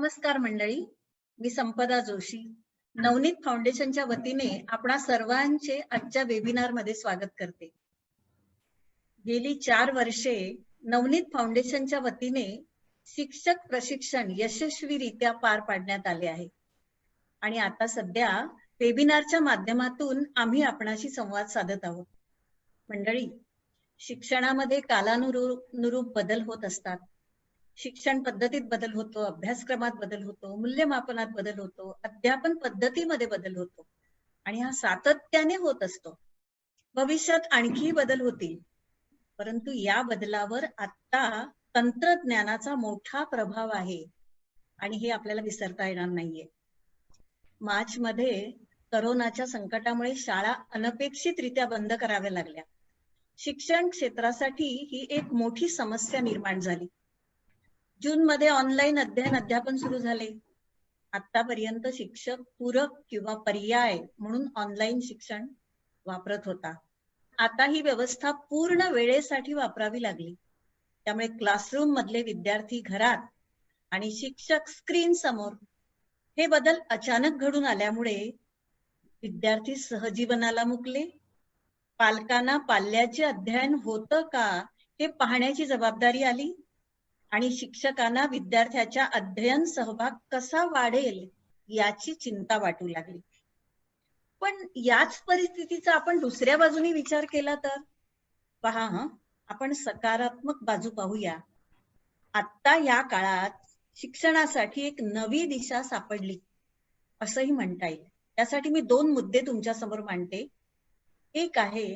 नमस्कार मंडळी, मी संपदा जोशी. नवनीत फाउंडेशनच्या वतीने आपणा सर्वांचे आजच्या वेबिनार मध्ये स्वागत करते. गेली 4 वर्षे नवनीत फाउंडेशनच्या वतीने शिक्षक प्रशिक्षण यशस्वीरित्या पार पाडण्यात आले आहे आणि आता सध्या वेबिनारच्या माध्यमातून आम्ही आपणाशी संवाद साधत आहोत. मंडळी, शिक्षणामध्ये कालानुरूप बदल होत असतात. शिक्षण पद्धतीत बदल होतो, अभ्यासक्रमात बदल होतो, मूल्यमापनात बदल होतो, अध्यापन पद्धतीमध्ये बदल होतो आणि हा सातत्याने होत असतो. भविष्यात आणखी बदल होतील, परंतु या बदलावर आता तंत्रज्ञानाचा मोठा प्रभाव आहे आणि हे आपल्याला विसरता येणार नाहीये. मार्च मध्ये करोनाच्या संकटामुळे शाळा अनपेक्षितरित्या बंद कराव्या लागल्या. शिक्षण क्षेत्रासाठी ही एक मोठी समस्या निर्माण झाली. जून मध्ये ऑनलाईन अध्यापन सुरू झाले. आतापर्यंत शिक्षक पूरक किंवा पर्याय म्हणून ऑनलाईन शिक्षण वापरत होता. आता ही व्यवस्था पूर्ण वेळेसाठी वापरावी लागली. त्यामुळे क्लासरूम मधले विद्यार्थी घरात आणि शिक्षक स्क्रीन समोर, हे बदल अचानक घडून आल्यामुळे विद्यार्थी सहजीवनाला मुकले. पालकांना पाल्याचे अध्ययन होतं का हे पाहण्याची जबाबदारी आली आणि शिक्षकांना विद्यार्थ्याच्या अध्ययन सहभाग कसा वाढेल याची चिंता वाटू लागली. पण याच परिस्थितीचा आपण दुसऱ्या बाजूने विचार केला तर पहा, आपण सकारात्मक बाजू पाहूया. आता या काळात शिक्षणासाठी एक नवी दिशा सापडली असंही म्हणता येईल. त्यासाठी मी 2 मुद्दे तुमच्या समोर मांडते. एक आहे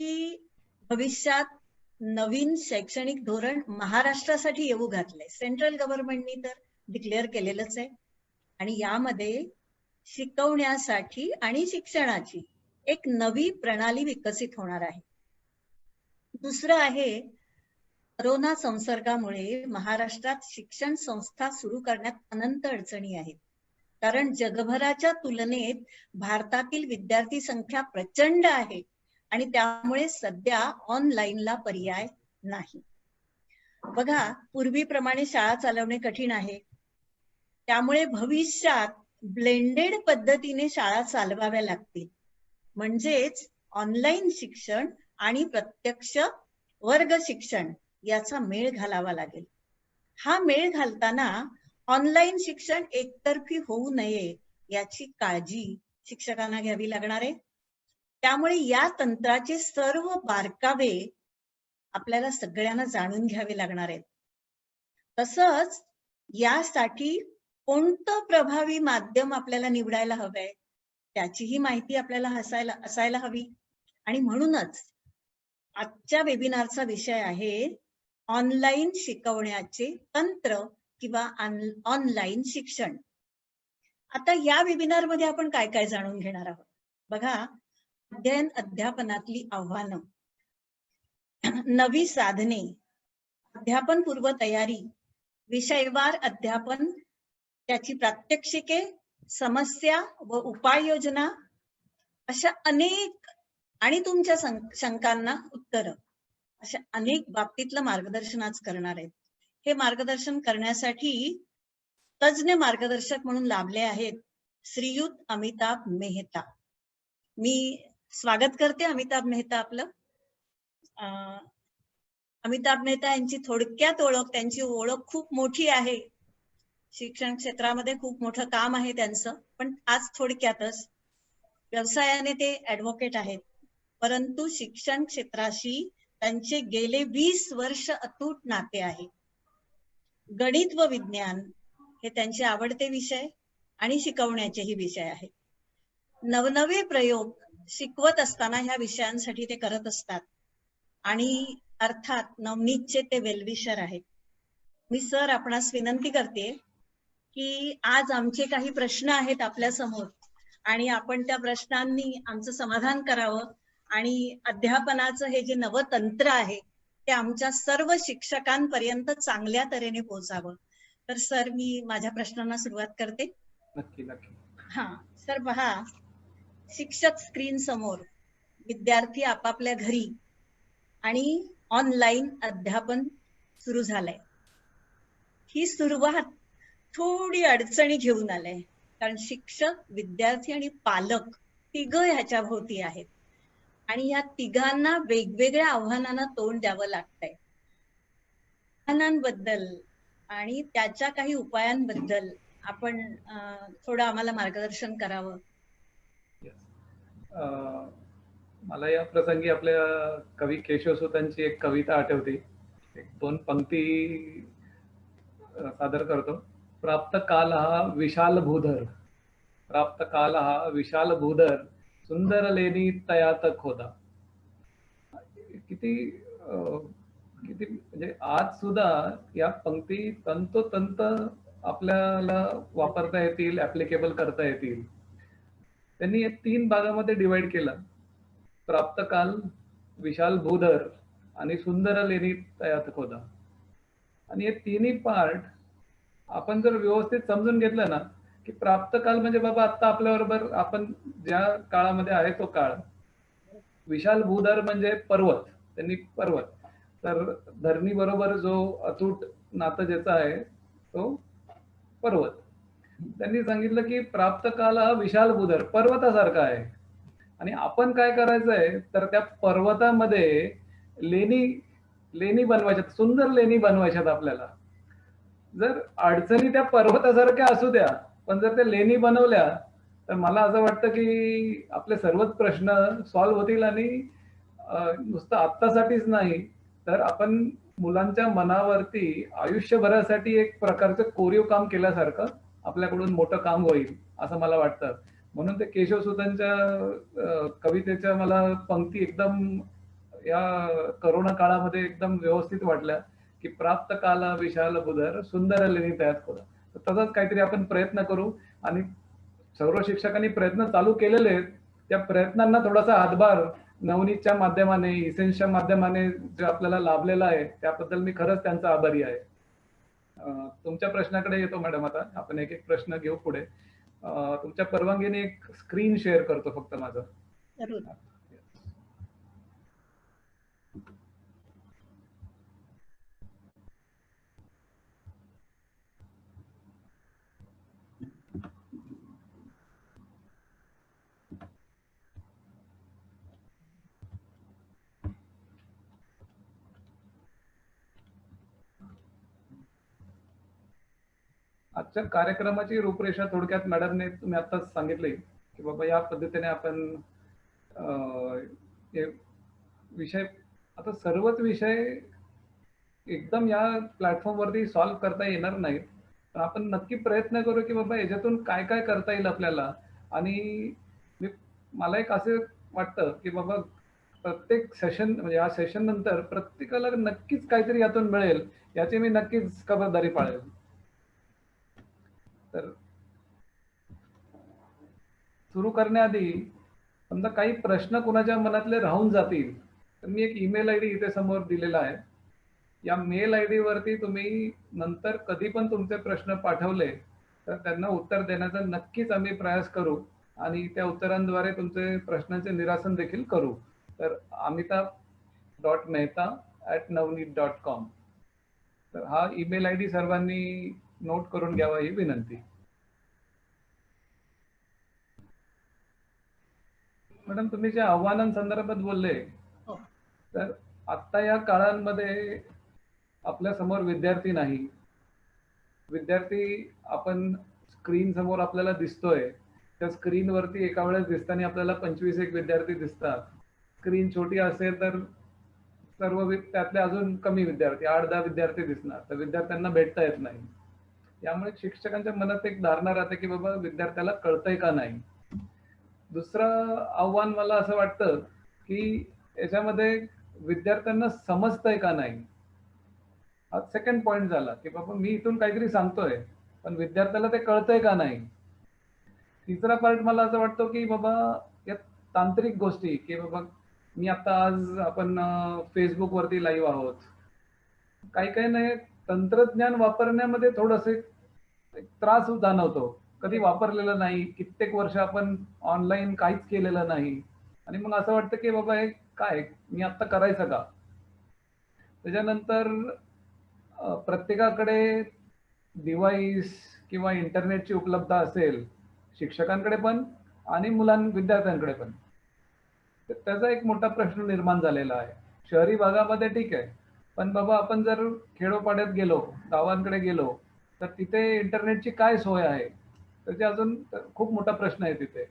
की भविष्यात नवीन शैक्षणिक धोरण महाराष्ट्रासाठी येऊ घातलंय. सेंट्रल गव्हर्नमेंटनी तर डिक्लेअर केलेलंच आहे आणि यामध्ये शिकवण्यासाठी आणि शिक्षणाची एक नवी प्रणाली विकसित होणार आहे. दुसरं आहे, कोरोना संसर्गामुळे महाराष्ट्रात शिक्षण संस्था सुरू करण्यात अनंत अडचणी आहेत. कारण जगभराच्या तुलनेत भारतातील विद्यार्थी संख्या प्रचंड आहे आणि त्यामुळे सध्या ऑनलाईनला पर्याय नाही. बघा, पूर्वीप्रमाणे शाळा चालवणे कठीण आहे. त्यामुळे भविष्यात ब्लेंडेड पद्धतीने शाळा चालवाव्या लागतील. म्हणजेच ऑनलाईन शिक्षण आणि प्रत्यक्ष वर्ग शिक्षण याचा मेळ घालावा लागेल. हा मेळ घालताना ऑनलाईन शिक्षण एकतर्फी होऊ नये याची काळजी शिक्षकांना घ्यावी लागणार आहे. त्यामुळे या तंत्राचे सर्व बारकावे आपल्याला सगळ्यांना जाणून घ्यावे लागणार आहेत. तसंच यासाठी कोणतं प्रभावी माध्यम आपल्याला निवडायला हवंय त्याचीही माहिती आपल्याला असायला हवी. आणि म्हणूनच आजच्या वेबिनारचा विषय आहे ऑनलाईन शिकवण्याचे तंत्र किंवा ऑनलाईन शिक्षण. आता या वेबिनार मध्ये आपण काय काय जाणून घेणार आहोत. बघा, अध्ययन अध्यापनातली आव्हानं, नवी साधने, अध्यापन पूर्व तयारी, विषयवार अध्यापन, त्याची प्रात्यक्षिके, समस्या व उपाययोजना, अशा अनेक आणि तुमच्या शंकांना उत्तर, अशा अनेक बाबतीतलं मार्गदर्शन आज करणार आहेत. हे मार्गदर्शन करण्यासाठी तज्ञ मार्गदर्शक म्हणून लाभले आहेत श्रीयुत अमिताभ मेहता. मी स्वागत करते अमिताभ मेहता आपलं. अमिताभ मेहता यांची थोडक्यात ओळख, त्यांची ओळख खूप मोठी आहे. शिक्षण क्षेत्रामध्ये खूप मोठं काम आहे त्यांचं, पण आज थोडक्यातच. व्यवसायाने ते ऍडव्होकेट आहेत, परंतु शिक्षण क्षेत्राशी त्यांचे गेले 20 वर्ष अतूट नाते आहे. गणित व विज्ञान हे त्यांचे आवडते विषय आणि शिकवण्याचेही विषय आहेत. नवनवे प्रयोग शिकवत असताना ह्या विषयांसाठी ते करत असतात आणि अर्थात नवनीतचे ते वेलविशर आहेत. मी सर आपणास विनंती करते की आज आमचे काही प्रश्न आहेत आपल्या समोर आणि आपण त्या प्रश्नांनी आमचं समाधान करावं आणि अध्यापनाचं हे जे नवं तंत्र आहे ते आमच्या सर्व शिक्षकांपर्यंत चांगल्या तऱ्हेने पोहोचावं. तर सर, मी माझ्या प्रश्नांना सुरुवात करते. नक्की नक्की. हा सर, पहा, शिक्षक स्क्रीन समोर, विद्यार्थी आपापल्या घरी आणि ऑनलाईन अध्यापन सुरू झालंय. ही सुरुवात थोडी अडचणी घेऊन आलंय, कारण शिक्षक, विद्यार्थी आणि पालक तिघं ह्याच्या भोवती आहेत आणि या तिघांना वेगवेगळ्या आव्हानांना तोंड द्यावं लागतंय. आव्हानांबद्दल आणि त्याच्या काही उपायांबद्दल आपण थोडं आम्हाला मार्गदर्शन करावं. मला या प्रसंगी आपल्या कवी केशवसुतांची एक कविता आठवते. एक 2 पंक्ती सादर करतो. प्राप्त काल हा विशाल भूधर, प्राप्त काल हा विशाल भूधर, सुंदर लेनी तयात खोदा. किती किती म्हणजे आज सुद्धा या पंक्ती तंतोतंत आपल्याला वापरता येतील, ऍप्लिकेबल करता येतील. त्यांनी 3 भागामध्ये डिवाइड केलं. प्राप्त काल, विशाल भूधर आणि सुंदर लेनी तयात खोदा. आणि हे तिन्ही पार्ट आपण जर व्यवस्थित समजून घेतलं ना, की प्राप्त काल म्हणजे बाबा आता आपल्याबरोबर आपण ज्या काळामध्ये आहे तो काळ. विशाल भूधर म्हणजे पर्वत, त्यांनी पर्वत. तर धरणी बरोबर जो अतूट नातं ज्याचं आहे तो पर्वत. त्यांनी सांगितलं की प्राप्त काल हा विशाल भूधर, पर्वतासारखा आहे. आणि आपण काय करायचंय तर त्या पर्वतामध्ये लेणी बनवायच्यात, सुंदर लेणी बनवायच्यात आपल्याला. जर अडचणी त्या पर्वतासारख्या असू द्या, पण जर त्या लेणी बनवल्या तर मला असं वाटतं की आपले सर्वच प्रश्न सॉल्व्ह होतील. आणि नुसतं आत्तासाठीच नाही तर आपण मुलांच्या मनावरती आयुष्यभरासाठी एक प्रकारचं कोरीव काम केल्यासारखं आपल्याकडून मोठं काम होईल असं मला वाटतं. म्हणून ते केशवसुतांच्या कवितेच्या मला पंक्ती एकदम या करोना काळामध्ये एकदम व्यवस्थित वाटल्या की प्राप्त काला विशाल भूधर, सुंदर लेणी तयात खोदा. तसंच काहीतरी आपण प्रयत्न करू. आणि सर्व शिक्षकांनी प्रयत्न चालू केलेले आहेत. त्या प्रयत्नांना थोडासा हातभार नवनीतच्या माध्यमाने, इसेन्सच्या माध्यमाने जे आपल्याला लाभलेला आहे त्याबद्दल मी खरंच त्यांचा आभारी आहे. तुमच्या प्रश्नाकडे येतो मॅडम. आता आपण एक एक प्रश्न घेऊ पुढे. तुमच्या परवानगीने एक स्क्रीन शेअर करतो फक्त माझं. आजच्या कार्यक्रमाची रूपरेषा थोडक्यात मॅडमने तुम्ही आताच सांगितले की बाबा या पद्धतीने आपण विषय, आता सर्वच विषय एकदम या प्लॅटफॉर्मवरती सॉल्व्ह करता येणार नाहीत. पण आपण नक्की प्रयत्न करू की बाबा याच्यातून काय काय करता येईल आपल्याला. आणि मला एक असं वाटतं की बाबा प्रत्येक सेशन म्हणजे या सेशन नंतर प्रत्येकाला नक्कीच काहीतरी यातून मिळेल याची मी नक्कीच खबरदारी पाळेल. तर सुरू करण्याआधी समजा काही प्रश्न कुणाच्या मनातले राहून जातील तर मी एक ईमेल आयडी इथे समोर दिलेला आहे. या मेल आयडी वरती तुम्ही नंतर कधी पण तुमचे प्रश्न पाठवले तर त्यांना उत्तर देण्याचा नक्कीच आम्ही प्रयास करू आणि त्या उत्तरांद्वारे तुमचे प्रश्नांचे निरासन देखील करू. तर amitabh.mehta@navneet.com, तर हा ईमेल आयडी सर्वांनी नोट करून घ्यावा ही विनंती. मॅडम तुम्ही ज्या आव्हानांसंदर्भात बोलले तर आता या काळांमध्ये आपल्या समोर विद्यार्थी नाही. विद्यार्थी आपण स्क्रीन समोर आपल्याला दिसतोय, त्या स्क्रीनवरती एका वेळेस दिसताना आपल्याला 25 विद्यार्थी दिसतात. स्क्रीन छोटी असेल तर सर्व त्यातले अजून कमी विद्यार्थी 8-10 विद्यार्थी दिसणार, तर विद्यार्थ्यांना भेटता येत नाही. त्यामुळे शिक्षकांच्या मनात एक धारणा राहते की बाबा विद्यार्थ्याला कळतंय का नाही. दुसरं आव्हान मला असं वाटतं की याच्यामध्ये विद्यार्थ्यांना समजतंय का नाही. हा सेकंड पॉइंट झाला की बाबा मी इथून काहीतरी सांगतोय पण विद्यार्थ्याला ते कळतंय का नाही. तिसरा पार्ट मला असं वाटतं की बाबा या तांत्रिक गोष्टी की बाबा मी आता आज आपण फेसबुक वरती लाईव्ह आहोत, काही नाही तंत्रज्ञान वापरण्यामध्ये थोडस त्रास जाणवतो. कधी वापरलेलं नाही, कित्येक वर्ष आपण ऑनलाईन काहीच केलेलं नाही आणि मग असं वाटतं की बाबा हे काय मी आता करायचं का. त्याच्यानंतर प्रत्येकाकडे डिव्हाइस किंवा इंटरनेटची उपलब्धता असेल शिक्षकांकडे पण आणि विद्यार्थ्यांकडे पण, तर त्याचा एक मोठा प्रश्न निर्माण झालेला आहे. शहरी भागामध्ये ठीक आहे, पण बाबा आपण जर खेडोपाड्यात गेलो, गावांकडे गेलो, तर तिथे इंटरनेटची काय सोय आहे, त्याचे अजून खूप मोठा प्रश्न आहे तिथे.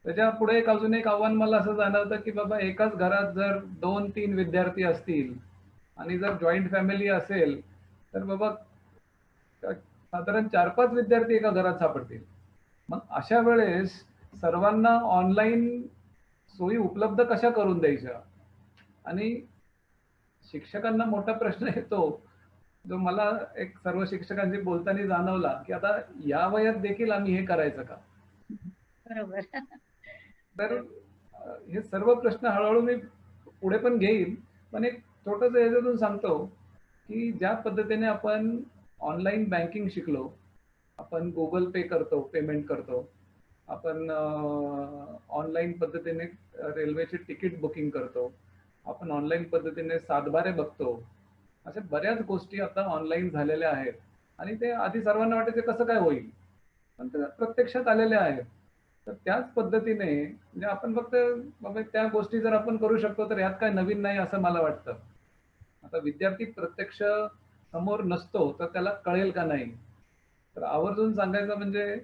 त्याच्या पुढे अजून एक आव्हान मला असं जाणवतं की बाबा एकाच घरात जर 2-3 विद्यार्थी असतील आणि जर जॉईंट फॅमिली असेल, तर बाबा साधारण 4-5 विद्यार्थी एका घरात सापडतील. मग अशा वेळेस सर्वांना ऑनलाईन सोयी उपलब्ध कशा करून द्यायच्या? आणि शिक्षकांना मोठा प्रश्न येतो, जो मला एक सर्व शिक्षकांशी बोलताना जाणवला, की आता या वयात देखील आम्ही हे करायचं का? बरोबर. तर हे सर्व प्रश्न हळूहळू मी पुढे पण घेईन, पण एक छोटंसं याच्यातून सांगतो, की ज्या पद्धतीने आपण ऑनलाईन बँकिंग शिकलो, आपण Google पे करतो, पेमेंट करतो. आपण ऑनलाईन पद्धतीने रेल्वेची तिकीट बुकिंग करतो. आपण ऑनलाईन पद्धतीने सातबारे बघतो. अशा बऱ्याच गोष्टी आता ऑनलाईन झालेल्या आहेत आणि ते आधी सर्वांना वाटायचे कसं काय होईल? पण ते प्रत्यक्षात आलेल्या आहेत. तर त्याच पद्धतीने म्हणजे आपण फक्त बाबा त्या गोष्टी जर आपण करू शकतो, तर यात काय नवीन नाही असं मला वाटतं. आता विद्यार्थी प्रत्यक्ष समोर नसतो, तर त्याला कळेल का नाही? तर आवर्जून सांगायचं म्हणजे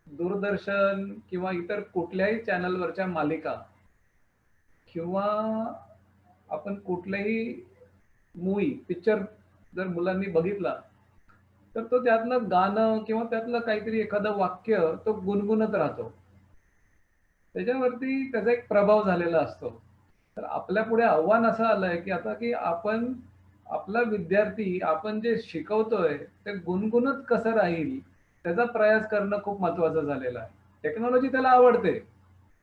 दूरदर्शन किंवा इतर कुठल्याही चॅनलवरच्या मालिका किंवा आपण कुठल्याही मूव्ही, पिक्चर जर मुलांनी बघितला, तर तो त्यातलं गाणं किंवा त्यातलं काहीतरी एखादं वाक्य तो गुणगुणत राहतो. त्याच्यावरती त्याचा एक प्रभाव झालेला असतो. तर आपल्या पुढे आव्हान असं आलंय, की आता की आपण आपला विद्यार्थी आपण जे शिकवतोय ते गुणगुणत कसं राहील, त्याचा प्रयास करणं खूप महत्वाचं झालेलं आहे. टेक्नॉलॉजी त्याला आवडते.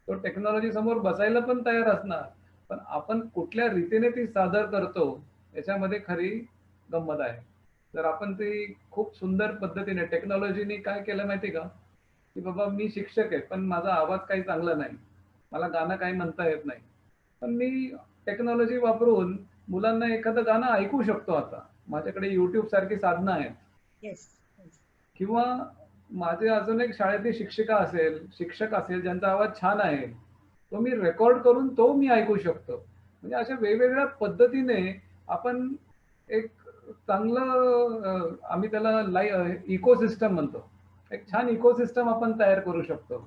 तो टेक्नॉलॉजी समोर बसायला पण तयार असणार. पण आपण कुठल्या रीतीने ती सादर करतो, याच्यामध्ये खरी गंमत आहे. तर आपण ती खूप सुंदर पद्धतीने टेक्नॉलॉजीने काय केलं माहिती का? की बाबा मी शिक्षक आहे, पण माझा आवाज काही चांगला नाही. मला गाणं काही म्हणता येत नाही. पण मी टेक्नॉलॉजी वापरून मुलांना एखादं गाणं ऐकू शकतो आता. माझ्याकडे YouTube सारखी साधनं आहेत. येस. किंवा माझे अजून एक शाळेतली शिक्षिका असेल, शिक्षक असेल ज्यांचा आवाज छान आहे. तो मी रेकॉर्ड करून तो मी ऐकू शकतो. म्हणजे अशा वेगवेगळ्या पद्धतीने आपण एक चांगलं आम्ही त्याला इकोसिस्टम म्हणतो. एक छान इकोसिस्टम आपण तयार करू शकतो.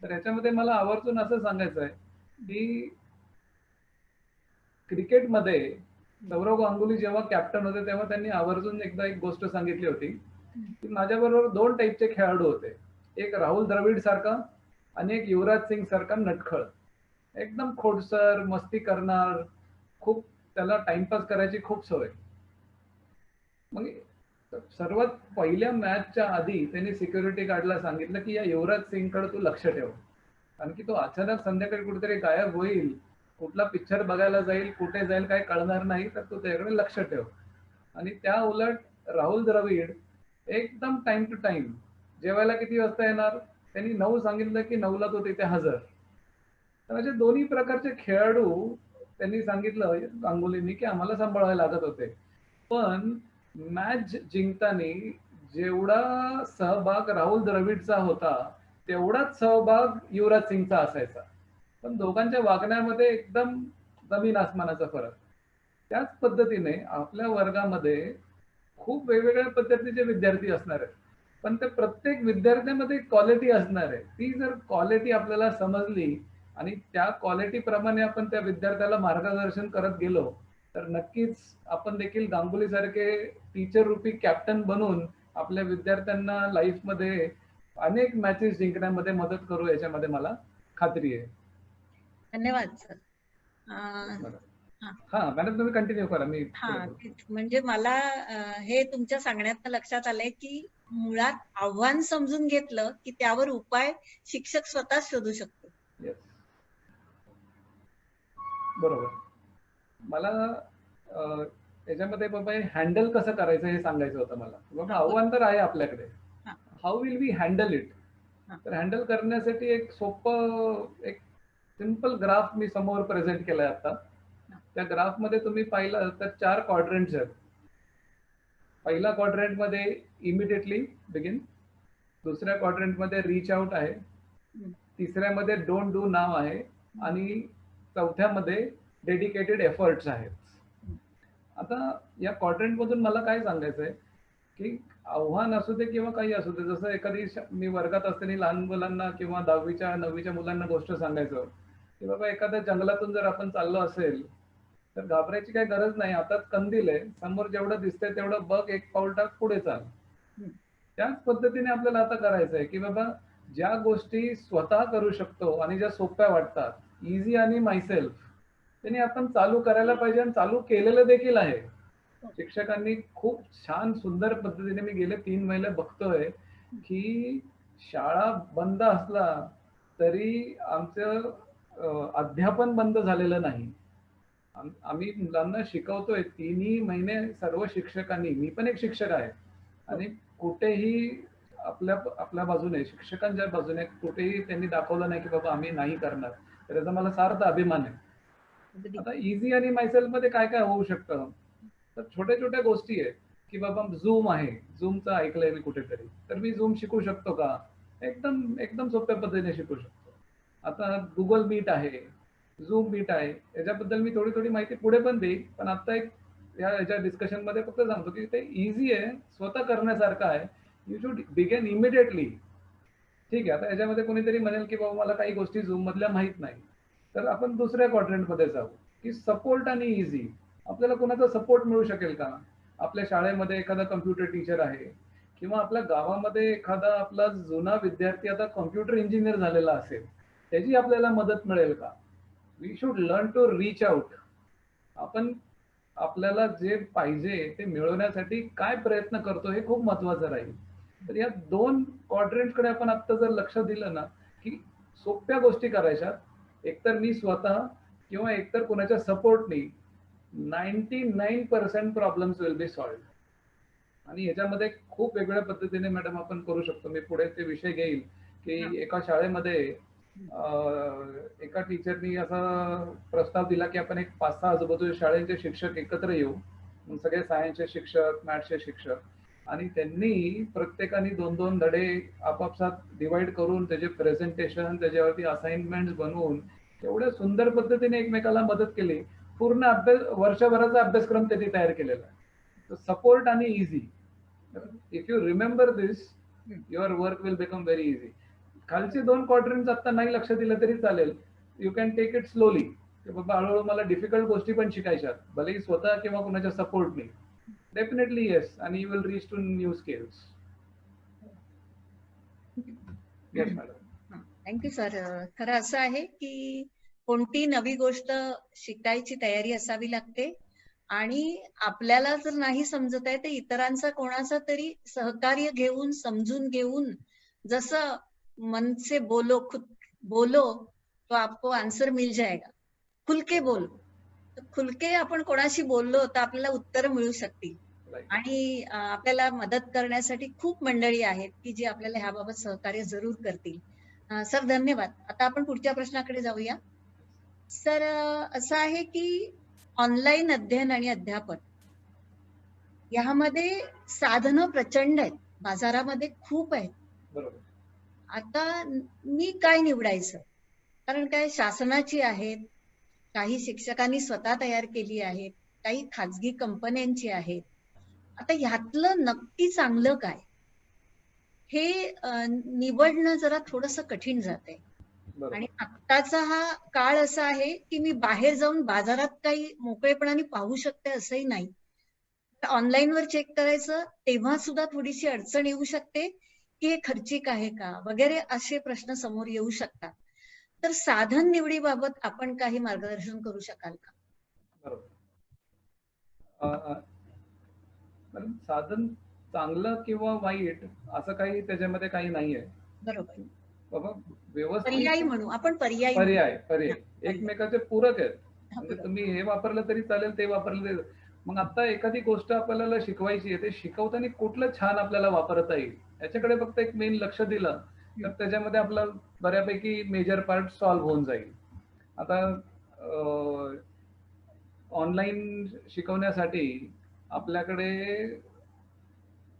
तर याच्यामध्ये मला आवर्जून असं सांगायचं आहे, की क्रिकेटमध्ये सौरव गांगुली जेव्हा कॅप्टन होते, तेव्हा त्यांनी आवर्जून एकदा एक गोष्ट सांगितली होती, की माझ्याबरोबर 2 टाईपचे खेळाडू होते. एक राहुल द्रविड सारखा आणि एक युवराज सिंग सारखा नटखळ. एकदम खोडकर, मस्ती करणार, खूप त्याला टाइमपास करायची खूप सवय. मग सर्वात पहिल्या मॅचच्या आधी त्यांनी सिक्युरिटी गार्डला सांगितलं, की या युवराज सिंगकडे तू लक्ष ठेव. कारण की तो अचानक संध्याकाळी कुठेतरी गायब होईल, कुठला पिक्चर बघायला जाईल, कुठे जाईल काही कळणार नाही, तर तू त्याच्याकडे लक्ष ठेव. आणि त्या उलट राहुल द्रविड एकदम टाइम टू टाइम जेवायला किती वाजता येणार, त्यांनी 9 सांगितलं की 9ला तो तिथे हजर. तर असे दोन्ही प्रकारचे खेळाडू त्यांनी सांगितलं गांगुलीनी, की आम्हाला सांभाळायला लागत होते. पण मॅच जिंकताना जेवढा सहभाग राहुल द्रविडचा होता, तेवढाच सहभाग युवराज सिंगचा असायचा. पण दोघांच्या वागण्यामध्ये एकदम जमीन आसमानाचा फरक. त्याच पद्धतीने आपल्या वर्गामध्ये खूप वेगवेगळ्या पद्धतीचे विद्यार्थी असणार आहेत. पण ते प्रत्येक विद्यार्थ्यामध्ये क्वालिटी असणार आहे. ती जर क्वालिटी आपल्याला समजली आणि त्या क्वालिटी प्रमाणे आपण त्या विद्यार्थ्याला मार्गदर्शन करत गेलो, तर नक्कीच आपण देखील गांगुली सारखे टीचर रूपी कॅप्टन बनून आपल्या विद्यार्थ्यांना लाईफमध्ये अनेक मॅचेस जिंकण्यामध्ये मदत करू, याच्यामध्ये मला खात्री आहे. धन्यवाद सर. हा. हा मॅडम, तुम्ही कंटिन्यू करा, मी पुढे हा, बोलतो. तेच. म्हणजे मला हे तुमच्या सांगण्यात लक्षात आलंय, की मुळात आव्हान समजून घेतलं, की त्यावर उपाय शिक्षक स्वतः शोधू शकतो. Yes. बरोबर. मला याच्यामध्ये बाबा हँडल कसं करायचं हे सांगायचं होतं मला. बाबा आव्हान तर आहे आपल्याकडे. हा. How will we handle it? हा. तर हँडल करण्यासाठी एक सोपं एक सिंपल ग्राफ मी समोर प्रेझेंट केलाय आता. त्या ग्राफमध्ये तुम्ही पाहिलं तर 4 क्वाड्रंट्स आहेत. पहिला क्वाड्रंट मध्ये इमिडिएटली बिगिन, दुसऱ्या क्वाड्रंट मध्ये रीच आउट आहे, तिसऱ्यामध्ये डोंट डू नाव आहे आणि चौथ्यामध्ये डेडिकेटेड एफर्ट्स आहेत. आता या क्वाड्रंट मधून मला काय सांगायचंय की आव्हान असू दे किंवा काही असू दे, जसं एखादी मी वर्गात असताना लहान मुलांना किंवा 10वी 9वी मुलांना गोष्ट सांगायचो की बाबा एखाद्या जंगलातून जर आपण चाललो असेल तर घाबरायची काही गरज नाही, हातात कंदील आहे, समोर जेवढं दिसतंय तेवढं बघ, एक पाऊल टाक, पुढे चाल. त्याच पद्धतीने आपल्याला आता करायचंय की बाबा ज्या गोष्टी स्वतः करू शकतो आणि ज्या सोप्या वाटतात, इझी आणि मायसेल्फ, त्यांनी आपण चालू करायला पाहिजे आणि चालू केलेलं देखील आहे. शिक्षकांनी खूप छान सुंदर पद्धतीने मी गेले 3 महिने बघतोय की शाळा बंद असला तरी आमचं अध्यापन बंद झालेलं नाही. आम्ही मुलांना शिकवतोय 3ही महिने सर्व शिक्षकांनी, मी पण एक शिक्षक आहे आणि कुठेही आपल्या बाजूने, शिक्षकांच्या बाजूने कुठेही त्यांनी दाखवलं नाही की बाबा आम्ही नाही करणार. तर याचा मला सार्थ अभिमान आहे. आता इझी आणि मायसेल्फ मध्ये काय काय होऊ शकतं, तर छोट्या छोट्या गोष्टी आहेत की बाबा झूम आहे, झूमचं ऐकलंय मी कुठेतरी, तर मी झूम शिकू शकतो का? एकदम एकदम सोप्या पद्धतीने शिकू शकतो. आता गुगल मीट आहे, झूम मीट आहे, याच्याबद्दल मी थोडी थोडी माहिती पुढे पण देईल, पण आता एक याच्या डिस्कशन मध्ये फक्त सांगतो की ते इझी आहे, स्वतः करण्यासारखं आहे. You should begin immediately. ठीक आहे, आता याच्यामध्ये कोणीतरी म्हणेल की बाबा मला काही गोष्टी झूम मधल्या माहित नाही, तर आपण दुसऱ्या क्वाड्रंट मध्ये जाऊ की सपोर्ट आणि इझी. आपल्याला कोणाचा सपोर्ट मिळू शकेल का? आपल्या शाळेमध्ये एखादा कम्प्युटर टीचर आहे किंवा आपल्या गावामध्ये एखादा आपला जुना विद्यार्थी आता कम्प्युटर इंजिनियर झालेला असेल, त्याची आपल्याला मदत मिळेल का? We should learn to reach out. आपण आपल्याला जे पाहिजे ते मिळवण्यासाठी काय प्रयत्न करतो हे खूप महत्वाचं राहील. तर या 2 क्वाड्रंटकडे आपण आता जर लक्ष दिलं ना की सोप्या गोष्टी करायच्या, एकतर मी स्वतः किंवा एकतर कोणाच्या सपोर्टनी 99% प्रॉब्लेम्स विल बी सॉल्व्ड. आणि याच्यामध्ये खूप वेगळ्या पद्धतीने मॅडम आपण करू शकतो. मी पुढे ते विषय घेईल की एका शाळेमध्ये एका टीचरनी असा प्रस्ताव दिला की आपण एक 5-6 आजूबाजूच्या शाळेचे शिक्षक एकत्र येऊ, सगळे सायन्सचे शिक्षक, मॅथ्सचे शिक्षक, आणि त्यांनी प्रत्येकाने 2-2 धडे आपापसात डिवाइड करून त्याचे प्रेझेंटेशन, त्याच्यावरती असाइनमेंट बनवून एवढ्या सुंदर पद्धतीने एकमेकाला मदत केली. पूर्ण वर्षभराचा अभ्यासक्रम त्यांनी तयार केलेला आहे. सपोर्ट आणि easy, if you remember this, your work will become very easy. खालचे 2 क्वाड्रंट्स आता नाही लक्ष दिलं तरी चालेल. You can take it slowly की बाबा हळूहळू मला डिफिकल्ट गोष्टी पण शिकायच्यात, भलेही स्वतः किंवा कुणाच्या सपोर्टने. डेफिनेटली येस, आणि you will reach to new skills. Yes madam. Thank you sir. खरं असं आहे की कोणती नवी गोष्ट शिकायची तयारी असावी लागते आणि आपल्याला जर नाही समजत आहे तर इतरांचा कोणाचा तरी सहकार्य घेऊन, समजून घेऊन, जसं मन से बोलो, खुद बोलो तो आपको आंसर मिल जाएगा. खुलके बोलो. तर खुलके आपण कोणाशी बोललो तर आपल्याला उत्तर मिळू शकतील. आणि आपल्याला मदत करण्यासाठी खूप मंडळी आहेत की जी आपल्याला ह्याबाबत सहकार्य जरूर करतील. सर धन्यवाद. आता आपण पुढच्या प्रश्नाकडे जाऊया. सर असं आहे की ऑनलाईन अध्ययन आणि अध्यापन यामध्ये साधनं प्रचंड आहेत, बाजारामध्ये खूप आहेत. बरोबर. आता मी काय निवडायचं? कारण काय शासनाची आहेत, काही शिक्षकांनी स्वतः तयार केली आहेत, काही खाजगी कंपन्यांची आहेत. आता ह्यातलं नक्की चांगलं काय हे निवडणं जरा थोडंसं कठीण जातंय. आणि आत्ताचा हा काळ असा आहे की मी बाहेर जाऊन बाजारात काही मोकळेपणाने पाहू शकते असंही नाही. ऑनलाईन वर चेक करायचं तेव्हा सुद्धा थोडीशी अडचण येऊ शकते की हे खर्चिक आहे का वगैरे, असे प्रश्न समोर येऊ शकतात. तर साधन निवडीबाबत आपण काही मार्गदर्शन करू शकाल का? बरोबर. साधन चांगलं किंवा वाईट असं काही त्याच्यामध्ये काही नाहीये. बरोबर. बाबा व्यवस्थित पर्यायी म्हणू आपण, पर्याय एकमेकाचे पूरक आहेत. म्हणजे तुम्ही हे वापरलं तरी चालेल, ते वापरलं तरी. मग आता एखादी गोष्ट आपल्याला शिकवायची आहे, ते शिकवताना कुठलं छान आपल्याला वापरता येईल याच्याकडे फक्त एक मेन लक्ष दिलं तर त्याच्यामध्ये आपला बऱ्यापैकी मेजर पार्ट सॉल्व्ह होऊन जाईल. आता ऑनलाईन शिकवण्यासाठी आपल्याकडे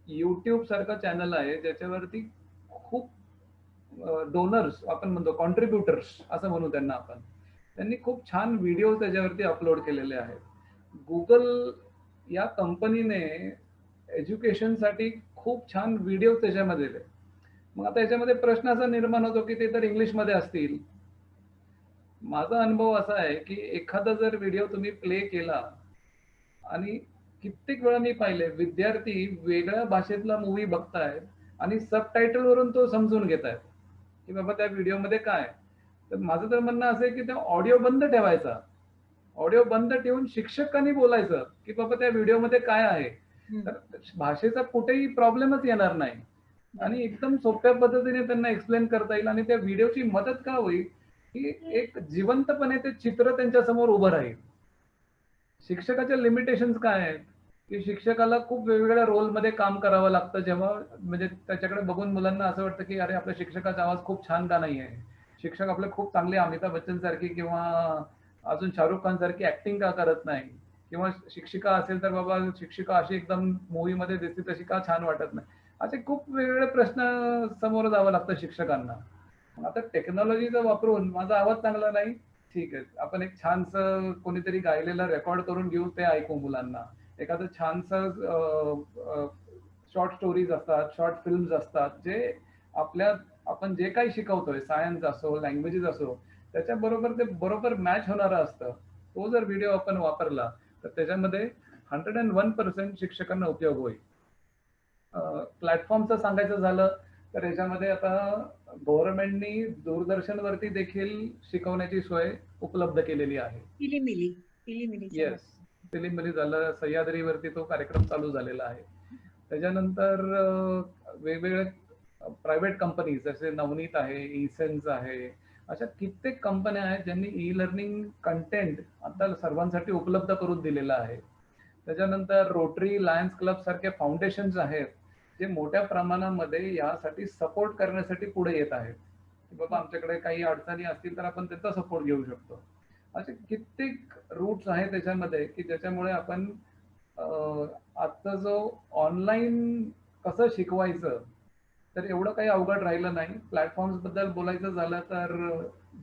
युट्यूब सारखं चॅनल आहे ज्याच्यावरती खूप डोनर्स आपण म्हणतो, कॉन्ट्रीब्युटर्स असं म्हणू त्यांना आपण, त्यांनी खूप छान व्हिडिओ त्याच्यावरती अपलोड केलेले आहेत. गुगल या कंपनीने एज्युकेशनसाठी खूप छान व्हिडिओ त्याच्यामध्ये दिले. मग आता याच्यामध्ये प्रश्न असा निर्माण होतो की ते तर इंग्लिशमध्ये असतील. माझा अनुभव असा आहे की एखादा जर व्हिडिओ तुम्ही प्ले केला आणि कित्येक वेळा मी पाहिले विद्यार्थी वेगळ्या भाषेतला मूवी बघतायत आणि सबटायटल वरून तो समजून घेतायत की बाबा त्या व्हिडिओमध्ये काय. तर माझं तर म्हणणं असं आहे की त्या ऑडिओ बंद ठेवायचा, ऑडिओ बंद ठेवून शिक्षकांनी बोलायचं की बाबा त्या व्हिडिओमध्ये काय आहे. तर भाषेचा कुठेही प्रॉब्लेमच येणार नाही आणि एकदम सोप्या पद्धतीने त्यांना एक्सप्लेन करता येईल आणि त्या व्हिडिओची मदत का होईल की एक जिवंतपणे ते चित्र त्यांच्या समोर उभं राहील. शिक्षकाच्या लिमिटेशन्स काय आहेत की शिक्षकाला खूप वेगवेगळ्या रोलमध्ये काम करावं लागतं, जेव्हा म्हणजे त्याच्याकडे बघून मुलांना असं वाटतं की अरे आपल्या शिक्षकाचा आवाज खूप छान का नाही आहे, शिक्षक आपले खूप चांगले अमिताभ बच्चन सारखी किंवा अजून शाहरुख खान सारखी ऍक्टिंग का करत नाही, किंवा शिक्षिका असेल तर बाबा शिक्षिका अशी एकदम मूवी मध्ये दिसते तशी का छान वाटत नाही. असे खूप वेगवेगळे प्रश्न समोर जावं लागतं शिक्षकांना. आता टेक्नॉलॉजीचा वापरून माझा आवाज चांगला नाही, ठीक आहे, आपण एक छानसं कोणीतरी गायलेलं रेकॉर्ड करून घेऊ, ते ऐकू मुलांना. एखादं छानसं शॉर्ट स्टोरीज असतात, शॉर्ट फिल्म्स असतात, जे आपल्या आपण जे काही शिकवतोय, सायन्स असो, लँग्वेजेस असो, त्याच्याबरोबर ते बरोबर मॅच होणारं असतं. तो जर व्हिडिओ आपण वापरला तर त्याच्यामध्ये 101% शिक्षकांना उपयोग होईल. प्लॅटफॉर्मचं सांगायचं झालं तर याच्यामध्ये आता गव्हर्नमेंटनी दूरदर्शनवरती देखील शिकवण्याची सोय उपलब्ध केलेली आहे. इलिमिलीचा येस, फिलिममध्ये झालं, सह्याद्रीवरती तो कार्यक्रम चालू झालेला आहे. त्याच्यानंतर वेगवेगळे प्रायव्हेट कंपनीज जसे नवनीत आहे, इसेन्स आहे, अशा कित्येक कंपन्या आहेत ज्यांनी ई लर्निंग कंटेंट आता सर्वांसाठी उपलब्ध करून दिलेलं आहे. त्याच्यानंतर रोटरी, लायन्स क्लब सारखे फाउंडेशन्स आहेत जे मोठ्या प्रमाणामध्ये यासाठी सपोर्ट करण्यासाठी पुढे येत आहेत की बाबा आमच्याकडे काही अडचणी असतील तर आपण त्यांचा सपोर्ट घेऊ शकतो. असे कित्येक रूट्स आहेत त्याच्यामध्ये की ज्याच्यामुळे आपण आजचा जो ऑनलाईन कसं शिकवायचं, तर एवढं काही अवघड राहिलं नाही. प्लॅटफॉर्म्स बद्दल बोलायचं झालं तर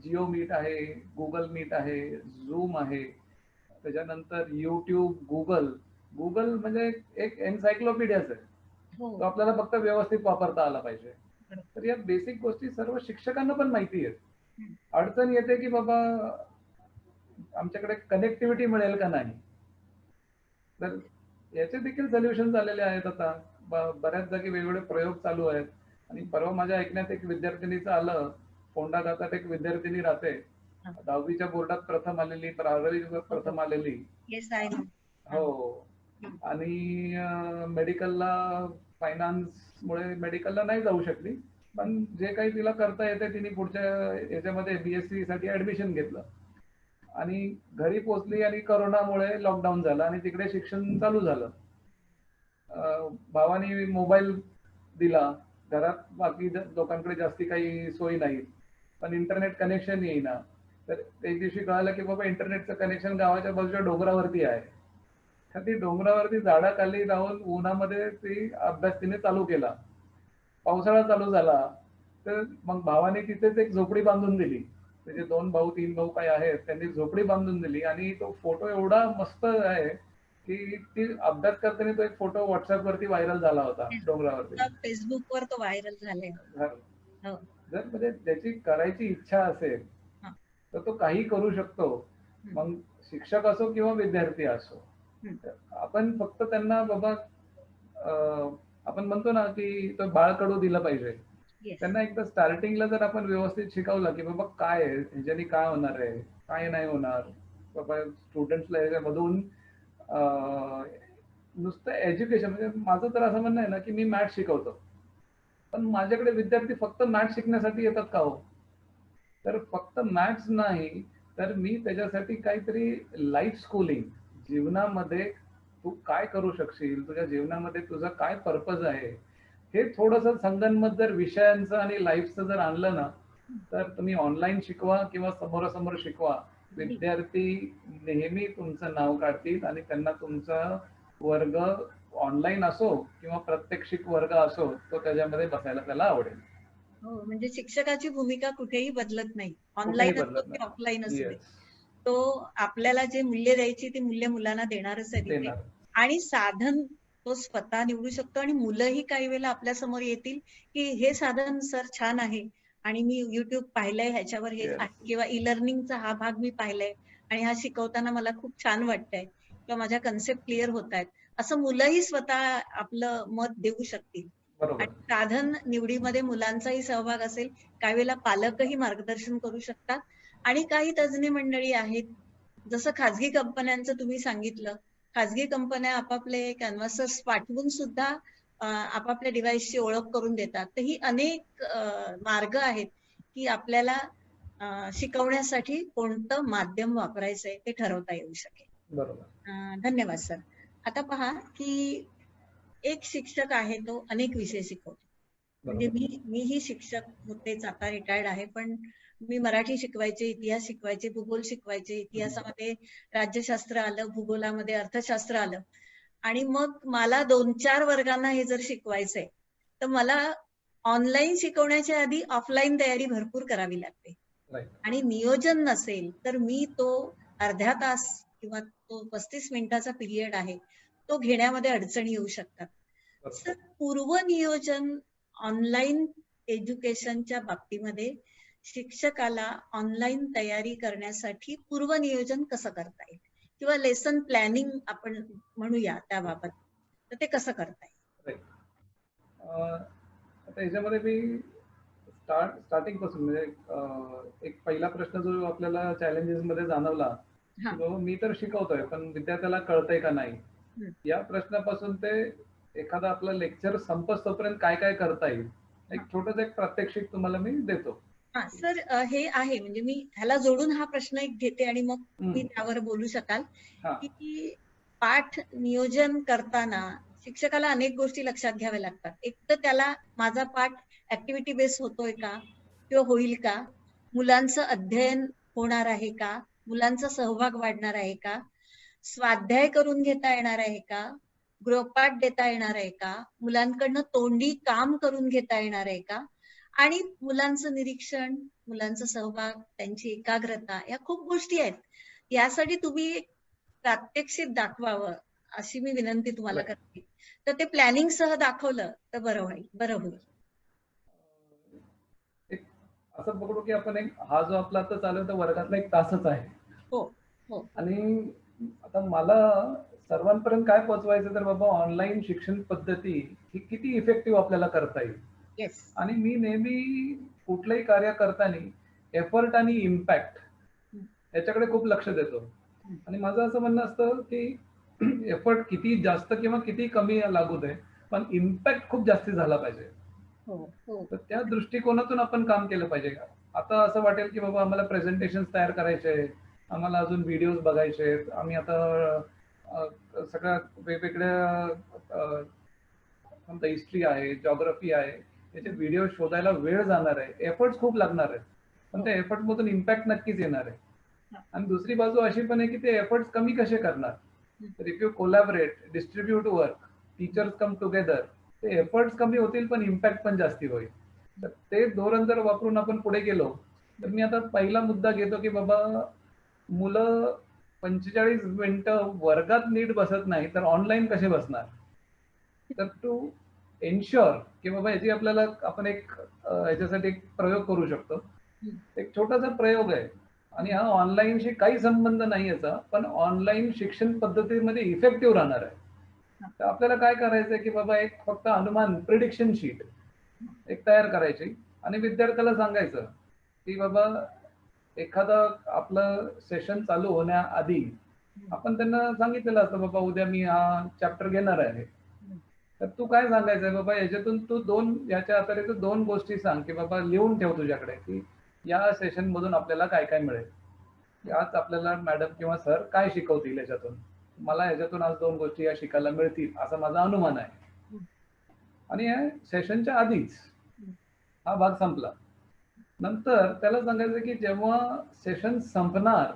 जिओ मीट आहे, गुगल मीट आहे, झूम आहे, त्याच्यानंतर युट्यूब, गुगल म्हणजे एक एन्सायक्लोपीडियाच आहे. तो आपल्याला फक्त व्यवस्थित वापरता आला पाहिजे. तर या बेसिक गोष्टी सर्व शिक्षकांना पण माहिती आहेत. अडचण येते की बाबा आमच्याकडे कनेक्टिव्हिटी मिळेल का नाही, तर याचे देखील सोल्युशन झालेले आहेत. आता बऱ्याच जागी वेगवेगळे प्रयोग चालू आहेत. आणि परवा माझ्या ऐकण्यात एक विद्यार्थिनीचं आलं, फोंडा गावात एक विद्यार्थिनी राहते, 10वीच्या बोर्डात प्रथम आलेली, 12वी प्रथम आलेली. हो. आणि मेडिकलला फायनान्समुळे मेडिकलला नाही जाऊ शकली, पण जे काही तिला करता येते तिने पुढच्या याच्यामध्ये बीएससी साठी ऍडमिशन घेतलं आणि घरी पोहोचली आणि करोनामुळे लॉकडाऊन झालं आणि तिकडे शिक्षण चालू झालं. भावानी मोबाईल दिला, घरात बाकी लोकांकडे जास्ती काही सोयी नाही, पण इंटरनेट कनेक्शन येईना. तर एक दिवशी कळालं की बाबा इंटरनेटचं कनेक्शन गावाच्या बाजूच्या डोंगरावरती आहे. तर ती डोंगरावरती झाडाखाली राहून उन्हामध्ये ती अभ्यास तिने चालू केला. पावसाळा चालू झाला तर मग भावाने तिथेच एक झोपडी बांधून दिली. त्याचे 2 भाऊ 3 भाऊ काय आहेत त्यांनी झोपडी बांधून दिली आणि तो फोटो एवढा मस्त आहे की ती अभ्यास करताना तो एक फोटो व्हॉट्सअप वरती व्हायरल झाला होता डोंगरावरती. फेसबुकवर तो व्हायरल झालाय. जर म्हणजे ज्याची करायची इच्छा असेल तर तो काही करू शकतो, मग शिक्षक असो किंवा विद्यार्थी असो. आपण फक्त त्यांना बाबा आपण म्हणतो ना की तो बाळकडू दिलं पाहिजे. त्यांना एकदा स्टार्टिंगला जर आपण व्यवस्थित शिकवलं की बाबा काय आहे, ह्याच्यानी काय होणार आहे, काय नाही होणार, बाबा स्टुडंट्सला ह्याच्यामधून नुसतं एज्युकेशन, म्हणजे माझं तर असं म्हणणं आहे ना की मी मॅथ्स शिकवतो, पण माझ्याकडे विद्यार्थी फक्त मॅथ्स शिकण्यासाठी येतात का हो? तर फक्त मॅथ्स नाही, तर मी त्याच्यासाठी काहीतरी लाईफ स्कूलिंग, जीवनामध्ये तू काय करू शकशील, तुझ्या जीवनामध्ये तुझा काय पर्पज आहे, हे थोडंसं संगनमत जर विषयांचं आणि लाईफचं जर आणलं ना, तर तुम्ही ऑनलाईन शिकवा किंवा समोरासमोर शिकवा, विद्यार्थी नेहमी तुमचं नाव काढतील आणि त्यांना तुमचा वर्ग ऑनलाईन असो किंवा प्रात्यक्षिक वर्ग असो, तो त्याच्यामध्ये बसायला त्याला आवडेल. हो, म्हणजे शिक्षकाची भूमिका कुठेही बदलत नाही. कुठेही ऑनलाईन असो बदलत की ऑफलाईन नाही. असू दे. येस, तो आपल्याला जे मूल्य द्यायची ती मूल्य मुलांना देणारच आहे तिथे. देणार. आणि साधन तो स्वतः निवडू शकतो आणि मुलंही काही वेळेला आपल्या समोर येतील की हे साधन सर छान आहे आणि मी युट्यूब पाहिलंय, ह्याच्यावर हे येस, आहे किंवा ई लर्निंगचा हा भाग मी पाहिलाय आणि हा शिकवताना मला खूप छान वाटतंय किंवा माझ्या कन्सेप्ट क्लिअर होत आहेत, असं मुलंही स्वतः आपलं मत देऊ शकतील. बरोबर. आणि साधन निवडीमध्ये मुलांचाही सहभाग असेल, काही वेळेला पालकही मार्गदर्शन करू शकतात आणि काही तज्ज्ञ मंडळी आहेत, जसं खाजगी कंपन्यांचं तुम्ही सांगितलं, खाजगी कंपन्या आपापले कॅनव्हासर्स पाठवून सुद्धा आपापल्या डिव्हाइसची ओळख करून देतात. तर ही अनेक मार्ग आहेत की आपल्याला शिकवण्यासाठी कोणतं माध्यम वापरायचंय ते ठरवता येऊ शकेल. बरोबर. धन्यवाद सर. आता पहा की एक शिक्षक आहे, तो अनेक विषय शिकवतो. म्हणजे बरोबर. मीही शिक्षक होतेच, आता रिटायर्ड आहे, पण मी मराठी शिकवायचे, इतिहास शिकवायचे, भूगोल शिकवायचे. इतिहासामध्ये राज्यशास्त्र आलं, भूगोलामध्ये अर्थशास्त्र आलं आणि मग मला 2-4 वर्गांना हे जर शिकवायचंय, तर मला ऑनलाईन शिकवण्याच्या आधी ऑफलाईन तयारी भरपूर करावी लागते. राईट. आणि नियोजन नसेल तर मी तो अर्ध्या तास किंवा तो 35 मिनिटाचा पिरियड आहे, तो घेण्यामध्ये अडचणी येऊ शकतात. सर, पूर्वनियोजन ऑनलाईन एज्युकेशनच्या बाबतीमध्ये शिक्षकाला ऑनलाईन तयारी करण्यासाठी पूर्वनियोजन कसं करता येईल किंवा लेसन प्लॅनिंग आपण म्हणूया त्याबाबत, तर ते कसं करता येईल? राईट. आता याच्यामध्ये मी स्टार्टिंग पासून म्हणजे एक पहिला प्रश्न जो आपल्याला चॅलेंजेस मध्ये जाणवला हा. की बाबा मी तर शिकवतोय पण विद्यार्थ्याला कळतंय का नाही, या प्रश्नापासून ते एखादा आपलं लेक्चर संपस्तोपर्यंत काय काय करता येईल, एक छोटस एक प्रात्यक्षिक तुम्हाला मी देतो. हा सर, हे आहे म्हणजे मी ह्याला जोडून हा प्रश्न एक घेते आणि मग तुम्ही त्यावर बोलू शकाल हा. की पाठ नियोजन करताना शिक्षकाला अनेक गोष्टी लक्षात घ्याव्या लागतात. एक तर त्याला माझा पाठ ऍक्टिव्हिटी बेस होतोय का किंवा होईल का, मुलांचं अध्ययन होणार आहे का, मुलांचा सहभाग वाढणार आहे का, स्वाध्याय करून घेता येणार आहे का, गृहपाठ देता येणार आहे का, मुलांकडनं तोंडी काम करून घेता येणार आहे का, आणि मुलांचं निरीक्षण, मुलांचा सहभाग, त्यांची एकाग्रता, या खूप गोष्टी आहेत. यासाठी तुम्ही एक प्रात्यक्षिक दाखवावं अशी मी विनंती तुम्हाला करते. तर ते प्लॅनिंग सह दाखवलं तर बरं होईल. एक असं पकडू की आपण एक हा जो आपला आता चालू तर वर्गातला एक तासच आहे. हो हो. आणि आता मला सर्वांपर्यंत काय पोहोचवायचं तर बाबा ऑनलाईन शिक्षण पद्धती ही किती इफेक्टिव्ह आपल्याला करता येईल. येस. आणि मी नेहमी कुठलंही कार्य करताना एफर्ट आणि इम्पॅक्ट याच्याकडे खूप लक्ष देतो. आणि माझं असं म्हणणं असतं की एफर्ट किती जास्त किंवा किती कमी लागू दे, पण इम्पॅक्ट खूप जास्ती झाला पाहिजे. तर त्या दृष्टिकोनातून आपण काम केलं पाहिजे. आता असं वाटेल की बाबा आम्हाला प्रेझेंटेशन तयार करायचे, आम्हाला अजून व्हिडिओज बघायचे, आम्ही आता सगळ्या वेगवेगळ्या हिस्ट्री आहे, जॉग्राफी आहे, त्याचे व्हिडिओ शोधायला वेळ जाणार आहे, एफर्ट्स खूप लागणार आहेत, पण त्या एफर्ट मधून इम्पॅक्ट नक्कीच येणार आहे. आणि दुसरी बाजू अशी पण आहे की ते एफर्ट्स कमी कसे करणार. तर if you collaborate, distribute work, teachers come together, ते एफर्ट्स कमी होतील पण इम्पॅक्ट पण जास्ती होईल. तर ते धोरण जर वापरून आपण पुढे गेलो तर मी आता पहिला मुद्दा घेतो की बाबा मुलं 45 मिनिटं वर्गात नीट बसत नाही तर ऑनलाईन कसे बसणार. तर टू एन्श्योर की बाबा याची आपल्याला आपण एक याच्यासाठी एक प्रयोग करू शकतो. एक छोटासा प्रयोग आहे आणि हा ऑनलाईनशी काही संबंध नाही याचा, पण ऑनलाईन शिक्षण पद्धतीमध्ये इफेक्टिव्ह राहणार आहे. तर आपल्याला काय करायचंय की बाबा एक फक्त अनुमान प्रिडिक्शन शीट एक तयार करायची आणि विद्यार्थ्याला सांगायचं की बाबा एखादं आपलं सेशन चालू होण्याआधी आपण त्यांना सांगितलेलं असतं बाबा उद्या मी हा चॅप्टर घेणार आहे. तर तू काय सांगायचंय बाबा याच्यातून तू याच्या अतिरिक्त 2 गोष्टी सांग की बाबा लिहून ठेव तुझ्याकडे की या सेशन मधून आपल्याला काय काय मिळेल, आज आपल्याला मॅडम किंवा सर काय शिकवतील याच्यातून, मला याच्यातून आज 2 गोष्टी या शिकायला मिळतील असा माझा अनुमान आहे. आणि या सेशनच्या आधीच हा भाग संपला नंतर त्याला सांगायचं की जेव्हा सेशन संपणार,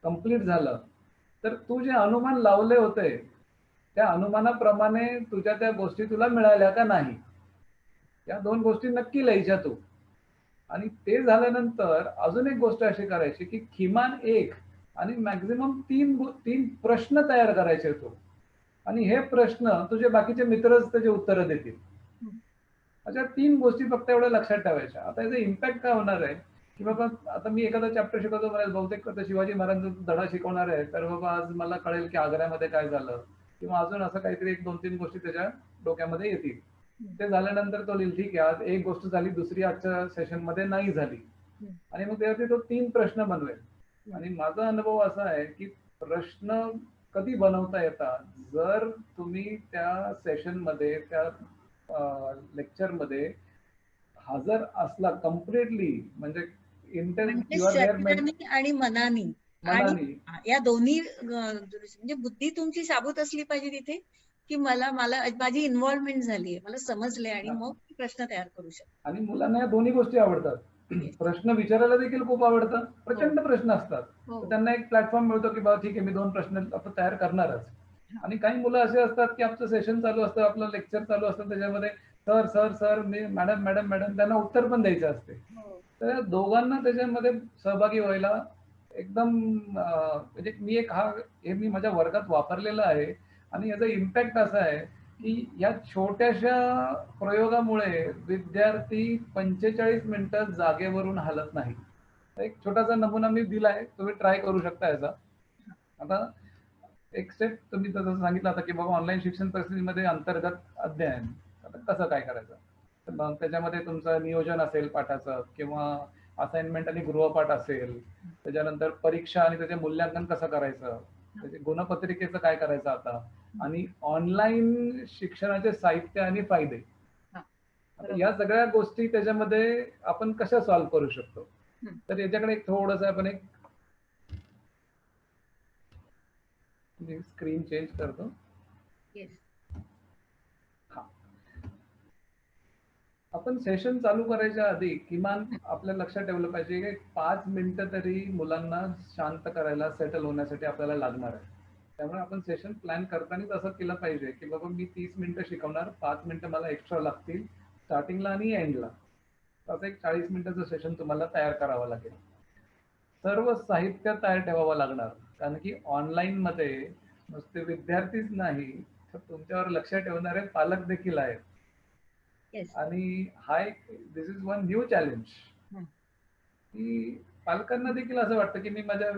कंप्लीट झालं, तर तू जे अनुमान लावले होते त्या अनुमानाप्रमाणे तुझ्या त्या गोष्टी तुला मिळाल्या का नाही, या 2 गोष्टी नक्की लिहायच्या तू. आणि ते झाल्यानंतर अजून एक गोष्ट अशी करायची की किमान 1 आणि मॅक्झिमम 3 प्रश्न तयार करायचे तू. आणि हे प्रश्न तुझे बाकीचे मित्रच त्याचे उत्तरं देतील. अशा 3 गोष्टी फक्त एवढ्या लक्षात ठेवायच्या. आता याचा इम्पॅक्ट काय होणार आहे, की बाबा आता मी एखादा चॅप्टर शिकवतो, मला बहुतेक आता शिवाजी महाराजांचा धडा शिकवणार आहे, तर बाबा आज मला कळेल की आग्र्यामध्ये काय झालं, किंवा अजून असं काहीतरी 1-2-3 गोष्टी त्याच्या डोक्यामध्ये येतील. ते झाल्यानंतर तो लिहिल, ठीक आहे आज एक गोष्ट झाली, दुसरी आजच्या सेशनमध्ये नाही झाली, आणि मग त्यावरती तो 3 प्रश्न बनवेल. आणि माझा अनुभव असा आहे की प्रश्न कधी बनवता येतात, जर तुम्ही त्या सेशनमध्ये, त्या लेक्चरमध्ये हजर असला कम्प्लिटली, म्हणजे म्हणजे यू आर देअर शरीराने आणि मनाने आणि मनाने. या दोन्ही म्हणजे बुद्धी तुमची शाबूत असली पाहिजे तिथे, की मला मला माझी इन्व्हॉल्वमेंट झालीये, मला समजले, आणि मग मी प्रश्न तयार करू शकते. आणि मुलांना या दोन्ही गोष्टी आवडतात. प्रश्न विचारायला देखील खूप आवडतं, प्रचंड प्रश्न असतात, तर त्यांना एक प्लॅटफॉर्म मिळतो की बाबा ठीक आहे, मी 2 प्रश्न आता तयार करणारच. आणि काही मुलं असे असतात की आमचं सेशन चालू असतं, आपलं लेक्चर चालू असतं, त्याच्यामध्ये सर सर सर मी मॅडम मॅडम मॅडम, त्यांना उत्तर पण द्यायचं असते. तर या दोघांना त्याच्यामध्ये सहभागी व्हायला एकदम म्हणजे मी माझ्या वर्गात वापरलेलं आहे. आणि याचा इम्पॅक्ट असा आहे की या छोट्याशा प्रयोगामुळे विद्यार्थी 45 मिनिटं जागेवरून हलत नाही. एक छोटासा नमुना मी दिलाय, तुम्ही ट्राय करू शकता याचा. आता एक स्टेप तुम्ही जसं सांगितलं आता की बाबा ऑनलाईन शिक्षण परिस्थितीमध्ये अंतर्गत अध्ययन, आता कसं काय करायचं, तर मग त्याच्यामध्ये तुमचं नियोजन असेल पाठाचं, किंवा असाइनमेंट आणि गृहपाठ असेल, त्याच्यानंतर परीक्षा आणि त्याचे मूल्यांकन कसं करायचं, त्याचे गुणपत्रिकेचं काय करायचं आता, आणि ऑनलाईन शिक्षणाचे साहित्य आणि फायदे, या सगळ्या गोष्टी त्याच्यामध्ये आपण कशा सॉल्व्ह करू शकतो. तर याच्याकडे एक थोडंसं आपण एक स्क्रीन चेंज करतो. आपण सेशन चालू करायच्या आधी किमान आपल्या लक्षात ठेवलं पाहिजे की 5 मिनिटं तरी मुलांना शांत करायला, सेटल होण्यासाठी आपल्याला लागणार आहे. त्यामुळे आपण सेशन प्लॅन करतानाच असं केलं पाहिजे की बाबा मी 30 मिनिटं शिकवणार, 5 मिनिटं मला एक्स्ट्रा लागतील स्टार्टिंगला आणि एंडला. असं एक 40 मिनिटाचं सेशन तुम्हाला तयार करावं लागेल. सर्व साहित्य तयार ठेवावं लागणार, कारण की ऑनलाईन मध्ये नुसते विद्यार्थीच नाही, तर तुमच्यावर लक्ष ठेवणारे पालक देखील आहेत. आणि हा एक दिस इज वन न्यू चॅलेंज, की पालकांना देखील असं वाटतं की मी माझ्या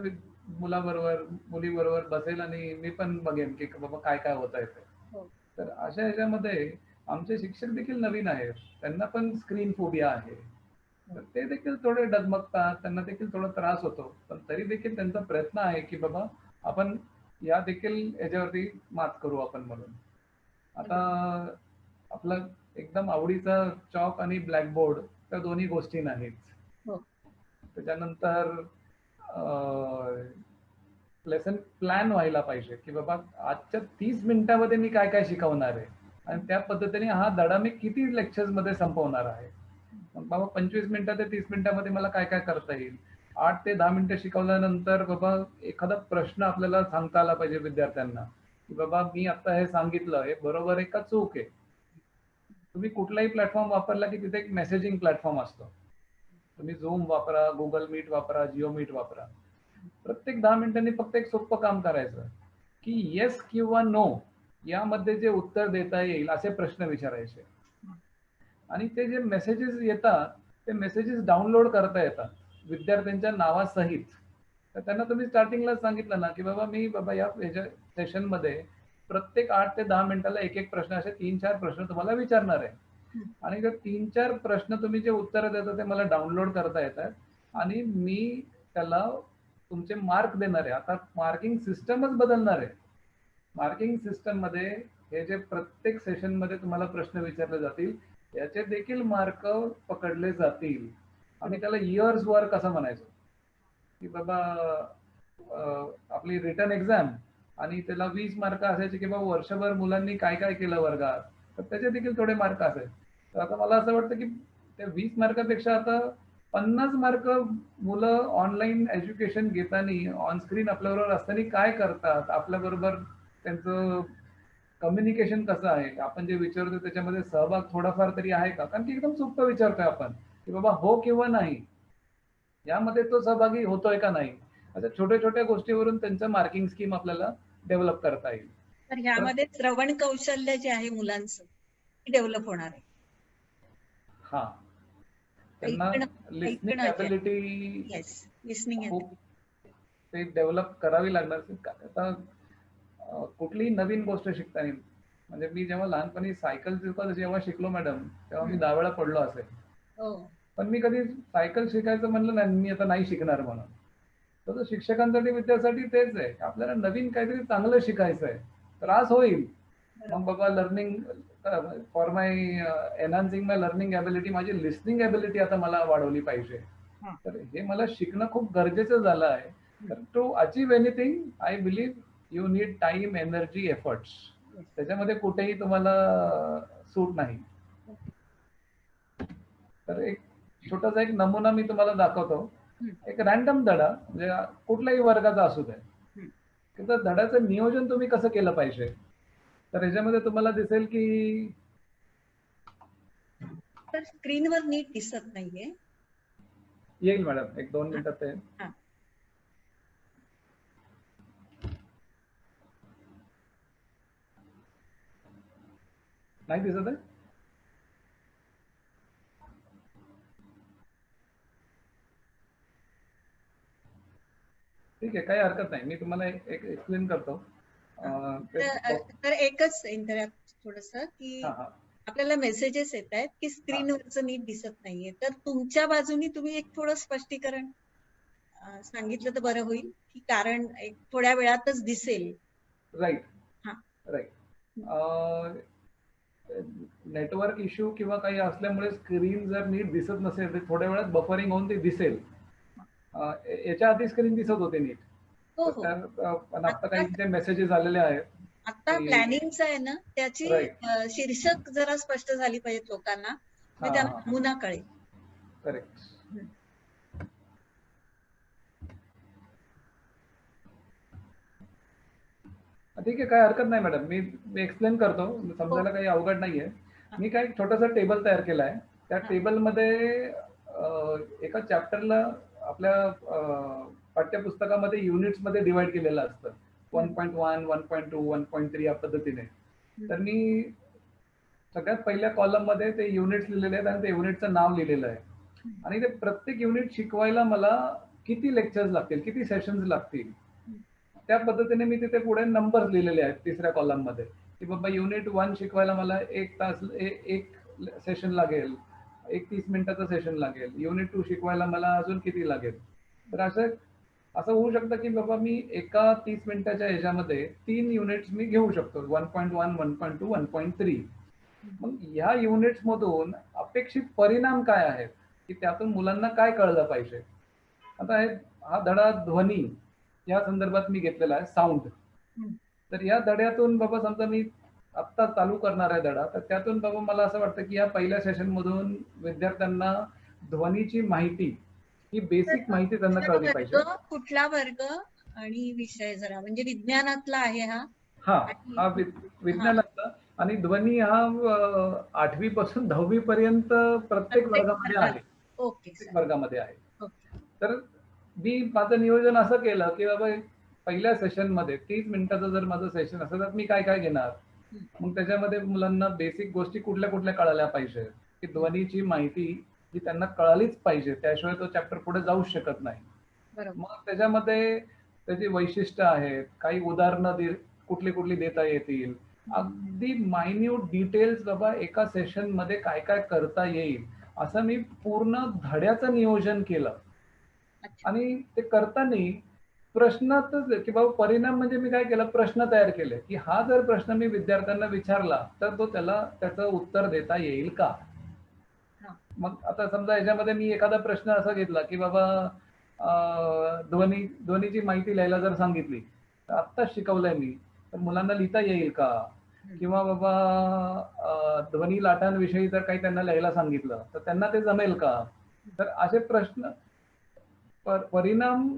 मुलाबरोबर मुलीबरोबर बसेल आणि मी पण बघेन की बाबा काय काय होत आहे ते. तर अशा ह्याच्यामध्ये आमचे शिक्षक देखील नवीन आहेत, त्यांना पण स्क्रीन फोबिया आहे, तर ते देखील थोडे डगमगतात, त्यांना देखील थोडा त्रास होतो, पण तरी देखील त्यांचा प्रयत्न आहे की बाबा आपण या देखील याच्यावरती मात करू आपण म्हणून. आता आपलं एकदम आवडीचा चॉक आणि ब्लॅकबोर्ड त्या दोन्ही गोष्टी नाहीत. त्याच्यानंतर लेसन प्लॅन व्हायला पाहिजे की बाबा आजच्या 30 मिनिटांमध्ये मी काय काय शिकवणार आहे, आणि त्या पद्धतीने हा धडा मी किती लेक्चर्स मध्ये संपवणार आहे. मग बाबा 25 मिनिटं ते 30 मिनिटांमध्ये मला काय काय करता येईल. 8 ते 10 मिनिटं शिकवल्यानंतर बाबा एखादा प्रश्न आपल्याला सांगता आला पाहिजे विद्यार्थ्यांना की बाबा मी आता हे सांगितलं हे बरोबर आहे का चूक आहे. तुम्ही कुठलाही प्लॅटफॉर्म वापरला की तिथे एक मेसेजिंग प्लॅटफॉर्म असतो. तुम्ही झूम वापरा, गुगल मीट वापरा, जिओ मीट वापरा. प्रत्येक 10 मिनिटांनी फक्त एक सोपं काम करायचं की येस किंवा नो यामध्ये जे उत्तर देता येईल असे प्रश्न विचारायचे. आणि ते जे मेसेजेस येतात ते मेसेजेस डाउनलोड करता येतात विद्यार्थ्यांच्या नावासहित. तर त्यांना तुम्ही स्टार्टिंगला सांगितलं ना की बाबा मी बाबा या सेशन मध्ये प्रत्येक 8 ते 10 मिनिटाला एक एक प्रश्न, असे 3-4 प्रश्न तुम्हाला विचारणार आहे. आणि जर 3-4 प्रश्न तुम्ही जे उत्तर देता ते मला डाउनलोड करता येतात, आणि मी त्याला तुमचे मार्क देणार आहे. आता मार्किंग सिस्टमच बदलणार आहे. मार्किंग सिस्टम मध्ये हे जे प्रत्येक सेशन मध्ये तुम्हाला प्रश्न विचारले जातील याचे देखील मार्क पकडले जातील. आणि त्याला इयर्स वर्क असं म्हणायचं की बाबा आपली रिटर्न एक्झाम आणि त्याला 20 मार्क असायचे की बाबा वर्षभर मुलांनी काय काय केलं वर्गात, तर त्याचे देखील थोडे मार्क असायचे. तर आता मला असं वाटतं की त्या 20 मार्कापेक्षा आता 50 मार्क मुलं ऑनलाईन एज्युकेशन घेताना ऑन स्क्रीन आपल्याबरोबर असताना काय करतात, आपल्याबरोबर त्यांचं कम्युनिकेशन कसं आहे, आपण जे विचारतो त्याच्यामध्ये सहभाग थोडाफार तरी आहे का, कारण की एकदम सोपं विचारतोय आपण की बाबा हो किंवा नाही, यामध्ये तो सहभागी होतोय का नाही. अशा छोट्या छोट्या गोष्टीवरून त्यांचं मार्किंग स्कीम आपल्याला डेव्हलप करता येईल. तर ह्यामध्ये श्रवण कौशल्य जे आहे मुलांचं ते डेव्हलप होणार आहे. हा, त्यांना ऐकणं लिस्निंग ऐकणं जे ॲबिलिटी येस, लिस्निंग खूप ते डेव्हलप करावी लागणार. आता कुठलीही नवीन गोष्ट शिकताना, म्हणजे मी जेव्हा लहानपणी सायकल जेव्हा शिकलो मॅडम, तेव्हा मी 10 वेळा पडलो असेल, हो. पण मी कधी सायकल शिकायचं म्हणलं नाही मी आता नाही शिकणार म्हणून. तसं शिक्षकांसाठी विद्यार्थ्यासाठी तेच आहे, आपल्याला नवीन काहीतरी चांगलं शिकायचं आहे, त्रास होईल मग बाबा learning for my enhancing my learning ability, माझी लिस्निंग ॲबिलिटी आता मला वाढवली पाहिजे. तर हे मला शिकणं खूप गरजेचं झालं आहे. तर to achieve anything I believe you need time, energy, efforts. त्याच्यामध्ये कुठेही तुम्हाला सूट नाही. तर एक छोटासा एक नमुना मी तुम्हाला दाखवतो. एक रॅन्डम धडा, म्हणजे कुठल्याही वर्गाचा असू दे, तर धड्याचं नियोजन तुम्ही कसं केलं पाहिजे. तर ह्याच्यामध्ये तुम्हाला दिसेल की तर स्क्रीनवर नीट दिसत नाहीये. येईल मॅडम, एक 2 मिनिटात ते नाही दिसत आहे. ठीक आहे, काही हरकत नाही, मी तुम्हाला एक एक्सप्लेन करतो. तर एकच इंटरॅक्ट थोडस की आपल्याला मेसेजेस येत आहेत की स्क्रीनवरचं नीट दिसत नाहीये. तर तुमच्या बाजूनी तुम्ही एक थोडं स्पष्टीकरण सांगितलं तर बरं होईल की कारण एक थोड्या वेळातच दिसेल. Right, right. नेटवर्क इश्यू किंवा काही असल्यामुळे स्क्रीन जर नीट दिसत नसेल तर थोड्या वेळात बफरिंग होऊन ते दिसेल. याच्या आधी स्क्रीन दिसत होते नीट, पण आता काही मेसेजेस आलेले आहेत. आता प्लॅनिंगचं आहे ना, त्याची शीर्षक जरा स्पष्ट झाली पाहिजेत लोकांना, म्हणजे त्यांना नमुना कळेल. करेक्ट. ठीक आहे, काही हरकत नाही मॅडम, मी एक्सप्लेन करतो, समजायला काही अवघड नाहीये. मी काय छोटासा टेबल तयार केला आहे. त्या टेबलमध्ये एका चॅप्टरला आपल्या पाठ्यपुस्तकामध्ये युनिट्स मध्ये डिवाइड केलेलं असतं, 1.1, 1.2, 1.3 या पद्धतीने. तर मी सगळ्यात पहिल्या कॉलम मध्ये ते युनिट्स लिहिलेले आहेत आणि ते युनिटचं नाव लिहिलेलं आहे. आणि ते प्रत्येक युनिट शिकवायला मला किती लेक्चर्स लागतील, किती सेशन्स लागतील, त्या पद्धतीने मी तिथे पुढे नंबर लिहिलेले आहेत तिसऱ्या कॉलम मध्ये, की बाबा युनिट 1 शिकवायला मला 1 तास, एक सेशन लागेल, एक 30 मिनिटाचं सेशन लागेल. युनिट 2 शिकवायला मला अजून किती लागेल. तर असं होऊ शकतं की बाबा मी एका 30 मिनिटाच्या ह्याच्यामध्ये 3 युनिट्स मी घेऊ शकतो, 1.1, 1.2, 1.3. मग ह्या युनिट्स मधून अपेक्षित परिणाम काय आहेत, की त्यातून मुलांना काय कळलं पाहिजे. आता हा धडा ध्वनी या संदर्भात मी घेतलेला आहे, साऊंड. तर या धड्यातून बाबा समजा मी आत्ता चालू करणार आहे धडा, तर त्यातून बाबा मला असं वाटतं की या पहिल्या सेशन मधून विद्यार्थ्यांना ध्वनीची माहिती, ही बेसिक माहिती त्यांना कळली पाहिजे. कुठला वर्ग आणि विषय जरा, म्हणजे विज्ञानातला आहे हा विज्ञानातला, आणि ध्वनी हा 8वी पासून 10वी पर्यंत प्रत्येक वर्गामध्ये आहे. प्रत्येक वर्गामध्ये आहे. तर मी माझं नियोजन असं केलं की बाबा पहिल्या सेशन मध्ये 30 मिनिटाचं जर माझं सेशन असेल तर मी काय काय घेणार. मग त्याच्यामध्ये मुलांना बेसिक गोष्टी कुठल्या कुठल्या कळायला पाहिजे, की ध्वनीची माहिती ही त्यांना कळालीच पाहिजे, त्याशिवाय तो चॅप्टर पुढे जाऊ शकत नाही. मग त्याच्यामध्ये त्याची वैशिष्ट्य आहेत, काही उदाहरणं कुठली कुठली देता येतील, अगदी मायन्यूट डिटेल्स बाबा एका सेशन मध्ये काय काय करता येईल असं मी पूर्ण धड्याचं नियोजन केलं. आणि ते करताना प्रश्नातच की बाबा परिणाम म्हणजे मी काय केलं, प्रश्न तयार केले की हा जर प्रश्न मी विद्यार्थ्यांना विचारला तर तो त्याला त्याचं उत्तर देता येईल का. मग आता समजा याच्यामध्ये मी एखादा प्रश्न असा घेतला की बाबा ध्वनीची माहिती लिहायला जर सांगितली, तर आत्ताच शिकवलंय मी, तर मुलांना लिहिता येईल का. किंवा बाबा ध्वनी लाटांविषयी जर काही त्यांना लिहायला सांगितलं तर त्यांना ते जमेल का. तर असे प्रश्न परिणाम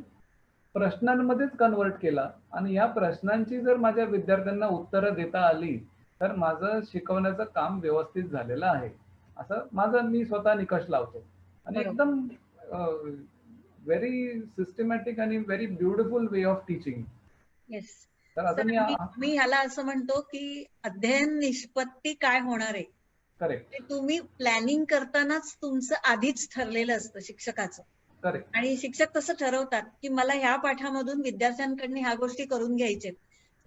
प्रश्नांमध्येच कन्वर्ट केला, आणि या प्रश्नांची जर माझ्या विद्यार्थ्यांना उत्तरं देता आली तर माझं शिकवण्याचं काम व्यवस्थित झालेलं आहे, असं माझं मी स्वतः निकष लावतो. आणि बरोबर. एकदम व्हेरी सिस्टमॅटिक आणि very beautiful way of teaching. Yes. तर सर, असं मी मी ह्याला असं म्हणतो की अध्ययन निष्पत्ती काय होणार आहे करेक्ट ते तुम्ही प्लॅनिंग करतानाच तुमचं आधीच ठरलेलं असतं शिक्षकाचं. करेक्ट आणि शिक्षक तसं ठरवतात की मला ह्या पाठामधून विद्यार्थ्यांकडून ह्या गोष्टी करून घ्यायचे.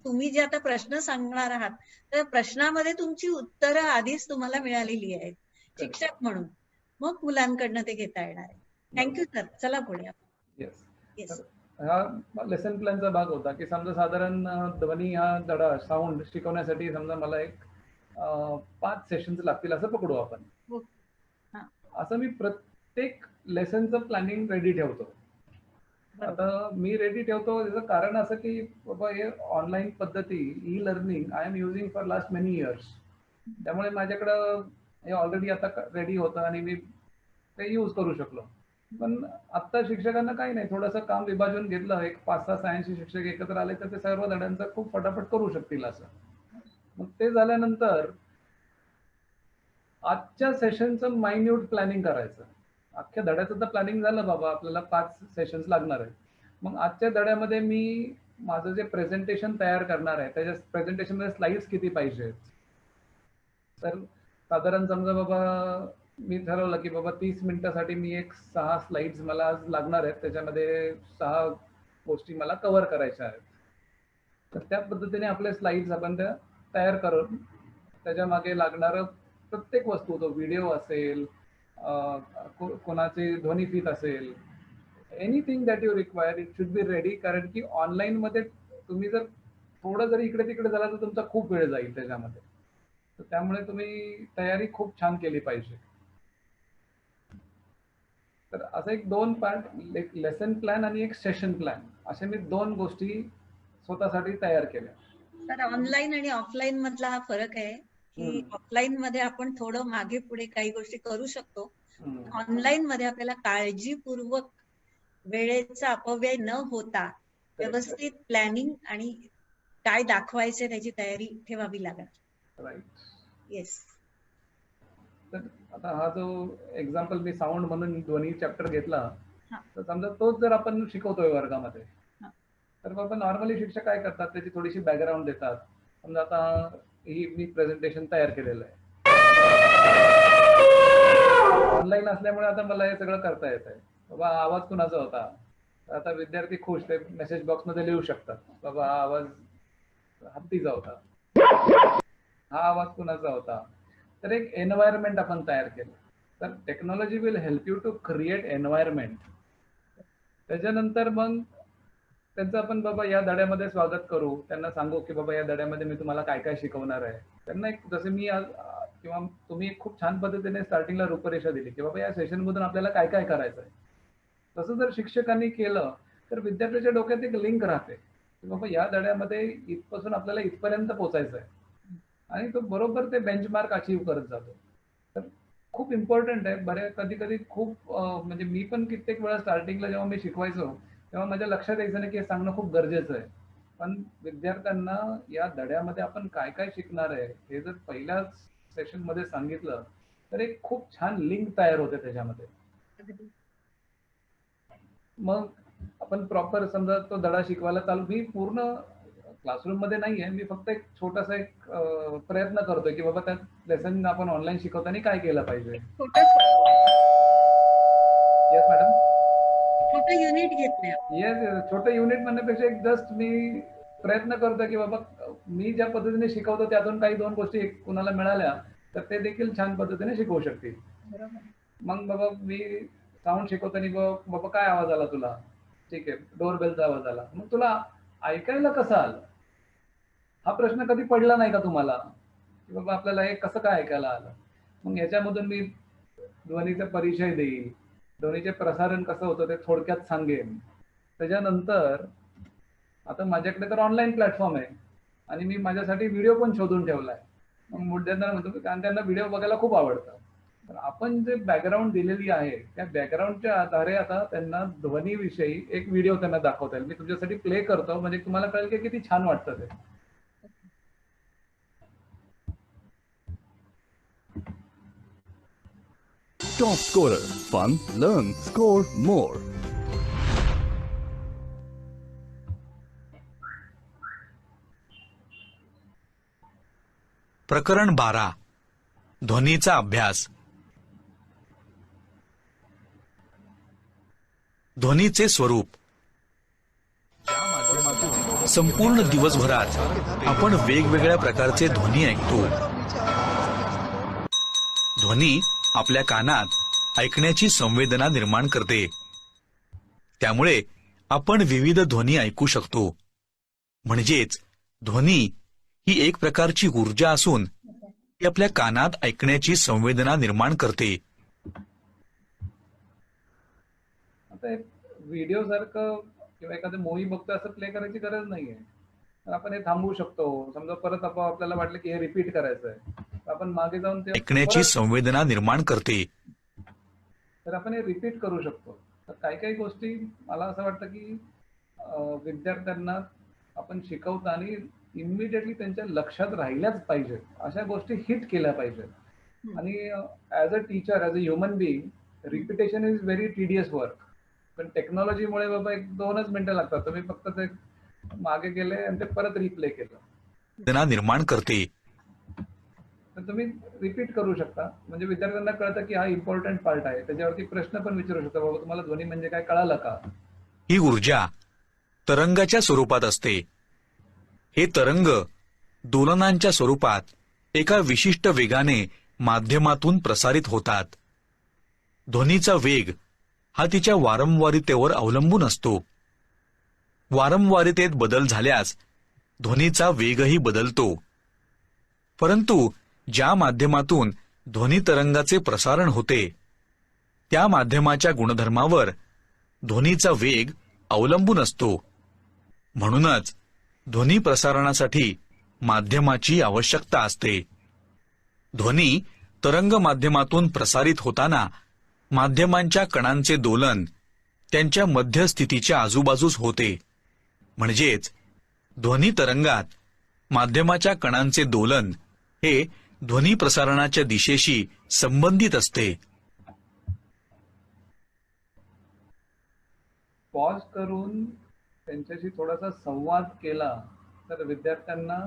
तुम्ही जे आता प्रश्न सांगणार आहात तर प्रश्नामध्ये तुमची उत्तरं आधीच तुम्हाला मिळालेली आहेत शिक्षक म्हणून. मग मुलांकडनं ते घेता येणार आहे. Thank you sir. चला पुढे. येस. येस. तर हा लेसन प्लॅनचा भाग होता की समजा साधारण ध्वनी हा धडा साऊंड शिकवण्यासाठी समजा मला एक 5 सेशन्स लागतील असं पकडू आपण. हो. हा. असं मी प्रत्येक लेसनचं प्लॅनिंग रेडी ठेवतो. बरोबर. आता मी रेडी ठेवतो त्याचं कारण असं की बाबा हे ऑनलाईन पद्धती e learning I am using for last many years. त्यामुळे माझ्याकडं हे ऑलरेडी आता रेडी होतं आणि मी ते यूज करू शकलो. पण आता शिक्षकांना काही नाही, थोडंसं काम विभाजन घेतलं, एक 5-6 सायन्सचे शिक्षक एकत्र आले तर ते सर्व धड्यांचं खूप फटाफट करू शकतील असं. मग ते झाल्यानंतर आजच्या सेशनचं मायन्यूट प्लॅनिंग करायचं. अख्ख्या धड्याचं तर प्लॅनिंग झालं बाबा, आपल्याला 5 सेशन्स लागणार आहे. मग आजच्या धड्यामध्ये मी माझं जे प्रेझेंटेशन तयार करणार आहे त्याच्या प्रेझेंटेशनमध्ये स्लाइड्स किती पाहिजेत. तर साधारण समजा बाबा मी ठरवलं की बाबा 30 मिनिटासाठी मी एक 6 स्लाइड्स मला आज लागणार आहेत, त्याच्यामध्ये 6 गोष्टी मला कव्हर करायच्या आहेत. तर त्या पद्धतीने आपले स्लाइड्स आपण त्या तयार करून त्याच्या मागे लागणारं प्रत्येक वस्तू, तो व्हिडिओ असेल, कोणाची ध्वनिफीत असेल, anything that you require it should be ready. कारण की ऑनलाईन मध्ये तुम्ही जर थोडं जरी इकडे तिकडे झाला तर तुमचा खूप वेळ जाईल त्याच्यामध्ये. तर त्यामुळे तुम्ही तयारी खूप छान केली पाहिजे. तर असं एक 2 पार्ट, एक लेसन प्लॅन आणि एक सेशन प्लॅन, असे मी 2 गोष्टी स्वतःसाठी तयार केल्या. तर ऑनलाईन आणि ऑफलाईन मधला हा फरक आहे की ऑफलाईन मध्ये आपण थोडं मागे पुढे काही गोष्टी करू शकतो. ऑनलाईन मध्ये आपल्याला काळजीपूर्वक वेळेचा अपव्यय न होता व्यवस्थित प्लॅनिंग आणि काय दाखवायचे त्याची तयारी ठेवावी लागणार. राईट. येस. तर आता हा जो एक्झाम्पल मी साऊंड म्हणून ध्वनी चॅप्टर घेतला, हा. तर समजा तोच जर आपण शिकवतोय वर्गामध्ये, हा. तर बाबा नॉर्मली शिक्षक काय करतात, त्याची थोडीशी बॅकग्राऊंड देतात. समजा आता ही मी प्रेझेंटेशन तयार केलेलं आहे, ऑनलाईन असल्यामुळे आता मला हे सगळं करता येत आहे. बाबा आवाज कुणाचा होता, आता विद्यार्थी खुश, ते मेसेज बॉक्स मध्ये लिहू शकतात बाबा हा आवाज हत्तीचा होता, हा आवाज कुणाचा होता. तर एक एन्व्हायरमेंट आपण तयार केलं. तर technology will help you to create environment. त्याच्यानंतर मग त्यांचं आपण बाबा या धड्यामध्ये स्वागत करू, त्यांना सांगू की बाबा या धड्यामध्ये मी तुम्हाला काय काय शिकवणार आहे. त्यांना एक, जसं मी आज किंवा तुम्ही एक खूप छान पद्धतीने स्टार्टिंगला रूपरेषा दिली की बाबा या सेशन मधून आपल्याला काय काय करायचं आहे, तसं जर शिक्षकांनी केलं तर विद्यार्थ्याच्या डोक्यात एक लिंक राहते की बाबा या धड्यामध्ये इथपासून आपल्याला इथपर्यंत पोहोचायचं आहे आणि तो बरोबर ते बेंचमार्क अचीव्ह करत जातो. तर खूप इम्पॉर्टंट आहे. कधी कधी खूप म्हणजे मी पण कित्येक वेळा स्टार्टिंगला जेव्हा मी शिकवायचो तेव्हा माझ्या लक्षात यायचं नाही की हे सांगणं खूप गरजेचं आहे. पण विद्यार्थ्यांना या धड्यामध्ये आपण काय काय शिकणार आहे हे जर पहिल्याच सेशन मध्ये सांगितलं तर एक खूप छान लिंक तयार होते त्याच्यामध्ये. मग आपण प्रॉपर समजा तो धडा शिकवायला चालू, मी पूर्ण क्लासरूम मध्ये नाहीये, मी फक्त एक छोटासा एक प्रयत्न करतोय की बाबा त्या लेसन आपण ऑनलाईन शिकवताना काय केलं पाहिजे. Yes madam. छोटं युनिट घेतलंय. येस, छोटं युनिट म्हणण्यापेक्षा एक जस्ट मी प्रयत्न करतोय की बाबा मी ज्या पद्धतीने शिकवतो त्यातून काही 2 गोष्टी कुणाला मिळाल्या तर ते देखील छान पद्धतीने शिकवू शकतील. मग बाबा मी साऊंड शिकवताना बाबा काय आवाज आला तुला, ठीक आहे डोरबेलचा आवाज आला, मग तुला ऐकायला कसं आलं, हा प्रश्न कधी पडला नाही का तुम्हाला की बाबा आपल्याला हे कसं काय ऐकायला आलं. मग ह्याच्यामधून मी ध्वनीचा परिचय देईल, ध्वनीचे प्रसारण कसं होतं ते थोडक्यात सांगेन. त्याच्यानंतर आता माझ्याकडे तर ऑनलाईन प्लॅटफॉर्म आहे आणि मी माझ्यासाठी व्हिडिओ पण शोधून ठेवलाय. मग मुद्द्यांना म्हणतो कारण त्यांना व्हिडिओ बघायला खूप आवडतं. तर आपण जे बॅकग्राऊंड दिलेली आहे त्या बॅकग्राऊंडच्या आधारे आता त्यांना ध्वनीविषयी एक व्हिडिओ त्यांना दाखवता येईल. मी तुमच्यासाठी प्ले करतो म्हणजे तुम्हाला कळेल की किती छान वाटतं ते. Top Scorer. Fun, learn, score more. प्रकरण 12. ध्वनीचा अभ्यास. ध्वनीचे स्वरूप. संपूर्ण दिवसभरात आपण वेगवेगळ्या प्रकारचे ध्वनी ऐकतो. ध्वनी आपल्या कानात ऐकण्याची संवेदना निर्माण करते. त्यामुळे आपण विविध ध्वनी ऐकू शकतो. म्हणजेच ध्वनी ही एक प्रकारची ऊर्जा असून ती आपल्या कानात ऐकण्याची संवेदना निर्माण करते. आता व्हिडिओ सारखं किंवा एखादं मूवी बघतो असं प्ले करायची गरज नाहीये. तर आपण हे थांबवू शकतो. समजा परत आपल्याला वाटलं की हे रिपीट करायचं आहे, तर आपण मागे जाऊन ते ऐकण्याची संवेदना निर्माण करते. तर आपण हे रिपीट करू शकतो. तर काही काही गोष्टी मला असं वाटतं की विद्यार्थ्यांना आपण शिकवताना इमिडिएटली त्यांच्या लक्षात राहिल्याच पाहिजेत. अशा गोष्टी हिट केल्या पाहिजेत. आणि as a teacher, as a human being, repetition is very tedious work. पण टेक्नॉलॉजीमुळे बाबा 1-2च मिनिटं लागतात. तुम्ही फक्त ते मागे गेले आणि ते परत रिप्ले केलं, संवेदना निर्माण करते. तर तुम्ही रिपीट करू शकता. म्हणजे विद्यार्थ्यांना कळतं की हा इम्पॉर्टंट पार्ट आहे. त्याच्यावरती प्रश्न पण विचारू शकता, बाबा तुम्हाला ध्वनी म्हणजे काय कळालं का? ही ऊर्जा तरंगाच्या स्वरूपात असते. हे तरंग दोलनांच्या स्वरूपात एका विशिष्ट वेगाने माध्यमातून प्रसारित होतात. ध्वनीचा वेग हा तिच्या वारंवारितेवर अवलंबून असतो. वारंवारितेत बदल झाल्यास ध्वनीचा वेगही बदलतो. परंतु ज्या माध्यमातून ध्वनी तरंगाचे प्रसारण होते त्या माध्यमाच्या गुणधर्मावर ध्वनीचा वेग अवलंबून असतो. म्हणूनच ध्वनी प्रसारणासाठी माध्यमाची आवश्यकता असते. ध्वनी तरंग माध्यमातून प्रसारित होताना माध्यमांच्या कणांचे दोलन त्यांच्या मध्यस्थितीच्या आजूबाजूस होते. म्हणजेच ध्वनी तरंगात माध्यमाच्या कणांचे दोलन हे ध्वनी प्रसारणाच्या दिशेशी संबंधित असते. पॉज करून त्यांच्याशी थोडासा संवाद केला तर विद्यार्थ्यांना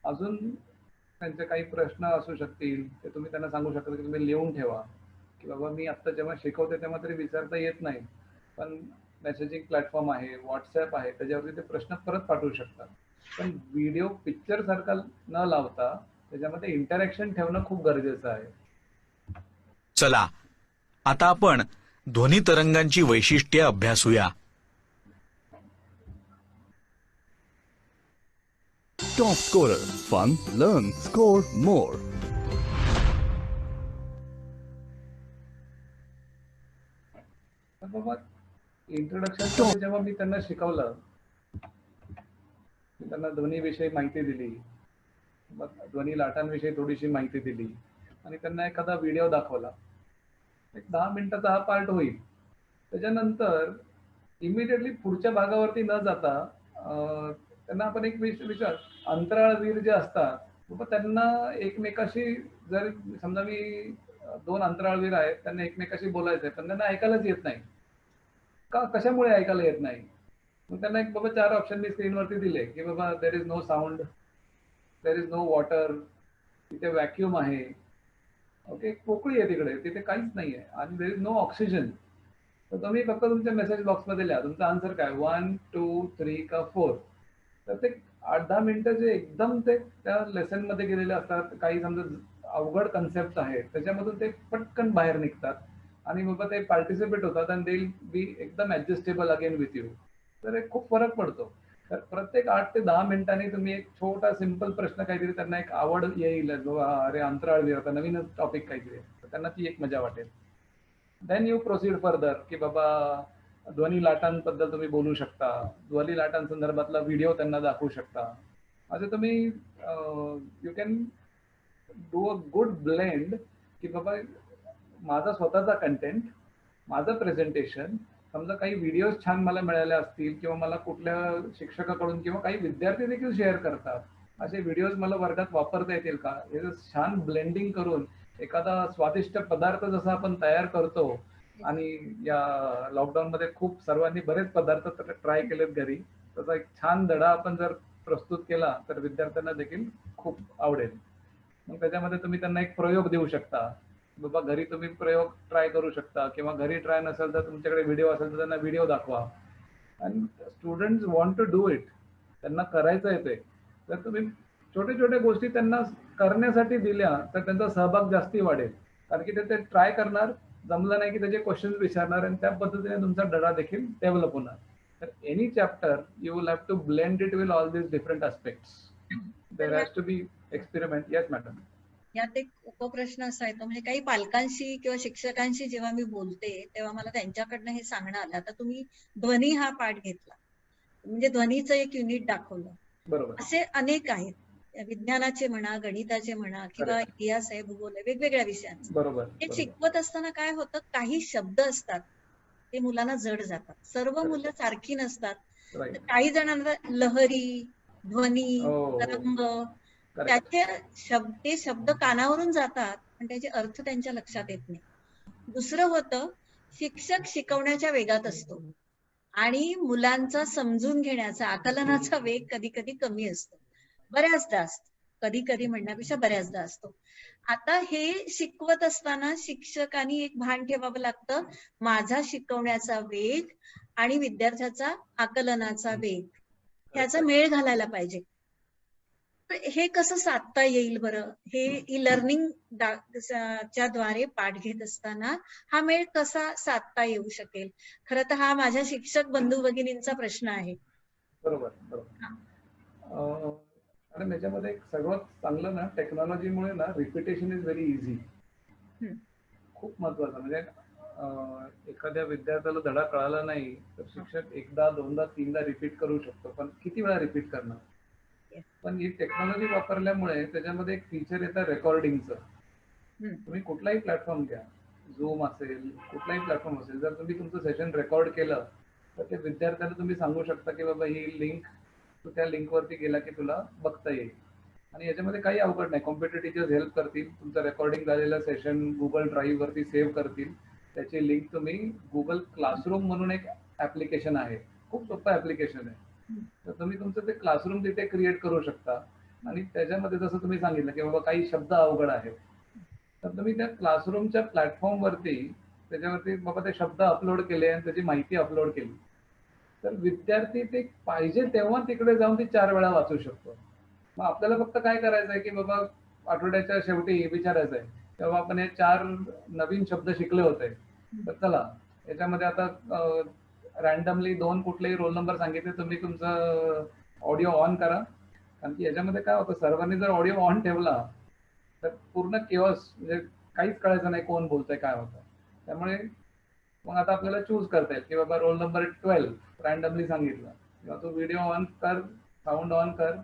अजून त्यांचे काही प्रश्न असू शकतील ते तुम्ही त्यांना सांगू शकता की तुम्ही लिहून ठेवा, की बाबा मी आता जेव्हा शिकवते तेव्हा तरी विचारता येत नाही, पण मेसेजिंग प्लॅटफॉर्म आहे, व्हॉट्सअप आहे, त्याच्यावरती ते प्रश्न परत पाठवू शकतात. पण व्हिडिओ पिक्चर सारखा न लावता त्याच्यामध्ये इंटरॅक्शन ठेवणं खूप गरजेचं आहे. चला आता आपण ध्वनी तरंगांची वैशिष्ट्ये अभ्यासूया. Top Scorer. Fun, learn, score more. तर बाबा इंट्रोडक्शन जेव्हा मी त्यांना शिकवलं, त्यांना ध्वनीविषयी माहिती दिली, ध्वनी लाटांविषयी थोडीशी माहिती दिली आणि त्यांना एखादा व्हिडिओ दाखवला. एक 10 मिनिटाचा हा पार्ट होईल. त्याच्यानंतर इमिडिएटली पुढच्या भागावरती न जाता त्यांना आपण एक विचार, अंतराळवीर जे असतात बाबा त्यांना एकमेकाशी, जर समजा मी 2 अंतराळवीर आहेत, त्यांना एकमेकाशी बोलायचं आहे पण त्यांना ऐकायलाच येत नाही का, कशामुळे ऐकायला येत नाही? मग त्यांना एक बाबा 4 ऑप्शन मी स्क्रीनवरती दिले की बाबा there is no sound, there is no water, तिथे व्हॅक्युम आहे, ओके, पोकळी आहे तिकडे, तिथे काहीच नाही आहे, आणि देर इज नो ऑक्सिजन. तर तुम्ही फक्त तुमच्या मेसेज बॉक्समध्ये लिहा तुमचा आन्सर काय, 1, 2, 3 का 4. तर ते 8-10 मिनिटं जे एकदम ते त्या लेसन मध्ये गेलेले असतात, काही समजा अवघड कन्सेप्ट आहेत त्याच्यामधून ते पटकन बाहेर निघतात आणि बाबा ते पार्टिसिपेट होतात आणि दे विल बी एकदम ऍडजस्टेबल अगेन विथ यू. तर एक खूप फरक पडतो. तर प्रत्येक 8 ते 10 मिनिटांनी तुम्ही एक छोटा सिंपल प्रश्न काहीतरी, त्यांना एक आवड येईल, बाबा अरे अंतराळ आता नवीनच टॉपिक काहीतरी, तर त्यांना ती एक मजा वाटेल. देन यू प्रोसीड फर्दर की बाबा ध्वनी लाटांबद्दल तुम्ही बोलू शकता, ध्वनी लाटांसंदर्भातला व्हिडिओ त्यांना दाखवू शकता. असं तुम्ही you can do a good blend की बाबा माझा स्वतःचा कंटेंट, माझं प्रेझेंटेशन, समजा काही व्हिडिओज छान मला मिळाले असतील किंवा मला कुठल्या शिक्षकाकडून किंवा काही विद्यार्थी देखील शेअर करतात, असे व्हिडिओज मला वर्गात वापरता येतील का, हे छान ब्लेंडिंग करून एखादा स्वादिष्ट पदार्थ जसा आपण तयार करतो, आणि या लॉकडाऊन मध्ये खूप सर्वांनी बरेच पदार्थ ट्राय केलेत घरी, त्याचा एक छान धडा आपण जर प्रस्तुत केला तर विद्यार्थ्यांना देखील खूप आवडेल. मग त्याच्यामध्ये तुम्ही त्यांना एक प्रयोग देऊ शकता, बाबा घरी तुम्ही प्रयोग ट्राय करू शकता, किंवा घरी ट्राय नसेल तर तुमच्याकडे व्हिडिओ असेल तर त्यांना व्हिडिओ दाखवा. आणि students want to do it, त्यांना करायचं आहे ते. तर तुम्ही छोट्या छोट्या गोष्टी त्यांना करण्यासाठी दिल्या तर त्यांचा सहभाग जास्ती वाढेल, कारण की ते ट्राय करणार, जमलं नाही की त्याचे क्वेश्चन विचारणार, आणि त्या पद्धतीने तुमचा धडा देखील डेव्हलप होणार. तर any chapter you will have to blend it with all this different aspects. There has to be experiment. Yes madam. यात एक उपप्रश्न असा येतो, म्हणजे काही पालकांशी किंवा शिक्षकांशी जेव्हा मी बोलते तेव्हा मला त्यांच्याकडनं हे सांगणं आलं, आता तुम्ही ध्वनी हा पाठ घेतला, म्हणजे ध्वनीचं एक युनिट दाखवलं, बरोबर. असे अनेक आहेत, विज्ञानाचे म्हणा, गणिताचे म्हणा, किंवा Correct. इतिहास आहे, भूगोल आहे, वेगवेगळ्या विषयांचे. बरोबर. हे बरोबर. शिकवत असताना काय होतं, काही शब्द असतात ते मुलांना जड जातात, सर्व मुलं सारखी नसतात. तर राईट. काही जणांना लहरी, ध्वनी, हो. तरंग, करेक्ट. ते शब्द कानावरून जातात पण त्याचे अर्थ त्यांच्या लक्षात येत नाही. दुसरं होतं, शिक्षक शिकवण्याच्या वेगात असतो आणि मुलांचा समजून घेण्याचा, आकलनाचा वेग कधी कधी कमी असतो, बऱ्याचदा असतो, कधी कधी म्हणण्यापेक्षा बऱ्याचदा असतो. आता हे शिकवत असताना शिक्षकांनी एक भान ठेवावं लागतं, माझा शिकवण्याचा वेग आणि विद्यार्थ्याचा आकलनाचा वेग ह्याचा मेळ घालायला पाहिजे. तर हे कसं साधता येईल बरं? हे ई लर्निंग च्या द्वारे पाठ घेत असताना हा मेळ कसा साधता येऊ शकेल? खरं तर हा माझ्या शिक्षक बंधू भगिनींचा प्रश्न आहे. बरोबर. बरोबर. आणि याच्यामध्ये एक सर्वात चांगलं ना, टेक्नॉलॉजीमुळे ना रिपिटेशन इज व्हेरी इझी. हम्म. खूप महत्वाचं. म्हणजे एखाद्या विद्यार्थ्याला धडा कळाला नाही तर शिक्षक एकदा, दोनदा, तीनदा रिपीट करू शकतो, पण किती वेळा रिपीट करणार? पण ही टेक्नॉलॉजी वापरल्यामुळे त्याच्यामध्ये एक फीचर येतं रेकॉर्डिंगचं. तुम्ही कुठलाही प्लॅटफॉर्म घ्या, झूम असेल, कुठलाही प्लॅटफॉर्म असेल, जर तुम्ही तुमचं सेशन रेकॉर्ड केलं तर ते विद्यार्थ्याला तुम्ही सांगू शकता की बाबा ही लिंक, तू त्या लिंकवरती गेला की तुला बघता येईल. आणि याच्यामध्ये काही अवघड नाही, कॉम्प्युटर टीचर्स हेल्प करतील, तुमचं रेकॉर्डिंग झालेलं सेशन गुगल ड्राईव्ह वरती सेव्ह करतील. त्याची लिंक तुम्ही गुगल क्लासरूम म्हणून एक ऍप्लिकेशन आहे, खूप सोपं ऍप्लिकेशन आहे, तर तुम्ही तुमचं ते क्लासरूम तिथे क्रिएट करू शकता. आणि त्याच्यामध्ये जसं तुम्ही सांगितलं की बाबा काही शब्द अवघड आहेत, तर तुम्ही त्या क्लासरूमच्या प्लॅटफॉर्म वरती त्याच्यावरती बाबा ते शब्द अपलोड केले आणि त्याची माहिती अपलोड केली, तर विद्यार्थी ते पाहिजे तेव्हा तिकडे जाऊन ती 4 वेळा वाचू शकतो. मग आपल्याला फक्त काय करायचं आहे की बाबा आठवड्याच्या शेवटी विचारायचं आहे तेव्हा आपण हे 4 नवीन शब्द शिकले होते, तर चला याच्यामध्ये आता रॅन्डमली 2 कुठलेही रोल नंबर सांगितले, तुम्ही तुमचं ऑडिओ ऑन करा. कारण की याच्यामध्ये काय होतं, सर्वांनी जर ऑडिओ ऑन ठेवला तर पूर्ण केओस, म्हणजे काहीच कळायचं नाही कोण बोलतंय काय होतं. त्यामुळे मग आता आपल्याला चूज करता येईल की बाबा रोल नंबर 12 रॅन्डमली सांगितलं, किंवा तू व्हिडिओ ऑन कर, साऊंड ऑन कर,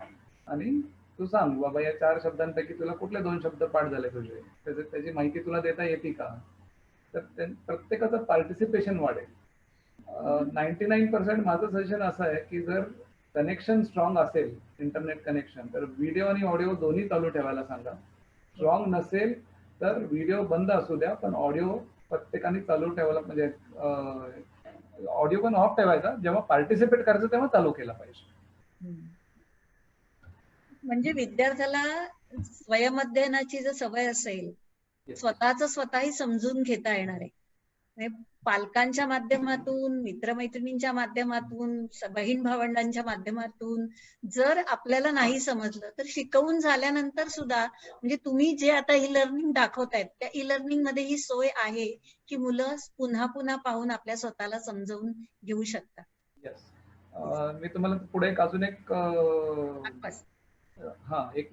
आणि तू सांग बाबा या 4 शब्दांपैकी तुला कुठले 2 शब्द पाठ झाले तुझे, त्याची माहिती तुला देता येते का. तर प्रत्येकाचं पार्टिसिपेशन वाढेल. 99% माझं सजेशन असं आहे की जर कनेक्शन स्ट्रॉंग असेल, इंटरनेट कनेक्शन, तर व्हिडिओ आणि ऑडिओ दोन्ही चालू ठेवायला सांगा. स्ट्रॉंग नसेल तर व्हिडिओ बंद असू द्या, पण ऑडिओ प्रत्येकाने चालू ठेवायला, म्हणजे ऑडिओ पण ऑफ ठेवायचा, जेव्हा पार्टिसिपेट करायचं तेव्हा चालू केला पाहिजे. म्हणजे विद्यार्थ्याला स्वयंअध्ययनाची जर सवय असेल, स्वतःच स्वतःही समजून घेता येणार आहे. म्हणजे पालकांच्या माध्यमातून, मित्रमैत्रिणींच्या माध्यमातून, बहीण भावंडांच्या माध्यमातून जर आपल्याला नाही समजलं तर शिकवून झाल्यानंतर सुद्धा, म्हणजे तुम्ही जे आता ई लर्निंग दाखवतायत त्या ई लर्निंग मध्ये ही सोय आहे की मुलं पुन्हा पुन्हा पाहून आपल्या स्वतःला समजवून घेऊ शकतात. येस. मी तुम्हाला पुढे एक अजून एक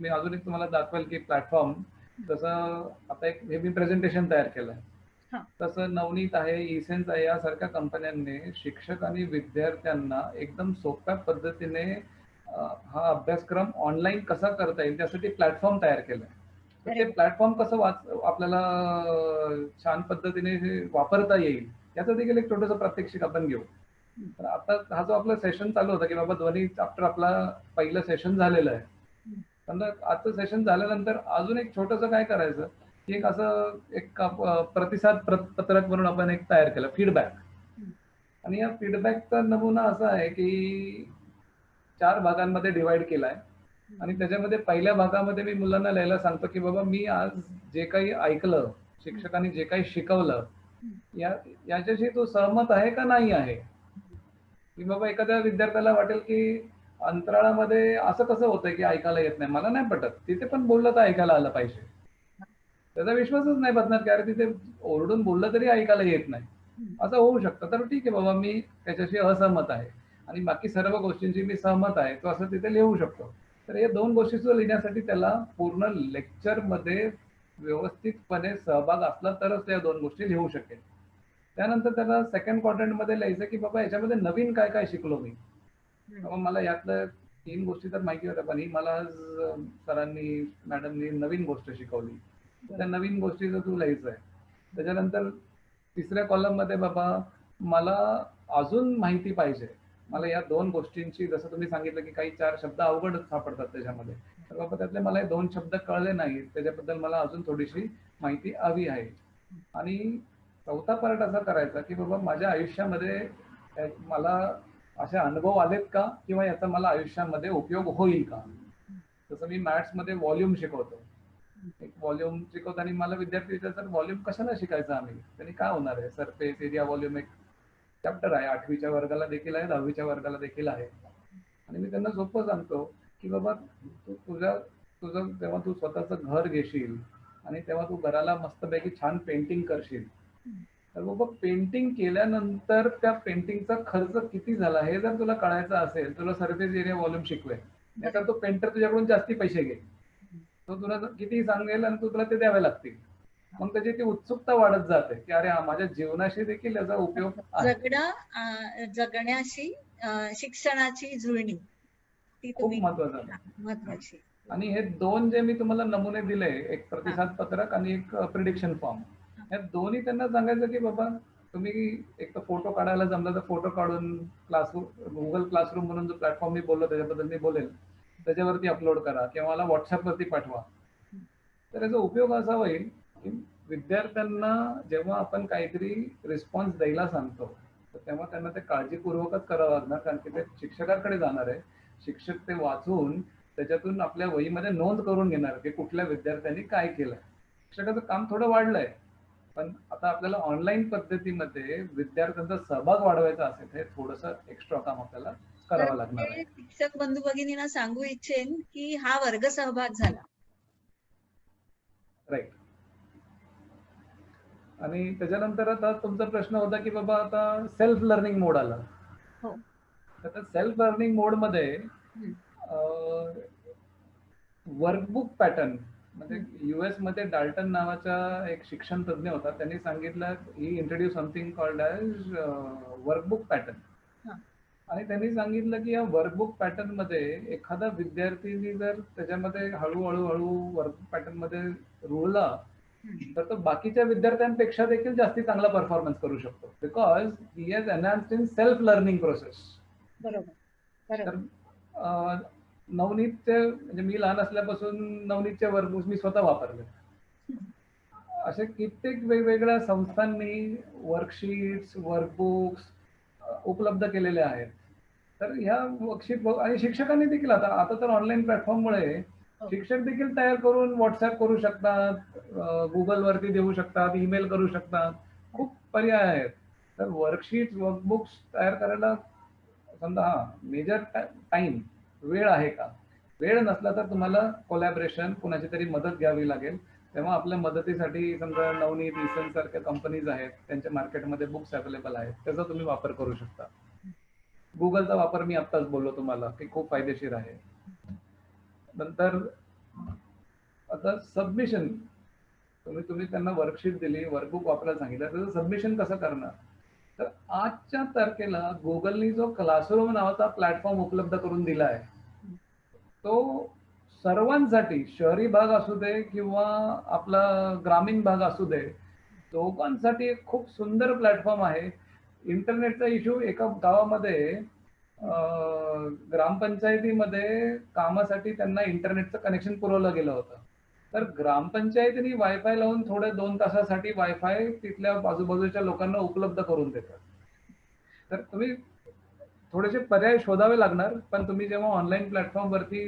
मी अजून एक तुम्हाला दाखवेल की प्लॅटफॉर्म, जसं आता एक हे मी प्रेझेंटेशन तयार केलंय, तसं नवनीत आहे, इसेन्स आहे, यासारख्या कंपन्यांनी शिक्षक आणि विद्यार्थ्यांना एकदम सोप्या पद्धतीने हा अभ्यासक्रम ऑनलाईन कसा करता येईल त्यासाठी प्लॅटफॉर्म तयार केलाय. तर ते प्लॅटफॉर्म कसं आपल्याला छान पद्धतीने वापरता येईल याचं देखील एक छोटंसं प्रात्यक्षिक आपण घेऊ. तर आता हा जो आपला सेशन चालू होता की बाबा ध्वनी चॅप्टर आपला पहिलं सेशन झालेलं आहे, समजा आजचं सेशन झाल्यानंतर अजून एक छोटंसं काय करायचं की एक असं एक प्रतिसाद पत्रक म्हणून आपण एक तयार केलं, फीडबॅक. आणि या फीडबॅकचा नमुना असा आहे की 4 भागांमध्ये डिवाइड केलाय. आणि त्याच्यामध्ये पहिल्या भागामध्ये मी मुलांना लिहायला सांगतो की बाबा मी आज जे काही ऐकलं, शिक्षकांनी जे काही शिकवलं, याच्याशी तो सहमत आहे का नाही आहे. की बाबा एखाद्या विद्यार्थ्याला वाटेल की अंतराळामध्ये असं कसं होतंय की ऐकायला येत नाही, मला नाही पटत, तिथे पण बोललं तर ऐकायला आलं पाहिजे. त्याचा विश्वासच नाही बसणार की अरे तिथे ओरडून बोललं तरी ऐकायला येत नाही, असं होऊ शकतं. तर ठीक आहे बाबा, मी त्याच्याशी असहमत आहे आणि बाकी सर्व गोष्टींशी मी सहमत आहे, तो असं तिथे लिहू शकतो. तर या 2 गोष्टी सुद्धा लिहिण्यासाठी त्याला पूर्ण लेक्चरमध्ये व्यवस्थितपणे सहभाग असला तरच त्या 2 गोष्टी लिहू शकेल. त्यानंतर त्याला सेकंड क्वाड्रंटमध्ये लिहायचं की बाबा याच्यामध्ये नवीन काय काय शिकलो मी. बाबा मला यातलं 3 गोष्टी तर माहिती होत्या, पण ही मला आज सरांनी, मॅडमनी नवीन गोष्ट शिकवली. त्या नवीन गोष्टीचं तू लिहायचं आहे. त्याच्यानंतर तिसऱ्या कॉलममध्ये बाबा मला अजून माहिती पाहिजे, मला या 2 गोष्टींची, जसं तुम्ही सांगितलं की काही 4 शब्द अवघड सापडतात त्याच्यामध्ये, तर बाबा त्यातले मला हे 2 शब्द कळले नाहीत, त्याच्याबद्दल मला अजून थोडीशी माहिती हवी आहे. आणि चौथा पार्ट असा करायचा की बाबा माझ्या आयुष्यामध्ये मला असे अनुभव आलेत का, किंवा याचा मला आयुष्यामध्ये उपयोग होईल का. जसं मी मॅथ्समध्ये व्हॉल्यूम शिकवतो, एक व्हॉल्यूम शिकवताना मला विद्यार्थी विचारतात व्हॉल्यूम कशाला शिकायचं आम्ही, त्यांनी काय होणार आहे. सरफेस एरिया व्हॉल्यूम एक चॅप्टर आहे, 8वीच्या वर्गाला देखील आहे, 10वीच्या वर्गाला देखील आहे. आणि मी त्यांना सोपं सांगतो की बाबा तुझं जेव्हा तू स्वतःचं घर घेशील आणि तेव्हा तू घराला मस्तपैकी छान पेंटिंग करशील, तर बाबा पेंटिंग केल्यानंतर त्या पेंटिंगचा खर्च किती झाला हे जर तुला कळायचं असेल, तुला सरफेस एरिया व्हॉल्यूम शिकवेल, नाहीतर तो पेंटर तुझ्याकडून जास्ती पैसे घेईल, तो तुला कितीही सांगेल आणि तुला ते द्यावे लागतील. मग त्याची ती उत्सुकता वाढत जाते की अरे माझ्या जीवनाशी देखील याचा उपयोग आहे. जगण्याशी शिक्षणाची जुळणी ती खूप तुम्ही महत्वाचं आहे. महत्वाची. आणि हे 2 जे मी तुम्हाला नमुने दिले, एक प्रतिसाद पत्रक आणि एक प्रिडिक्शन फॉर्म, या दोन्ही त्यांना सांगायचं की बाबा तुम्ही एक तर फोटो काढायला जमलं तर फोटो काढून गुगल क्लासरूम म्हणून जो प्लॅटफॉर्म मी बोललो त्याच्याबद्दल मी बोलेल, त्याच्यावरती अपलोड करा किंवा मला व्हॉट्सअपवरती पाठवा. तर याचा उपयोग असा होईल की विद्यार्थ्यांना जेव्हा आपण काहीतरी रिस्पॉन्स द्यायला सांगतो, तर तेव्हा त्यांना ते काळजीपूर्वकच करावं लागणार, कारण की ते शिक्षकांकडे जाणार आहे. शिक्षक ते वाचून त्याच्यातून आपल्या वहीमध्ये नोंद करून घेणार की कुठल्या विद्यार्थ्यांनी काय केलंय. शिक्षकाचं काम थोडं वाढलंय, पण आता आपल्याला ऑनलाईन पद्धतीमध्ये विद्यार्थ्यांचा सहभाग वाढवायचा असेल, हे थोडंसं एक्स्ट्रा काम आपल्याला करावं लागणार आहे. शिक्षक बंधू भगिनींना सांगू इच्छेन की हा वर्ग सहभाग झाला, राईट. आणि त्याच्यानंतर आता तुमचा प्रश्न होता की बाबा आता सेल्फ लर्निंग मोड आला. हो. तर सेल्फ लर्निंग मोड मध्ये वर्कबुक पॅटर्न, म्हणजे US मध्ये डाल्टन नावाचा एक शिक्षण तज्ञ होता, त्यांनी सांगितलं ही introduce something called as workbook pattern. आणि त्यांनी सांगितलं की या वर्कबुक पॅटर्न मध्ये एखादा विद्यार्थी जर त्याच्यामध्ये हळूहळू वर्कबुक पॅटर्न मध्ये रुळला, तर तो बाकीच्या विद्यार्थ्यांपेक्षा देखील जास्ती चांगला परफॉर्मन्स करू शकतो, because he has enhanced in self learning process. बरोबर. तर नवनीतचे, म्हणजे मी लहान असल्यापासून नवनीतचे वर्कबुक्स मी स्वतः वापरले. असे कित्येक वेगवेगळ्या संस्थांनी वर्कशीट्स, वर्कबुक्स उपलब्ध केलेले आहेत. तर ह्या वर्कशीट आणि शिक्षकांनी देखील आता तर ऑनलाईन प्लॅटफॉर्ममुळे शिक्षक देखील तयार करून व्हॉट्सअप करू शकतात, गुगलवरती देऊ शकतात, ईमेल करू शकतात, खूप पर्याय आहेत. तर वर्कशीट, वर्कबुक्स तयार करायला समजा मेजर टाइम, वेळ आहे का, वेळ नसला तर तुम्हाला कोलॅबरेशन, कुणाची तरी मदत घ्यावी लागेल. तेव्हा आपल्या मदतीसाठी समजा नवनीत, इसन सारख्या कंपनीज आहेत, त्यांच्या मार्केटमध्ये बुक्स अवेलेबल आहेत, त्याचा तुम्ही वापर करू शकता. गुगलचा वापर मी आत्ताच बोललो तुम्हाला की खूप फायदेशीर आहे. नंतर आता सबमिशन, तुम्ही त्यांना वर्कशीट दिली, वर्कबुक वापरायला सांगितलं, त्याचं सबमिशन कसं करणार. तर आजच्या तारखेला गुगलनी जो क्लासरूम नावाचा प्लॅटफॉर्म उपलब्ध करून दिला आहे, तो सर्वांसाठी, शहरी भाग असू दे किंवा आपला ग्रामीण भाग असू दे, दोघांसाठी एक खूप सुंदर प्लॅटफॉर्म आहे. इंटरनेटचा इश्यू एका गावामध्ये, ग्रामपंचायतीमध्ये कामासाठी त्यांना इंटरनेटचं कनेक्शन पुरवलं गेलं होतं. तर ग्रामपंचायतीने वायफाय लावून थोडे 2 तासासाठी वायफाय तिथल्या आजूबाजूच्या लोकांना उपलब्ध करून देतात. तर तुम्ही थोडेसे पर्याय शोधावे लागणार, पण तुम्ही जेव्हा ऑनलाईन प्लॅटफॉर्मवरती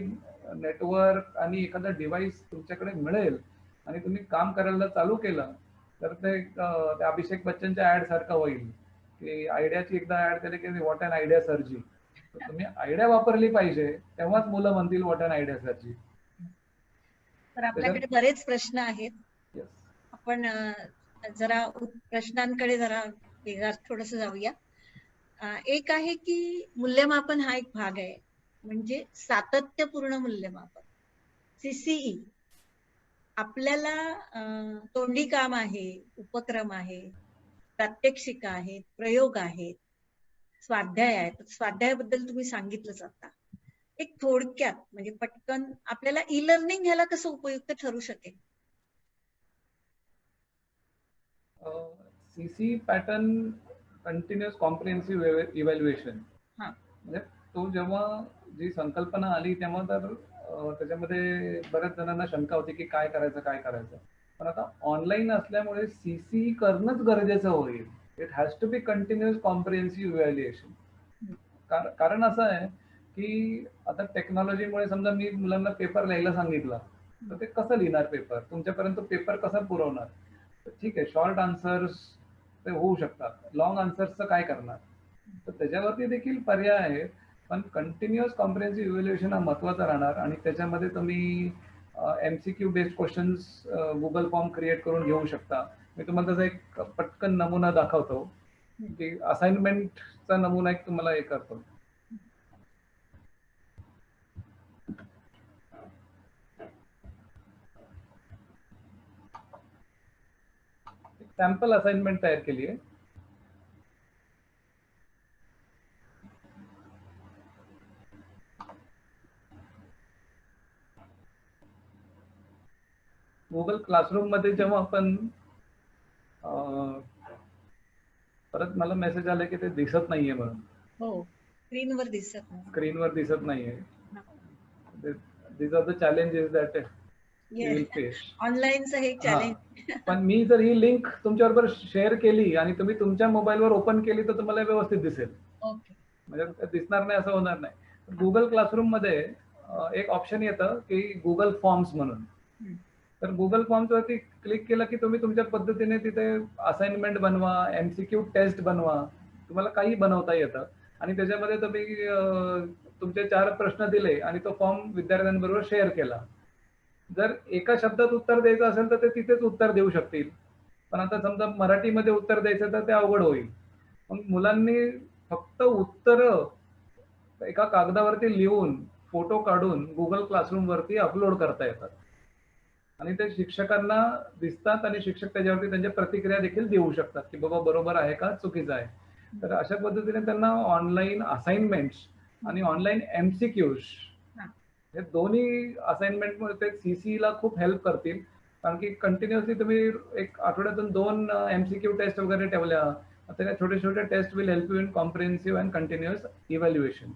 नेटवर्क आणि एखादा डिव्हाइस तुमच्याकडे मिळेल आणि तुम्ही काम करायला चालू केलं, तर ते त्या अभिषेक बच्चनच्या ऍड सारखं होईल की आयडियाची एकदा ऍड केली की व्हॉट अन आयडिया सर्जी. तर तुम्ही आयडिया वापरली पाहिजे, तेव्हाच मुलं म्हणतील व्हॉट अन आयडिया सर्जी. तर आपल्याकडे बरेच प्रश्न आहेत. येस. आपण जरा प्रश्नांकडे जरा वेगळा थोडस जाऊया. एक आहे की मूल्यमापन हा एक भाग आहे, म्हणजे सातत्यपूर्ण मूल्यमापन, सीसीई. आपल्याला तोंडी काम आहे, उपक्रम आहे, प्रात्यक्षिक आहेत, प्रयोग आहेत, स्वाध्याय आहेत. स्वाध्यायाबद्दल तुम्ही सांगितलंच आता. एक थोडक्यात म्हणजे पटकन आपल्याला ई लर्निंग ह्याला कसं उपयुक्त ठरू शकेल? CC pattern continuous comprehensive evaluation. हा. म्हणजे तो जेव्हा जी संकल्पना आली तेव्हा तर त्याच्यामध्ये बऱ्याच जणांना शंका होती की काय करायचं. पण आता ऑनलाईन असल्यामुळे सीसी करणंच गरजेचं होईल. It has to be continuous comprehensive evaluation. कारण असं आहे की आता टेक्नॉलॉजीमुळे समजा मी मुलांना पेपर लिहायला सांगितलं, तर ते कसं लिहिणार पेपर, तुमच्यापर्यंत पेपर कसा पुरवणार? ठीक आहे, शॉर्ट आन्सर्स ते होऊ शकतात, लॉंग आन्सर्सचं काय करणार? तर त्याच्यावरती देखील पर्याय आहेत, पण कंटिन्युअस कॉम्प्रिहेन्सिव्ह इव्हॅल्युएशन हा महत्वाचा राहणार. आणि त्याच्यामध्ये तुम्ही MCQ based questions Google form create करून घेऊ शकता. मी तुम्हाला त्याचा एक पटकन नमुना दाखवतो की असाइनमेंटचा नमुना एक तुम्हाला हे करतो. सॅम्पल असाइनमेंट तयार केली आहे. गुगल क्लासरूम मध्ये जेव्हा आपण परत मला मेसेज आला की ते दिसत नाहीये म्हणून. हो, स्क्रीनवर दिसत नाही. स्क्रीनवर दिसत नाहीये. These are the challenges that you will face. ऑनलाईनचं हे चॅलेंज. पण मी जर ही लिंक तुमच्याबरोबर शेअर केली आणि तुम्ही तुमच्या मोबाईलवर ओपन केली तर तुम्हाला व्यवस्थित दिसेल. ओके. म्हणजे दिसणार नाही असं होणार नाही. गुगल क्लासरूम मध्ये एक ऑप्शन येतं की गुगल फॉर्म्स म्हणून. तर गुगल फॉर्म्स वरती क्लिक केलं की तुम्ही तुमच्या पद्धतीने तिथे असाइनमेंट बनवा, MCQ टेस्ट बनवा, तुम्हाला काही बनवता येतं. आणि त्याच्यामध्ये तुम्ही तुमचे 4 प्रश्न दिले आणि तो फॉर्म विद्यार्थ्यांबरोबर शेअर केला. जर एका शब्दात उत्तर द्यायचं असेल तर ते तिथेच उत्तर देऊ शकतील. पण आता समजा मराठीमध्ये उत्तर द्यायचं तर ते अवघड होईल. मग मुलांनी फक्त उत्तर एका कागदावरती लिहून फोटो काढून गुगल क्लासरूम वरती अपलोड करता येतात आणि ते शिक्षकांना दिसतात आणि शिक्षक त्याच्यावरती त्यांच्या प्रतिक्रिया देखील देऊ शकतात की बाबा बरोबर आहे का चुकीचं आहे. तर अशा पद्धतीने त्यांना ऑनलाईन असाइनमेंट्स आणि ऑनलाईन MCQs हे दोन्ही असाइनमेंट ते CC ला खूप हेल्प करतील. कारण की कंटिन्युअसली तुम्ही एक आठवड्यातून 2 MCQ टेस्ट वगैरे ठेवल्या, आता छोटे छोटे test will help you in comprehensive and continuous evaluation.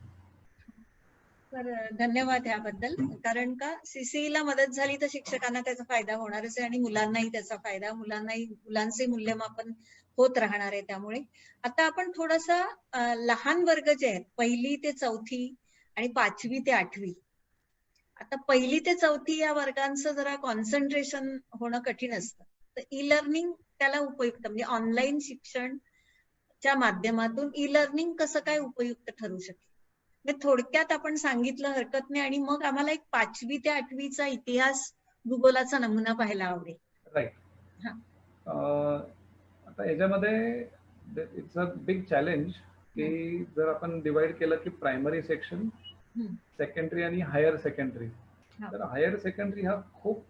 तर धन्यवाद याबद्दल. कारण का CCE ला मदत झाली तर शिक्षकांना त्याचा फायदा होणारच आहे आणि मुलांनाही त्याचा फायदा, मुलांचे मूल्यमापन होत राहणार आहे. त्यामुळे आता आपण थोडासा लहान वर्ग जे आहेत 1ली ते 4थी आणि 5वी ते 8वी, आता 1ली ते 4थी या वर्गांचं जरा कॉन्सन्ट्रेशन होणं कठीण असतं. तर ई लर्निंग त्याला उपयुक्त, म्हणजे ऑनलाईन शिक्षणच्या माध्यमातून ई लर्निंग कसं काय उपयुक्त ठरू शकेल? थोडक्यात आपण सांगितलं हरकत नाही. आणि मग आम्हाला एक 5वी ते 8वीचा इतिहास भूगोलाचा नमुना पाहायला आवडेल. राईट. आता याच्यामध्ये इट्स अ बिग चॅलेंज की जर आपण डिवाइड केलं की प्रायमरी सेक्शन, सेकंडरी आणि हायर सेकंडरी. तर हायर सेकंडरी हा खूप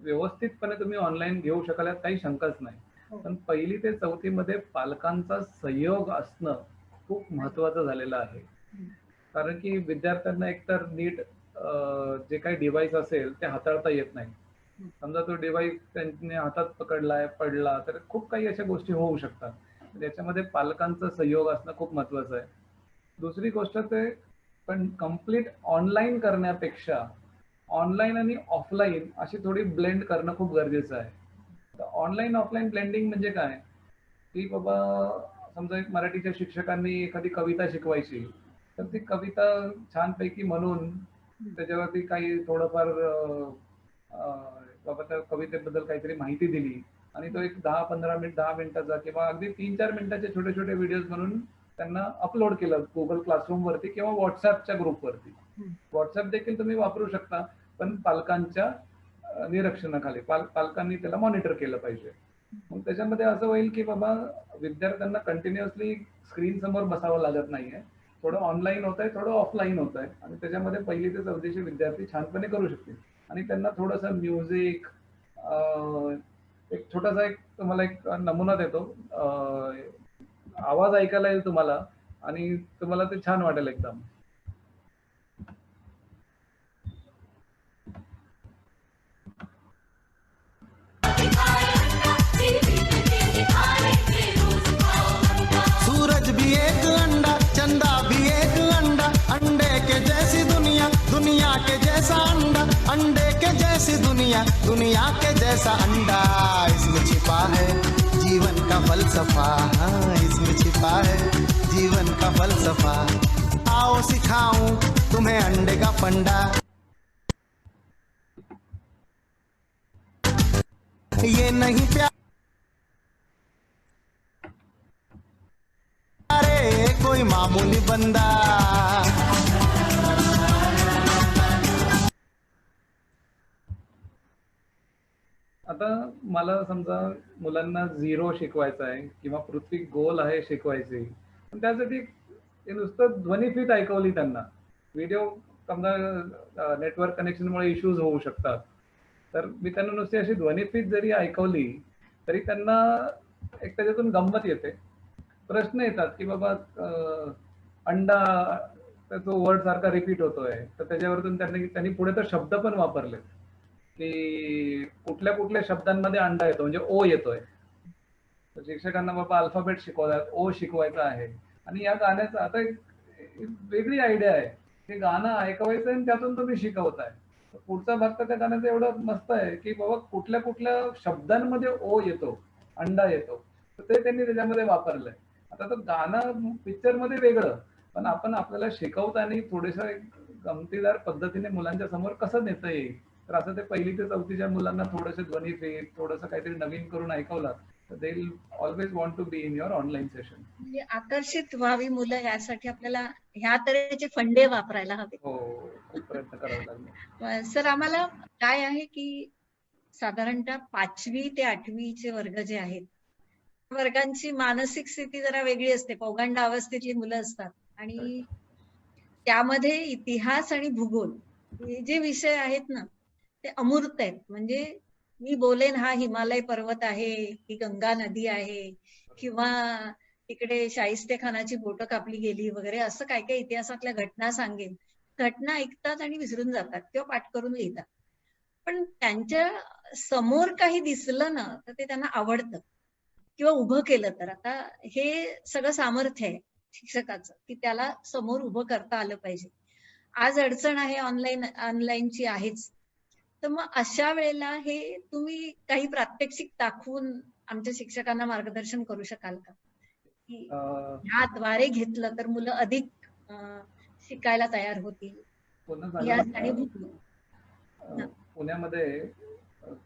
व्यवस्थितपणे तुम्ही ऑनलाईन घेऊ शकाल, काही शंकाच नाही. पण 1ली ते 4थी मध्ये पालकांचा सहयोग असणं खूप महत्वाचं झालेलं आहे. कारण की विद्यार्थ्यांना एकतर नीट जे काही डिव्हाइस असेल ते हाताळता येत नाही. समजा तो डिव्हाइस त्यांनी हातात पकडलाय, पडला, तर खूप काही अशा गोष्टी होऊ शकतात. त्याच्यामध्ये पालकांचा सहयोग असणं खूप महत्वाचं आहे. दुसरी गोष्ट ते पण कम्प्लीट ऑनलाईन करण्यापेक्षा ऑनलाईन आणि ऑफलाईन अशी थोडी ब्लेंड करणं खूप गरजेचं आहे. तर ऑनलाईन ऑफलाईन ब्लेंडिंग म्हणजे काय, की बाबा समजा एक मराठीच्या शिक्षकांनी एखादी कविता शिकवायची, तर ती कविता छानपैकी म्हणून त्याच्यावरती काही थोडंफार बाबा त्या कवितेबद्दल काहीतरी माहिती दिली आणि तो एक 10 मिनिटाचा किंवा अगदी 3-4 मिनिटाचे छोटे छोटे व्हिडिओज म्हणून त्यांना अपलोड केलं गुगल क्लासरूम वरती किंवा व्हॉट्सअपच्या ग्रुपवरती. व्हॉट्सअप देखील तुम्ही वापरू शकता, पण पालकांच्या निरीक्षणाखाली पालकांनी त्याला मॉनिटर केलं पाहिजे. मग त्याच्यामध्ये असं होईल की बाबा विद्यार्थ्यांना कंटिन्युअसली स्क्रीन समोर बसावं लागत नाहीये, थोडं ऑनलाईन होत आहे, थोडं ऑफलाईन होत आहे आणि त्याच्यामध्ये 1ली ते 4थीचे विद्यार्थी छानपणे करू शकतील. आणि त्यांना थोडंसं म्युझिक, एक छोटासा एक तुम्हाला एक नमुना देतो, आवाज ऐकायला येईल तुम्हाला आणि तुम्हाला ते छान वाटेल एकदम. सूरज भी एक अंडा, चंदा भी एक अंडा, अंडे के जैसी दुनिया, दुनिया के जैसा अंडा, अंडे के जैसी दुनिया, दुनिया के जैसा अंडा. इसमें छिपा है जीवन का फलसफा, हाँ, इसमें छिपा है जीवन का फलसफा. आओ सिखाऊं तुम्हें अंडे का फंडा. ये नहीं प्यार अरे कोई मामूली बंदा. आता मला समजा मुलांना 0 शिकवायचं आहे किंवा पृथ्वी गोल आहे शिकवायची, पण त्यासाठी ते नुसतं ध्वनिफीत ऐकवली त्यांना, व्हिडिओ समजा नेटवर्क कनेक्शनमुळे इश्यूज होऊ शकतात, तर मी त्यांना नुसती अशी ध्वनिफीत जरी ऐकवली तरी त्यांना एक त्याच्यातून गंमत येते. प्रश्न येतात की बाबा अंडा तो वर्ड सारखा रिपीट होतोय, तर त्याच्यावरतून त्यांनी पुढे तर शब्द पण वापरले की कुठल्या कुठल्या शब्दांमध्ये अंडा येतो, म्हणजे ओ येतोय. तर शिक्षकांना बाबा अल्फाबेट शिकवतात, ओ शिकवायचा आहे. आणि या गाण्याचं आता एक वेगळी आयडिया आहे, ते गाणं ऐकवायचं आणि त्यातून तुम्ही शिकवताय. पुढचा भाग तर त्या गाण्याचा एवढा मस्त आहे की बाबा कुठल्या कुठल्या शब्दांमध्ये ओ येतो, अंडा येतो, तर ते त्यांनी त्याच्यामध्ये वापरलंय. आता तर गाणं पिक्चर मध्ये वेगळं, पण आपण आपल्याला शिकवताना थोडेसा एक गमतीदार पद्धतीने मुलांच्या समोर कसं नेता येईल, तर असं ते 1ली ते 4थीच्या मुलांना थोडेसे ध्वनिफीत, थोडंसं काहीतरी नवीन करून ऐकवलं तर they will always want to be in your online session. म्हणजे आकर्षित व्हावी मुलं, यासाठी आपल्याला ह्या तऱ्हेचे फंडे वापरायला हवे. हो, खूप प्रयत्न करावा लागला. सर, आम्हाला काय आहे की साधारणतः 5वी ते 8वीचे वर्ग जे आहेत, वर्गांची मानसिक स्थिती जरा वेगळी असते, पौगंड अवस्थेतली मुलं असतात आणि त्यामध्ये इतिहास आणि भूगोल हे जे विषय आहेत ना, ते अमूर्त आहेत. म्हणजे मी बोलेन हा हिमालय पर्वत आहे, ही गंगा नदी आहे, किंवा तिकडे शाहिस्तेखानाची बोटं कापली गेली वगैरे, असं काय काय इतिहासातल्या घटना सांगेन. घटना ऐकतात आणि विसरून जातात किंवा पाठ करून लिहितात. पण त्यांच्या समोर काही दिसलं ना तर ते त्यांना आवडतं किंवा उभं केलं तर. आता हे सगळं सामर्थ्य आहे शिक्षकाचं की त्याला समोर उभं करता आलं पाहिजे. आज अडचण आहे ऑनलाईनची आहेच, तर मग अशा वेळेला हे तुम्ही काही प्रात्यक्षिक दाखवून आमच्या शिक्षकांना मार्गदर्शन करू शकाल का, की ह्याद्वारे घेतलं तर मुलं अधिक शिकायला तयार होतील. पुण्यामध्ये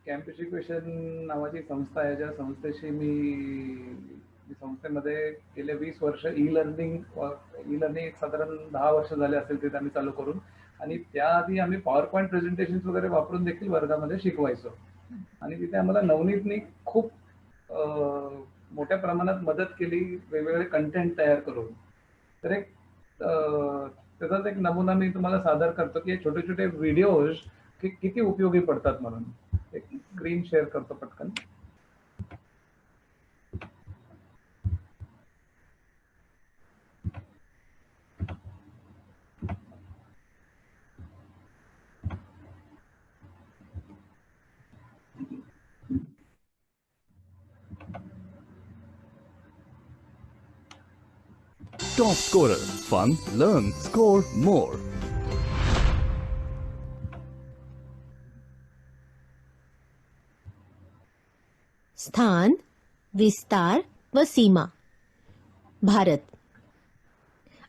कॅम्प एज्युकेशन नावाची संस्था आहे, ज्या संस्थेशी मी संस्थेमध्ये गेले 20 वर्ष ई लर्निंग साधारण 10 वर्ष झाले असेल ते आम्ही चालू करून, आणि त्याआधी आम्ही पॉवर पॉईंट प्रेझेंटेशन वगैरे वापरून देखील वर्गामध्ये शिकवायचो. आणि तिथे आम्हाला नवनीतनी खूप मोठ्या प्रमाणात मदत केली वेगवेगळे कंटेंट तयार करून. तर एक त्याचाच एक नमुना मी तुम्हाला सादर करतो की छोटे छोटे व्हिडिओज किती उपयोगी पडतात म्हणून. एक स्क्रीन शेअर करतो पटकन. Top Scorer. Fun, learn, score more. विस्तार व सीमा. भारत.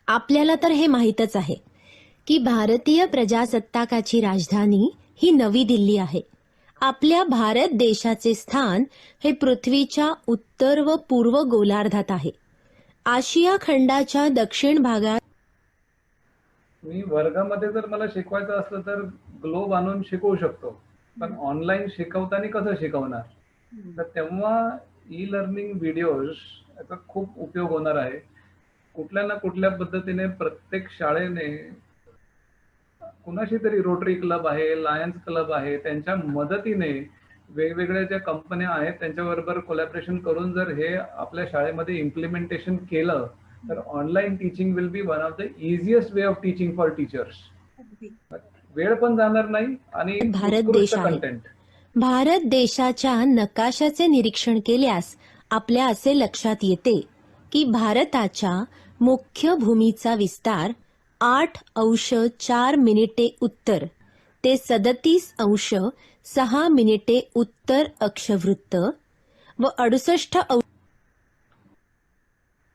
आपल्याला तर हे माहीतच आहे की भारतीय प्रजासत्ताकाची राजधानी ही नवी दिल्ली आहे. आपल्या भारत देशाचे स्थान हे पृथ्वीच्या उत्तर व पूर्व गोलार्धात आहे. आशिया खंडाच्या दक्षिण भागात मी वर्गामध्ये जर मला शिकवायचं असलं तर ग्लोब आणून शिकवू शकतो, पण ऑनलाईन शिकवताना कसं शिकवणार? तर तेव्हा ई लर्निंग व्हिडिओज याचा खूप उपयोग होणार आहे. कुठल्या ना कुठल्या पद्धतीने प्रत्येक शाळेने कुणाशी तरी रोटरी क्लब आहे, लायन्स क्लब आहे, त्यांच्या मदतीने वेगवेगळ्या ज्या कंपन्या आहेत त्यांच्याबरोबर कोलॅबरेशन करून जर हे आपल्या शाळेमध्ये इम्प्लिमेंटेशन केलं तर online teaching will be one of the easiest way of teaching for teachers. वेळ पण जाणार नाही आणि भारत देश आहे. कंटेंट. भारत देशाच्या नकाशाचे निरीक्षण केल्यास आपल्या असे लक्षात येते की भारताच्या मुख्य भूमीचा विस्तार 8°4' उत्तर ते 37°6' उत्तर अक्षवृत्त व 68°.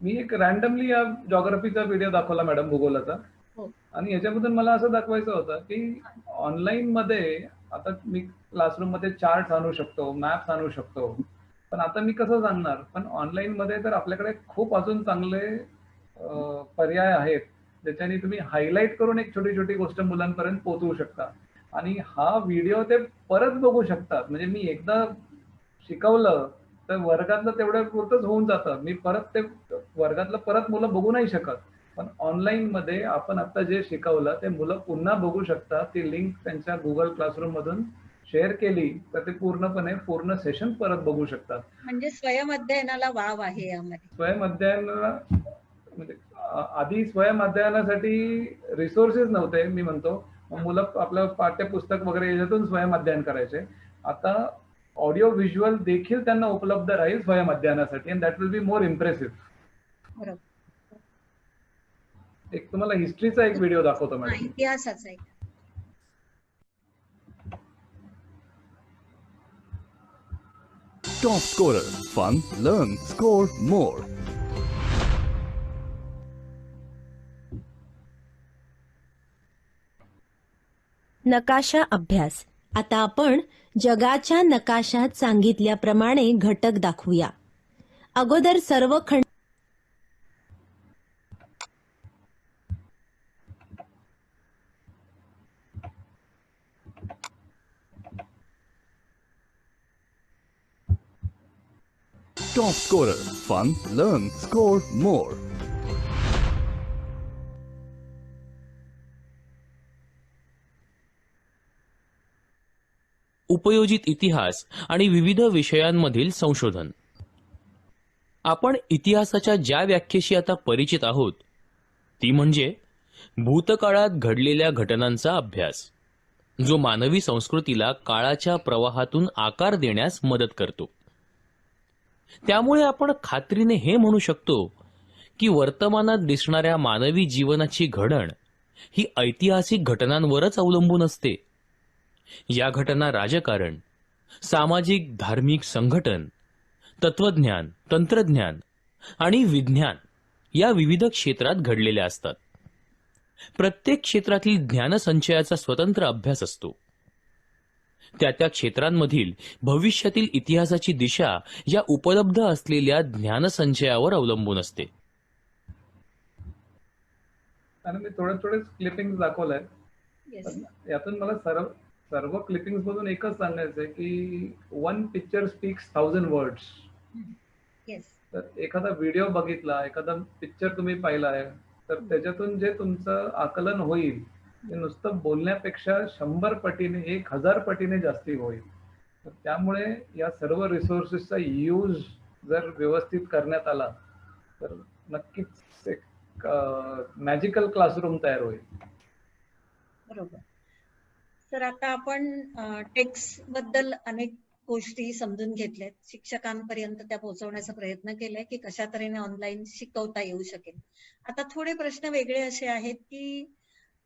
मी एक रॅन्डमली या जॉग्राफीचा व्हिडिओ दाखवला मॅडम, भूगोलाचा, हो. आणि याच्यामधून मला असं दाखवायचं होतं की ऑनलाईन मध्ये आता मी क्लासरूम मध्ये चार्ट आणू शकतो, मॅप्स आणू शकतो, पण आता मी कसं जाणणार? पण ऑनलाईन मध्ये तर आपल्याकडे खूप अजून चांगले पर्याय आहेत ज्याच्याने तुम्ही हायलाईट करून एक छोटी छोटी गोष्ट मुलांपर्यंत पोहोचवू शकता आणि हा व्हिडिओ ते परत बघू शकतात. म्हणजे मी एकदा शिकवलं तर वर्गातलं तेवढ्या पुरतच होऊन जातं, मी परत ते वर्गातलं परत मुलं बघू नाही शकत. पण ऑनलाईन मध्ये आपण आता जे शिकवलं ते मुलं पुन्हा बघू शकतात. ती लिंक त्यांच्या गुगल क्लासरूम मधून शेअर केली तर ते पूर्ण सेशन परत बघू शकतात. म्हणजे स्वयंअध्ययनाला वाव आहे यामध्ये. स्वयंअध्ययन म्हणजे आधी स्वयंअध्ययनासाठी रिसोर्सेस नव्हते, मी म्हणतो मुलं आपलं पाठ्यपुस्तक वगैरे याच्यातून स्वयंअध्ययन करायचे. आता ऑडिओ व्हिज्युअल देखील त्यांना उपलब्ध राहील स्वयंअध्ययनासाठी, and that will be more impressive. बरोबर. एक तुम्हाला हिस्ट्रीचा एक व्हिडिओ दाखवतो हा, मॅडम. इतिहासाचा आहे. Top Scorer. Fun, learn, score more. नकाशा अभ्यास. आता आपण जगाच्या नकाशात सांगितल्याप्रमाणे घटक दाखवूया. अगोदर सर्व खंड Top Scorer. Fun, learn, score more. उपयोजित इतिहास आणि विविध विषयांमधील संशोधन. आपण इतिहासाच्या ज्या व्याख्येशी आता परिचित आहोत ती म्हणजे भूतकाळात घडलेल्या घटनांचा अभ्यास, जो मानवी संस्कृतीला काळाच्या प्रवाहातून आकार देण्यास मदत करतो. त्यामुळे आपण खात्रीने हे म्हणू शकतो की वर्तमानात दिसणाऱ्या मानवी जीवनाची घडण ही ऐतिहासिक घटनांवरच अवलंबून असते. या घटना राजकारण, सामाजिक धार्मिक संघटन, तत्वज्ञान, तंत्रज्ञान आणि विज्ञान या विविध क्षेत्रात घडलेल्या असतात. प्रत्येक क्षेत्रातील ज्ञानसंचयाचा स्वतंत्र अभ्यास असतो. त्या त्या क्षेत्रांमधील भविष्यातील इतिहासाची दिशा या उपलब्ध असलेल्या ज्ञानसंचयावर अवलंबून असते. आणि मी थोडे क्लिपिंग दाखवलंय. येस. यातून मला सर्व क्लिपिंग मधून एकच सांगायचं आहे की one picture speaks 1000 words. Yes. तर एखादा व्हिडिओ बघितला, एखादा पिक्चर तुम्ही पाहिलाय, तर त्याच्यातून जे तुमचं आकलन होईल ते नुसतं बोलण्यापेक्षा 100 पटीने 1000 पटीने जास्ती होईल. तर त्यामुळे या सर्व रिसोर्सेसचा यूज जर व्यवस्थित करण्यात आला तर नक्कीच एक मॅजिकल क्लासरूम तयार होईल. बरोबर. तर आता आपण टेक्स्ट बद्दल अनेक गोष्टी समजून घेतल्यात, शिक्षकांपर्यंत त्या पोहोचवण्याचा प्रयत्न केलाय की कशा तऱ्हेने ऑनलाईन शिकवता येऊ शकेल. आता थोडे प्रश्न वेगळे असे आहेत की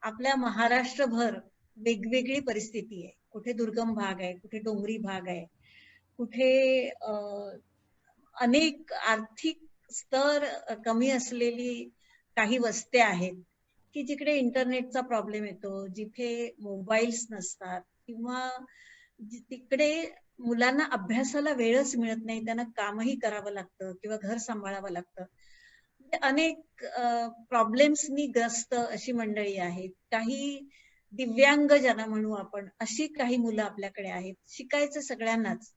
आपल्या महाराष्ट्रभर वेगवेगळी परिस्थिती आहे. कुठे दुर्गम भाग आहे, कुठे डोंगरी भाग आहे, कुठे अनेक आर्थिक स्तर कमी असलेली काही वस्त्या आहेत की जिकडे इंटरनेटचा प्रॉब्लेम येतो, जिथे मोबाईल्स नसतात किंवा तिकडे मुलांना अभ्यासाला वेळच मिळत नाही, त्यांना कामही करावं लागतं किंवा घर सांभाळावं लागतं. म्हणजे अनेक प्रॉब्लेम्सनी ग्रस्त अशी मंडळी आहेत. काही दिव्यांग ज्यांना म्हणू आपण, अशी काही मुलं आपल्याकडे आहेत. शिकायचं सगळ्यांनाच.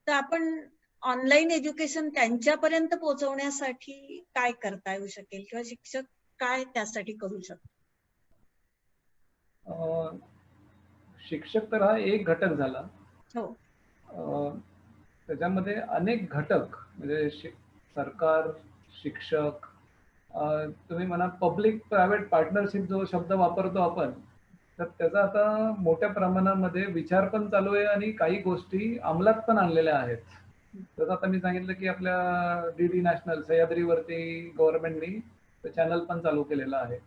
तर आपण ऑनलाईन एज्युकेशन त्यांच्यापर्यंत पोहोचवण्यासाठी काय करता येऊ शकेल किंवा शिक्षक काय त्यासाठी करू शकतात? शिक्षक तर हा एक घटक झाला. हो. त्याच्यामध्ये अनेक घटक म्हणजे सरकार, शिक्षक, तुम्ही म्हणा पब्लिक प्रायव्हेट पार्टनरशिप जो शब्द वापरतो आपण, तर त्याचा आता मोठ्या प्रमाणामध्ये विचार पण चालू आहे आणि काही गोष्टी अंमलात पण आणलेल्या आहेत. तसं आता मी सांगितलं की आपल्या DD नॅशनल सह्याद्रीवरती गव्हर्नमेंटनी चॅनल पण चालू केलेलं आहे.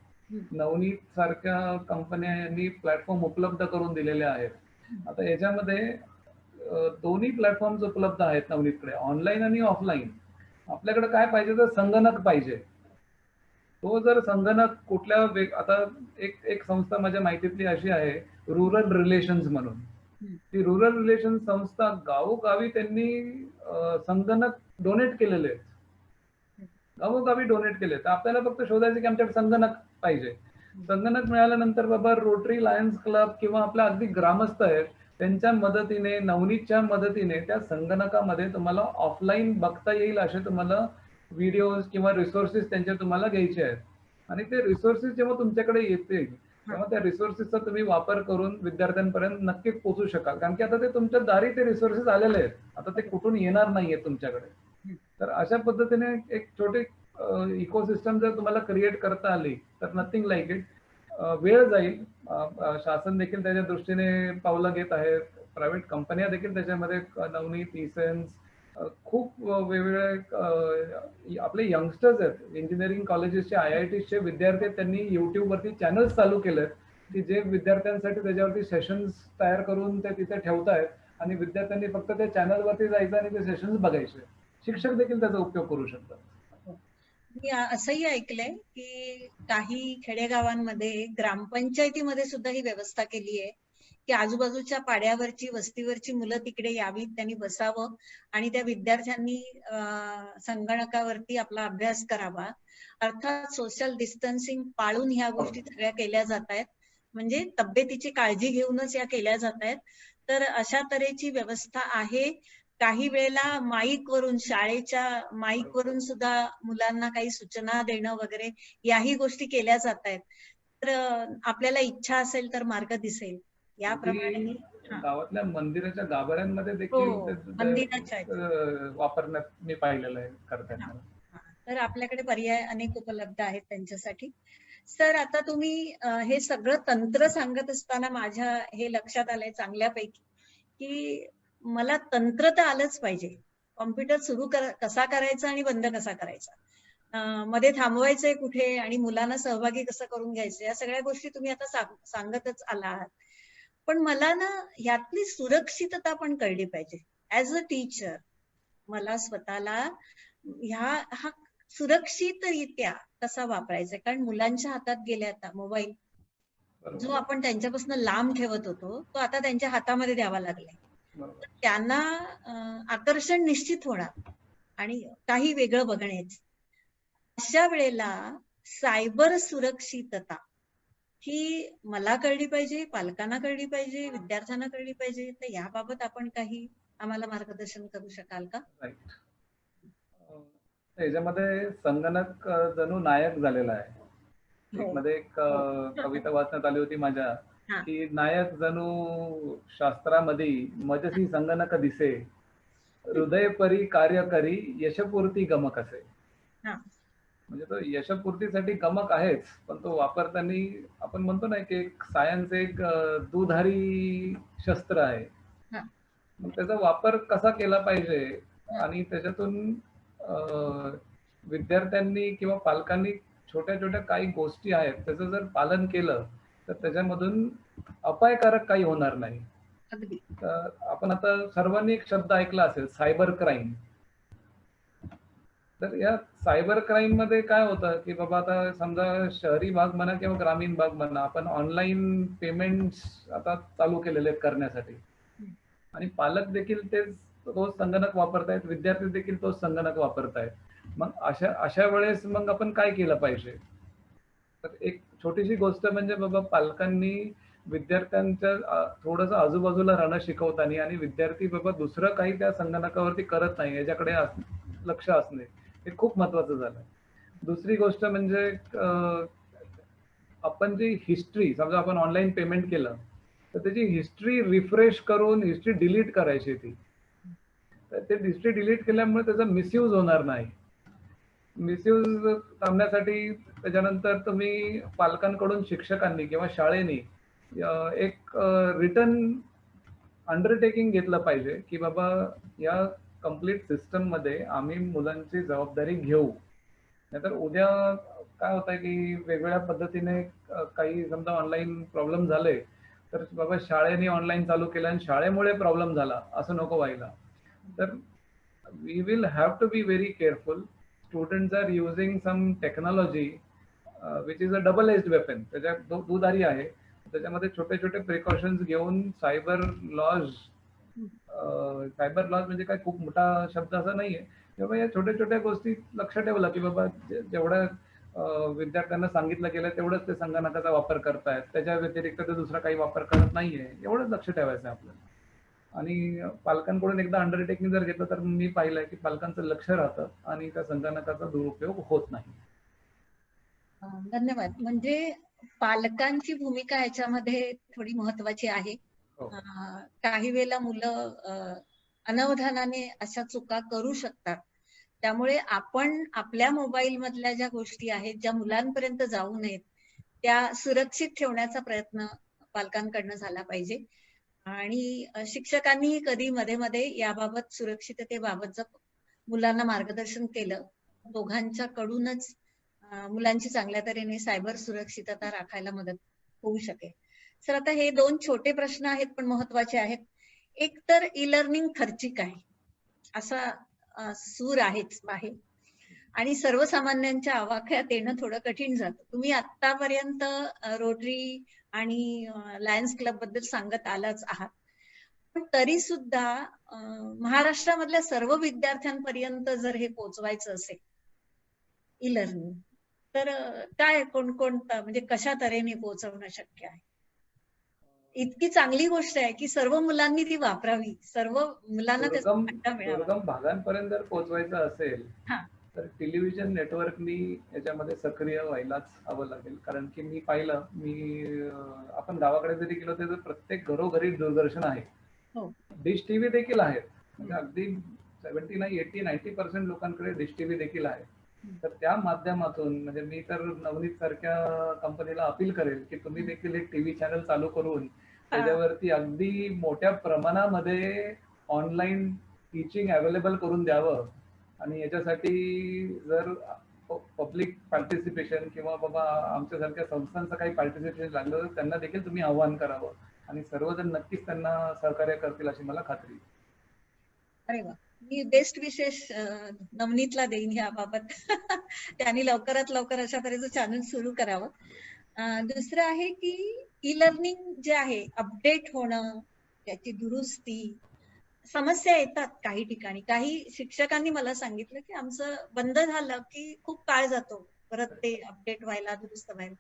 नवनीत सारख्या कंपन्यांनी प्लॅटफॉर्म उपलब्ध करून दिलेले आहेत. आता याच्यामध्ये दोन्ही प्लॅटफॉर्म्स उपलब्ध आहेत नवनीतकडे, ऑनलाईन आणि ऑफलाईन. आपल्याकडे काय पाहिजे तर संगणक पाहिजे. तो जर संगणक कुठल्या आता एक संस्था माझ्या माहितीतली अशी आहे, रुरल रिलेशन्स म्हणून. ती रुरल रिलेशन संस्था गावोगावी त्यांनी संगणक डोनेट केलेले आहेत. गावोगावी डोनेट केले. तर आपल्याला फक्त शोधायचं की आमच्याकडे संगणक पाहिजे. संगणक मिळाल्यानंतर बाबा रोटरी लायन्स क्लब किंवा आपल्या अगदी ग्रामस्थ आहेत त्यांच्या मदतीने, नवनीतच्या मदतीने त्या संगणकामध्ये तुम्हाला ऑफलाईन बघता येईल असे तुम्हाला व्हिडिओज किंवा रिसोर्सेस त्यांचे तुम्हाला घ्यायचे आहेत. आणि ते रिसोर्सेस जेव्हा तुमच्याकडे येतील तेव्हा त्या रिसोर्सेसचा तुम्ही वापर करून विद्यार्थ्यांपर्यंत नक्कीच पोहोचू शकाल. कारण की आता ते तुमच्या दारी ते रिसोर्सेस आलेले आहेत. आता ते कुठून येणार नाहीये तुमच्याकडे. तर अशा पद्धतीने एक छोटे इकोसिस्टम जर तुम्हाला क्रिएट करता आली तर नथिंग लाईक इट. वेळ जाईल. शासन देखील त्याच्या दृष्टीने पावलं घेत आहेत. प्रायव्हेट कंपन्या देखील त्याच्यामध्ये नवनीत, इसेन्स, खूप वेगवेगळे आपले यंगस्टर्स आहेत, इंजिनिअरिंग कॉलेजेसचे, IITचे विद्यार्थी त्यांनी युट्यूबवरती चॅनल्स चालू केलेत की जे विद्यार्थ्यांसाठी त्याच्यावरती सेशन्स तयार करून ते तिथे ठेवतायत आणि विद्यार्थ्यांनी फक्त त्या चॅनलवरती जायचं आणि ते सेशन्स बघायचे. शिक्षक देखील त्याचा उपयोग करू शकतात. मी असंही ऐकलंय की काही खेडेगावांमध्ये ग्रामपंचायतीमध्ये सुद्धा ही व्यवस्था केली आहे की आजूबाजूच्या पाड्यावरची, वस्तीवरची मुलं तिकडे यावीत, त्यांनी बसावं आणि त्या विद्यार्थ्यांनी संगणकावरती आपला अभ्यास करावा. अर्थात सोशल डिस्टन्सिंग पाळून ह्या गोष्टी सगळ्या केल्या जात आहेत. म्हणजे तब्येतीची काळजी घेऊनच या केल्या जात आहेत. तर अशा तऱ्हेची व्यवस्था आहे. काही वेळेला माईक वरून, शाळेच्या माईक वरून सुद्धा मुलांना काही सूचना देणं वगैरे याही गोष्टी केल्या जात आहेत. तर आपल्याला इच्छा असेल तर मार्ग दिसेल याप्रमाणे. गावातल्या मंदिराच्या गाभाऱ्यांमध्ये हो, देखील मंदिराच्या वापरण्यात मी पाहिलेलं आहे करताना. तर आपल्याकडे पर्याय अनेक उपलब्ध आहेत त्यांच्यासाठी. सर, आता तुम्ही हे सगळं तंत्र सांगत असताना माझ्या हे लक्षात आलंय चांगल्यापैकी की मला तंत्र तर आलंच पाहिजे. कॉम्प्युटर सुरू कसा करायचा आणि बंद कसा करायचा, मध्ये थांबवायचंय कुठे आणि मुलांना सहभागी कसं करून घ्यायचं, या सगळ्या गोष्टी तुम्ही आता सांगतच आला आहात. पण मला ना ह्यातली सुरक्षितता पण कळली पाहिजे. ऍज अ टीचर मला स्वतःला हा सुरक्षितरित्या कसा वापरायचा, कारण मुलांच्या हातात गेले आता मोबाईल, जो आपण त्यांच्यापासून लांब ठेवत होतो तो आता त्यांच्या हातामध्ये द्यावा लागलाय. त्यांना आकर्षण निश्चित होणार आणि काही वेगळं बघण्याचं. अशा वेळेला सायबर सुरक्षितता ही मला कळली पाहिजे, पालकांना कळली पाहिजे, विद्यार्थ्यांना कळली पाहिजे. तर याबाबत आपण काही आम्हाला मार्गदर्शन करू शकाल का? राईट. याच्यामध्ये संगणक जणू नायक झालेला आहे. मध्ये एक कविता वाचण्यात आली होती माझ्या की नायक जणू शास्त्रामध्ये मजसी संगणक दिसे, हृदय परी कार्य करी यशपूर्ती गमक असे. म्हणजे तो यशपूर्तीसाठी गमक आहेच, पण तो वापरताना आपण म्हणतो ना की सायन्स एक दुधारी शस्त्र आहे. मग त्याचा वापर कसा केला पाहिजे आणि त्याच्यातून विद्यार्थ्यांनी किंवा पालकांनी छोट्या छोट्या काही गोष्टी आहेत त्याचं जर पालन केलं तर त्याच्यामधून अपायकारक काही होणार नाही. तर आपण आता सर्वांनी एक शब्द ऐकला असेल, सायबर क्राईम. तर या सायबर क्राईम मध्ये काय होतं की बाबा आता समजा शहरी भाग म्हणा किंवा ग्रामीण भाग म्हणा, आपण ऑनलाईन पेमेंट्स आता चालू केलेले आहेत करण्यासाठी आणि पालक देखील तोच संगणक वापरतायत, विद्यार्थी देखील तोच संगणक वापरतायत. मग अशा वेळेस मग आपण काय केलं पाहिजे? तर एक छोटीशी गोष्ट म्हणजे बाबा पालकांनी विद्यार्थ्यांच्या थोडंसं आजूबाजूला राहणं शिकवताना आणि विद्यार्थी बाबा दुसरं काही त्या संगणकावरती करत नाही याच्याकडे लक्ष असणे हे खूप महत्वाचं झालं. दुसरी गोष्ट म्हणजे आपण जी हिस्ट्री समजा आपण ऑनलाईन पेमेंट केलं तर त्याची हिस्ट्री रिफ्रेश करून हिस्ट्री डिलीट करायची ती. तर ते हिस्ट्री डिलीट केल्यामुळे त्याचा मिसयूज होणार नाही. मिसयूज थांबण्यासाठी त्याच्यानंतर तुम्ही पालकांकडून शिक्षकांनी किंवा शाळेने एक रिटर्न अंडरटेकिंग घेतलं पाहिजे की बाबा या कम्प्लीट सिस्टम मध्ये आम्ही मुलांची जबाबदारी घेऊ. नाहीतर उद्या काय होत आहे की वेगवेगळ्या पद्धतीने काही समजा ऑनलाईन प्रॉब्लेम झाले तर बाबा शाळेने ऑनलाईन चालू केलं आणि शाळेमुळे प्रॉब्लेम झाला असं नको व्हायला. तर we will have to be very careful. Students are using some technology which is a double edged weapon. त्याच्या दुधारी आहे. त्याच्यामध्ये छोटे छोटे प्रिकॉशन्स घेऊन सायबर लॉज म्हणजे काय खूप मोठा शब्द असा नाहीये. तेव्हा या छोट्या छोट्या गोष्टी लक्ष ठेवला की बाबा जेवढं विद्यार्थ्यांना सांगितलं गेलं तेवढंच ते संगणकाचा वापर करतायत, त्याच्या व्यतिरिक्त ते दुसरा काही वापर करत नाहीये, एवढंच लक्ष ठेवायचं आहे आपल्याला. आणि पालकांकडून एकदा अंडरटेकिंग जर घेतलं तर मी पाहिलंय की पालकांचं लक्ष राहतं आणि त्या संगणकाचा दुरुपयोग होत नाही. धन्यवाद. म्हणजे पालकांची भूमिका याच्यामध्ये थोडी महत्वाची आहे. हो. काही वेळेला मुलं अनवधानाने अशा चुका करू शकतात. त्यामुळे आपण आपल्या मोबाईल मधल्या ज्या गोष्टी आहेत ज्या मुलांपर्यंत जाऊ नयेत त्या सुरक्षित ठेवण्याचा प्रयत्न पालकांकडनं झाला पाहिजे. आणि शिक्षकांनी कधी मध्ये मध्ये याबाबत सुरक्षिततेबाबत जर मुलांना मार्गदर्शन केलं दोघांच्या कडूनच मुलांची चांगल्या तऱ्हेने सायबर सुरक्षितता राखायला मदत होऊ शकेल. सर आता हे दोन छोटे प्रश्न आहेत पण महत्वाचे आहेत. एक तर ई लर्निंग खर्चिक आहे असा सूर आहेच बाहेर आणि सर्वसामान्यांच्या आवाक्यात येणं थोडं कठीण जातं. तुम्ही आतापर्यंत रोटरी आणि लायन्स क्लब बद्दल सांगत आलाच आहात, पण तरी सुद्धा महाराष्ट्रामधल्या सर्व विद्यार्थ्यांपर्यंत जर हे पोहोचवायचं असेल ई लर्निंग तर काय कोणकोणता म्हणजे कशा तऱ्हेने पोहोचवणं शक्य आहे? इतकी चांगली गोष्ट आहे की सर्व मुलांनी ती वापरावी, सर्व मुलांना त्याचा फायदा मिळावा. दुर्गम भागांपर्यंत जर पोहोचवायचं असेल हा. तर टेलिव्हिजन नेटवर्कनी याच्यामध्ये सक्रिय व्हायलाच हवं लागेल. कारण की मी पाहिलं आपण गावाकडे जरी गेलो तर प्रत्येक घरोघरी दूरदर्शन आहे. हो. डिश टीव्ही देखील आहेत. म्हणजे अगदी 70-80-90% लोकांकडे डिश टीव्ही देखील आहे. तर त्या माध्यमातून म्हणजे मी तर नवनीत सारख्या कंपनीला अपील करेल की तुम्ही देखील एक टीव्ही चॅनल चालू करून त्याच्यावरती अगदी मोठ्या प्रमाणामध्ये ऑनलाईन टीचिंग अवेलेबल करून द्यावं. आणि याच्यासाठी जर पब्लिक पार्टिसिपेशन किंवा बाबा आमच्यासारख्या संस्थांचं काही पार्टिसिपेशन लागलं तर त्यांना देखील तुम्ही आव्हान करावं आणि सर्वजण नक्कीच त्यांना सहकार्य करतील अशी मला खात्री. अरे वा, मी बेस्ट विशेष नवनीतला देईन याबाबत. त्यांनी लवकरात लवकर अशा तऱ्हेचं चॅनल सुरू करावं. दुसरं आहे की ई लर्निंग जे आहे अपडेट होणं, त्याची दुरुस्ती, समस्या येतात काही ठिकाणी. काही शिक्षकांनी मला सांगितलं की आमचं बंद झालं की खूप काळ जातो परत ते अपडेट व्हायला, दुरुस्त व्हायला.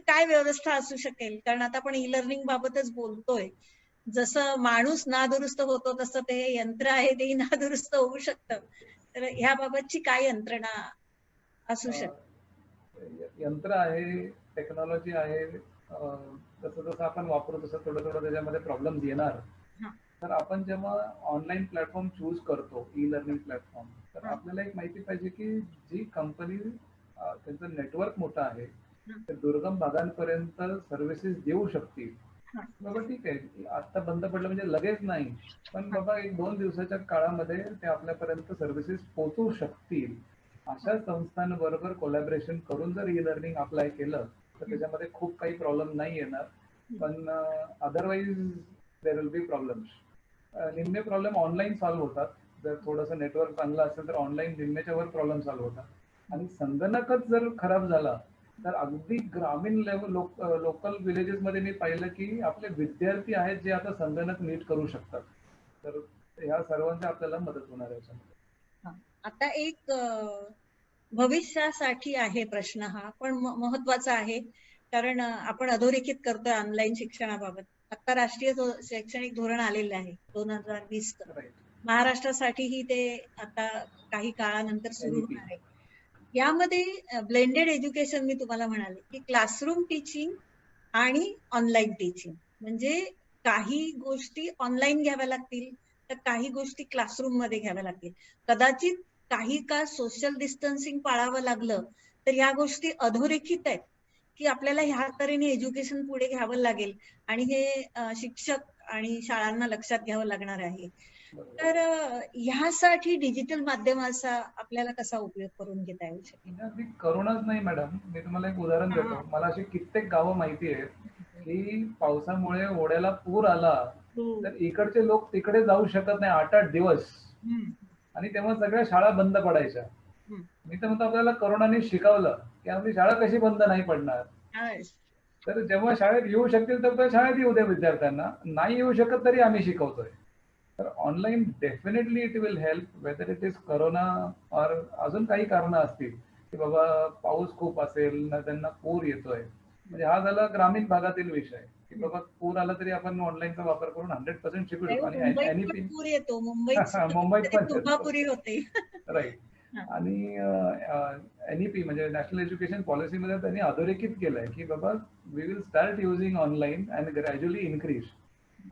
काय व्यवस्था असू शकेल? कारण आता आपण ई लर्निंग बाबतच बोलतोय. जसं माणूस नादुरुस्त होतो तसं ते यंत्र आहे ते नादुरुस्त होऊ शकतं. तर ह्याबाबतची काय यंत्रणा असू शकते? यंत्र आहे, टेक्नॉलॉजी आहे. जसं जसं आपण वापरू तसं थोडं थोडं त्याच्यामध्ये प्रॉब्लेम येणार. तर आपण जेव्हा ऑनलाईन प्लॅटफॉर्म चूज करतो ई लर्निंग प्लॅटफॉर्म तर आपल्याला एक माहिती पाहिजे की जी कंपनी त्यांचं नेटवर्क मोठं आहे ते दुर्गम भागांपर्यंत सर्व्हिसेस देऊ शकतील. बाबा ठीक आहे, आता बंद पडलं म्हणजे लगेच नाही, पण बाबा 1-2 दिवसाच्या काळामध्ये ते आपल्यापर्यंत सर्व्हिसेस पोहोचू शकतील. अशा संस्थांबरोबर कोलॅबरेशन करून जर ई लर्निंग अप्लाय केलं तर त्याच्यामध्ये खूप काही प्रॉब्लेम नाही येणार. पण otherwise there will be problems. निम्मे प्रॉब्लेम ऑनलाईन सॉल्व्ह होतात, जर थोडंसं नेटवर्क चांगलं असेल तर ऑनलाईन निम्म्याच्या वर प्रॉब्लेम चालू होता. आणि संगणकच जर खराब झाला तर अगदी ग्रामीण लेवल लोकल विलेजेस मध्ये मी पाहिलं की आपले विद्यार्थी आहेत जे आता संगणक नीट करू शकतात. तर ह्या सर्वांची आपल्याला मदत होणार आहे याच्यामध्ये. आता एक भविष्यासाठी आहे प्रश्न हा, पण महत्वाचा आहे, कारण आपण अधोरेखित करतोय ऑनलाईन शिक्षणाबाबत. आता राष्ट्रीय शैक्षणिक धोरण आलेलं आहे 2020. Right. महाराष्ट्रासाठीही ते आता काही काळानंतर सुरू NEP. होणार आहे. यामध्ये ब्लेंडेड एज्युकेशन मी तुम्हाला म्हणाले की क्लासरूम टीचिंग आणि ऑनलाईन टीचिंग, म्हणजे काही गोष्टी ऑनलाईन घ्याव्या लागतील तर काही गोष्टी क्लासरूम मध्ये घ्याव्या लागतील. कदाचित काही काळ सोशल डिस्टन्सिंग पाळावं लागलं तर ह्या गोष्टी अधोरेखित आहेत की आपल्याला ह्या तऱ्हेने एज्युकेशन पुढे घ्यावं लागेल आणि हे शिक्षक आणि शाळांना लक्षात घ्यावं लागणार आहे. तर ह्यासाठी डिजिटल माध्यमाचा आपल्याला कसा उपयोग करून घेता येऊ शकेल? अगदी करोनाच नाही मॅडम, मी तुम्हाला एक उदाहरण देतो. मला अशी कित्येक गावं माहिती आहेत की पावसामुळे ओढ्याला पूर आला तर इकडचे लोक तिकडे जाऊ शकत नाही 8-8 दिवस, आणि तेव्हा सगळ्या शाळा बंद पडायच्या. मी तर म्हणतो आपल्याला करोनाने शिकवलं की आपली शाळा कशी बंद नाही पडणार. तर जेव्हा शाळेत येऊ शकतील तर शाळेत येऊ द्या विद्यार्थ्यांना, नाही येऊ शकत तरी आम्ही शिकवतोय. तर online definitely it will help, whether it is corona और अजून काही कारणं असतील की बाबा पाऊस खूप असेल ना, त्यांना पूर येतोय. म्हणजे हा झाला ग्रामीण भागातील विषय की बाबा पूर आला तरी आपण ऑनलाईनचा वापर करून 100% शिकू शकतो. आणि मुंबईत पण पूर येतो, मुंबईत पण तुंबापुरी होते. राईट. आणि NEP म्हणजे नॅशनल एज्युकेशन पॉलिसीमध्ये त्यांनी अधोरेखित केलंय की बाबा we will start using online and gradually increase.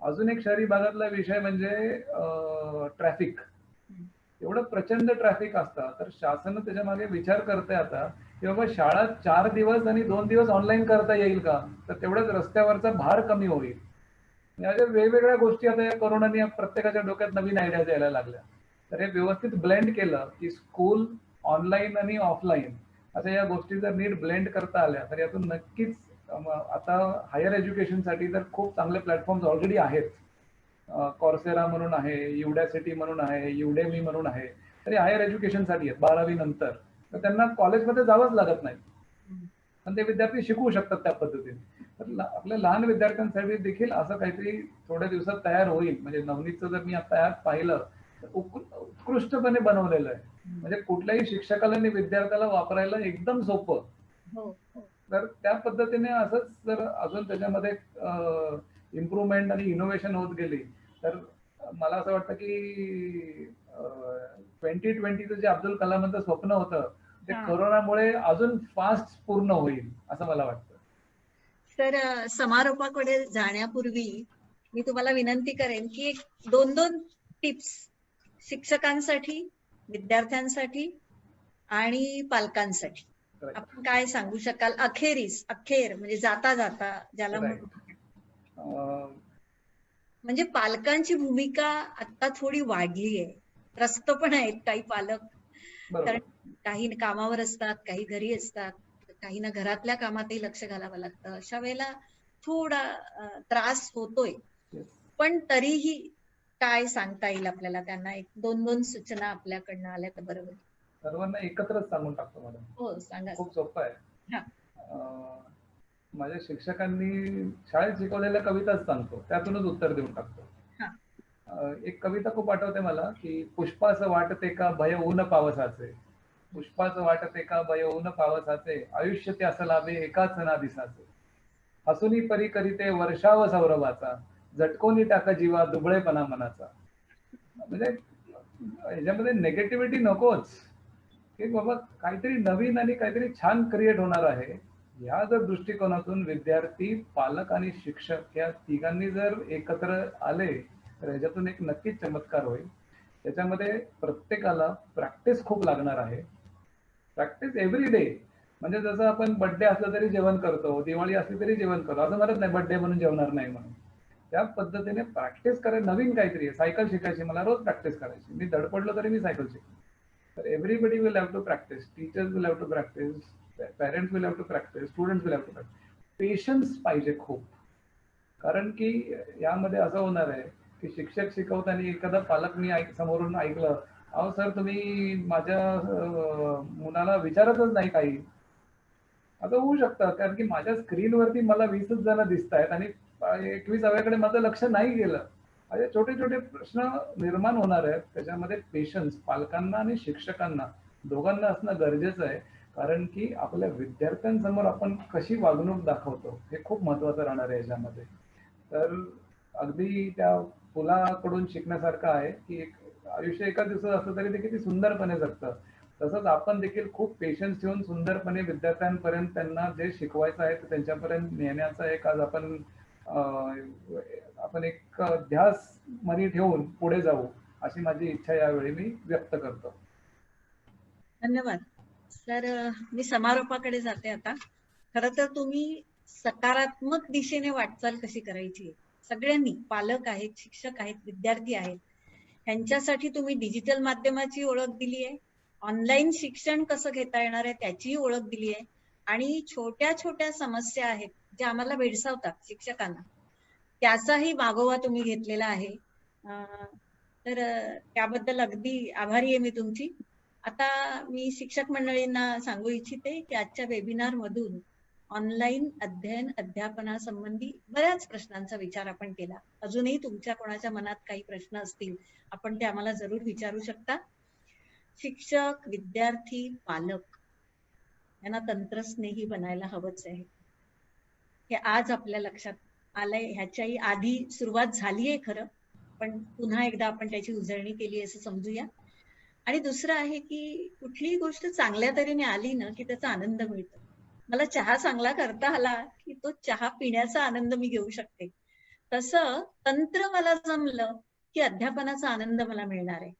अजून एक शहरी भागातला विषय म्हणजे ट्रॅफिक. एवढं प्रचंड ट्रॅफिक असतं तर शासन त्याच्या मागे विचार करते आता की बाबा शाळा 4 दिवस आणि 2 दिवस ऑनलाईन करता येईल का, तर तेवढंच रस्त्यावरचा भार कमी होईल. म्हणजे वेगवेगळ्या गोष्टी आता या कोरोनाने प्रत्येकाच्या डोक्यात नवीन आयडियाज यायला लागल्या. तर हे व्यवस्थित ब्लेंड केलं की स्कूल ऑनलाईन आणि ऑफलाईन अशा या गोष्टी जर नीट ब्लेंड करता आल्या तर यातून नक्कीच आता हायर एज्युकेशनसाठी तर खूप चांगले प्लॅटफॉर्म्स ऑलरेडी आहेत. कॉर्सेरा म्हणून आहे, युडॅसिटी म्हणून आहे, युडेमी म्हणून आहे. तरी हायर एज्युकेशनसाठी आहेत 12वी नंतर, तर त्यांना कॉलेजमध्ये जावंच लागत नाही, पण ते विद्यार्थी शिकवू शकतात त्या पद्धतीने. तर आपल्या लहान विद्यार्थ्यांसाठी देखील असं काहीतरी थोड्या दिवसात तयार होईल. म्हणजे नवनीतचं जर मी आता पाहिलं तर उत्कृष्टपणे बनवलेलं आहे. म्हणजे कुठल्याही शिक्षकाला आणि विद्यार्थ्याला वापरायला एकदम सोपं. तर त्या पद्धतीने असंच जर अजून त्याच्यामध्ये इम्प्रुव्हमेंट आणि इनोव्हेशन होत गेली तर मला असं वाटतं की 2020चं जे अब्दुल कलामांचं स्वप्न होतं ते कोरोनामुळे अजून फास्ट पूर्ण होईल असं मला वाटतं. तर समारोपाकडे जाण्यापूर्वी मी तुम्हाला विनंती करेन की 2-2 टिप्स शिक्षकांसाठी, विद्यार्थ्यांसाठी आणि पालकांसाठी आपण काय सांगू शकाल अखेर म्हणजे जाता जाता ज्याला म्हणजे पालकांची भूमिका आता थोडी वाढली आहे. त्रस्त पण आहेत काही पालक, कारण काही कामावर असतात, काही घरी असतात, काहींना घरातल्या कामातही लक्ष घालावं लागतं. अशा वेळेला थोडा त्रास होतोय, पण तरीही काय सांगता येईल आपल्याला त्यांना? 1-2 सूचना आपल्याकडनं आल्या तर बरोबर. सर्वांना एकत्रच सांगून टाकतो मॅडम. हो सांगा. खूप सोपं आहे. माझ्या शिक्षकांनी शाळेत शिकवलेल्या कविताच सांगतो, त्यातूनच उत्तर देऊन टाकतो. एक कविता खूप आठवते मला की पुष्पाचं वाटते का भय ऊन पावसाचे, पुष्पाचं वाटते का भय ऊन पावसाचे, आयुष्य ते असं लाभे एकाच ना दिसाचे, हसुनी परी करीते वर्षाव सौरभाचा, झटकोनी टाका जीवा दुबळेपणा मनाचा. म्हणजे ह्याच्यामध्ये नेगेटिव्हिटी नकोच, की बाबा काहीतरी नवीन आणि काहीतरी छान क्रिएट होणार आहे. या जर दृष्टिकोनातून विद्यार्थी, पालक आणि शिक्षक या तिघांनी जर एकत्र आले तर ह्याच्यातून एक नक्कीच चमत्कार होईल. त्याच्यामध्ये प्रत्येकाला प्रॅक्टिस खूप लागणार आहे. Practice every day. म्हणजे जसं आपण बर्थडे असलं तरी जेवण करतो, दिवाळी असली तरी जेवण करतो, असं म्हणत नाही बर्थडे म्हणून जेवणार नाही म्हणून. त्या पद्धतीने प्रॅक्टिस करायला नवीन काहीतरी आहे. सायकल शिकायची, मला रोज प्रॅक्टिस करायची, मी धडपडलो तरी मी सायकल शिकतो. तर everybody will have to practise, teachers will have to practise, parents will have to practise, students will have to practise. Patience पाहिजे खूप, कारण की यामध्ये असं होणार आहे की शिक्षक शिकवताना एखादा पालक मी समोरून ऐकलं, अहो सर तुम्ही माझ्या मुलाला विचारतच नाही काही. असं होऊ शकतं, कारण की माझ्या स्क्रीनवरती मला 20च जण दिसत आहेत आणि 21व्याकडे माझं लक्ष नाही गेलं. असे छोटे छोटे प्रश्न निर्माण होणार आहेत. त्याच्यामध्ये पेशन्स पालकांना आणि शिक्षकांना दोघांना असणं गरजेचं आहे, कारण की आपल्या विद्यार्थ्यांसमोर आपण कशी वागणूक दाखवतो हे खूप महत्वाचं राहणार आहे याच्यामध्ये. तर अगदी त्या फुलाकडून शिकण्यासारखं आहे की आयुष्य एका दिवसात असलं तरी ते किती सुंदरपणे जगतं. तसंच आपण देखील खूप पेशन्स ठेवून सुंदरपणे विद्यार्थ्यांपर्यंत त्यांना जे शिकवायचं आहे ते त्यांच्यापर्यंत नेण्याचा एक आज आपण एक ध्यास मनी ठेवून पुढे जाऊ, अशी माझी इच्छा यावेळी मी व्यक्त करतो. धन्यवाद सर. मी समारोपाकडे जाते आता. खरं तर तुम्ही सकारात्मक दिशेने वाटचाल कशी करायची सगळ्यांनी, पालक आहेत, शिक्षक आहेत, विद्यार्थी आहेत, ह्यांच्यासाठी तुम्ही डिजिटल माध्यमाची ओळख दिली आहे, ऑनलाईन शिक्षण कसं घेता येणार आहे त्याचीही ओळख दिली आहे, आणि छोट्या छोट्या समस्या आहेत ज्या आम्हाला भेडसावतात शिक्षकांना, त्याचाही मागोवा तुम्ही घेतलेला आहे. तर त्याबद्दल अगदी आभारी आहे मी तुमची. आता मी शिक्षक मंडळींना सांगू इच्छिते की आजच्या वेबिनार मधून ऑनलाईन अध्ययन अध्यापनासंबंधी बऱ्याच प्रश्नांचा विचार आपण केला. अजूनही तुमच्या कोणाच्या मनात काही प्रश्न असतील आपण ते आम्हाला जरूर विचारू शकता. शिक्षक, विद्यार्थी, पालक यांना तंत्रस्नेही बनायला हवंच आहे, हे आज आपल्या लक्षात आलंय. ह्याच्याही आधी सुरुवात झालीये खरं, पण पुन्हा एकदा आपण त्याची उजळणी केली असं समजूया. आणि दुसरं आहे की कुठलीही गोष्ट चांगल्या तऱ्हेने आली ना की त्याचा आनंद मिळतो. मला चहा चांगला करता आला की तो चहा पिण्याचा आनंद मी घेऊ शकते. तसं तंत्र मला जमलं की अध्यापनाचा आनंद मला मिळणार आहे.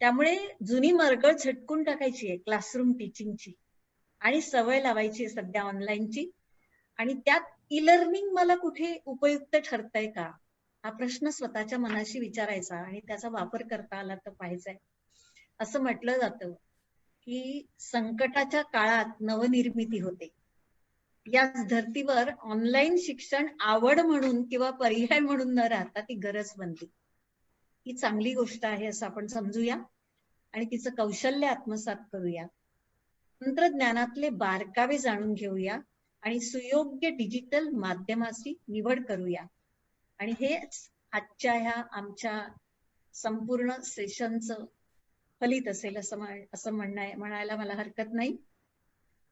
त्यामुळे जुनी मरगळ झटकून टाकायची आहे क्लासरूम टीचिंगची आणि सवय लावायची आहे सध्या ऑनलाईनची. आणि त्यात ई लर्निंग मला कुठे उपयुक्त ठरतंय का हा प्रश्न स्वतःच्या मनाशी विचारायचा आणि त्याचा वापर करता आला तर पाहायचाय. असं म्हटलं जातं की संकटाच्या काळात नवनिर्मिती होते. याच धर्तीवर ऑनलाईन शिक्षण आवड म्हणून किंवा पर्याय म्हणून न राहता ती गरज बनली. ही चांगली गोष्ट आहे असं आपण समजूया आणि तिचं कौशल्य आत्मसात करूया. तंत्रज्ञानातले बारकावे जाणून घेऊया आणि सुयोग्य डिजिटल माध्यमाची निवड करूया. आणि हेच आजच्या ह्या आमच्या संपूर्ण सेशनचं फलित असेल असं म्हणायला मला हरकत नाही.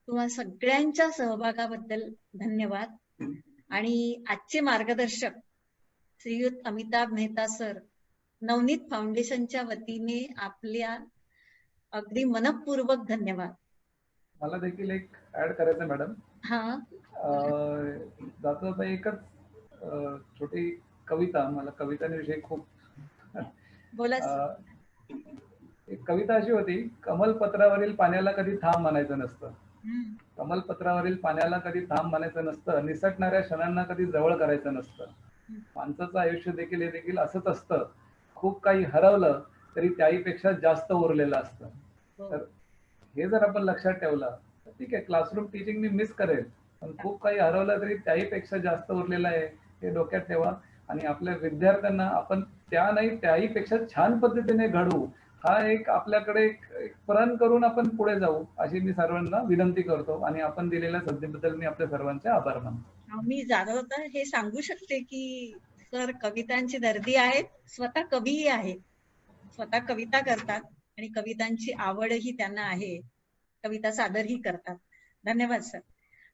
तुम्हा सगळ्यांच्या सहभागाबद्दल धन्यवाद. आणि आजचे मार्गदर्शक श्रीयुत अमिताभ मेहता सर, नवनीत फाउंडेशनच्या वतीने आपल्या अगदी मनपूर्वक धन्यवाद. मला देखील एक ऍड करायचं मॅडम. हा, जाता एकच छोटी कविता, मला कवितांविषयी खूप बोला. एक कविता अशी होती, कमलपत्रावरील पाण्याला कधी थांब म्हणायचं नसतं, कमलपत्रावरील पाण्याला कधी थांब म्हणायचं नसतं, निसटणाऱ्या क्षणांना कधी जवळ करायचं नसतं. माणसाचं आयुष्य देखील हे देखील असंच असतं. खूप काही हरवलं तरी त्याहीपेक्षा जास्त उरलेलं असतं. तर हे जर आपण लक्षात ठेवलं तर ठीक आहे, क्लासरूम टीचिंग मी मिस करेल, पण खूप काही हरवलं तरी त्याहीपेक्षा जास्त उरलेलं आहे हे डोक्यात ठेवा. आणि आपल्या विद्यार्थ्यांना आपण त्याहीपेक्षा छान पद्धतीने घडवू, हा एक आपल्याकडे एक प्रण करून आपण पुढे जाऊ, अशी मी सर्वांना विनंती करतो. आणि आपण दिलेल्या संधीबद्दल मी आपल्या सर्वांचे आभार मानतो. मी जाता हे सांगू शकते की सर कवितांची दर्दी आहेत, स्वतः कवीही आहेत, स्वतः कविता करतात आणि कवितांची आवडही त्यांना आहे, कविता सादरही करतात. धन्यवाद सर.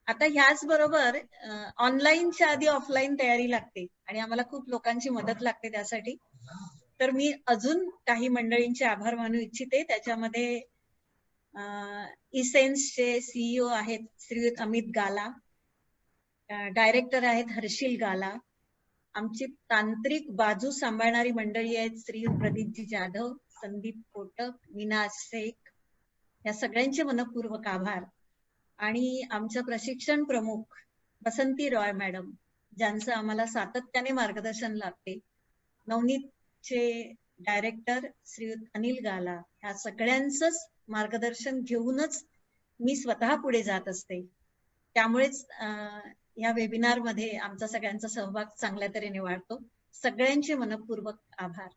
आता ह्याच बरोबर ऑनलाईनच्या आधी ऑफलाईन तयारी लागते आणि आम्हाला खूप लोकांची मदत लागते त्यासाठी. तर मी अजून काही मंडळींचे आभार मानू इच्छिते. त्याच्यामध्ये इसेन्सचे सीईओ आहेत श्रीयुत अमित गाला, डायरेक्टर आहेत हर्षिल गाला, आमची तांत्रिक बाजू सांभाळणारी मंडळी आहेत श्रीयुत प्रदीपजी जाधव, संदीप कोटक, मीनाज शेख, या सगळ्यांचे मनपूर्वक आभार. आणि आमच्या प्रशिक्षण प्रमुख बसंती रॉय मॅडम, ज्यांचं आम्हाला सातत्याने मार्गदर्शन लागते, नवनीतचे डायरेक्टर श्रीयुत अनिल गाला, ह्या सगळ्यांचंच मार्गदर्शन घेऊनच मी स्वतः पुढे जात असते. त्यामुळेच या वेबिनार मध्ये आमचा सगळ्यांचा सहभाग चांगल्या तऱ्हेने वाढतो. सगळ्यांचे मनपूर्वक आभार.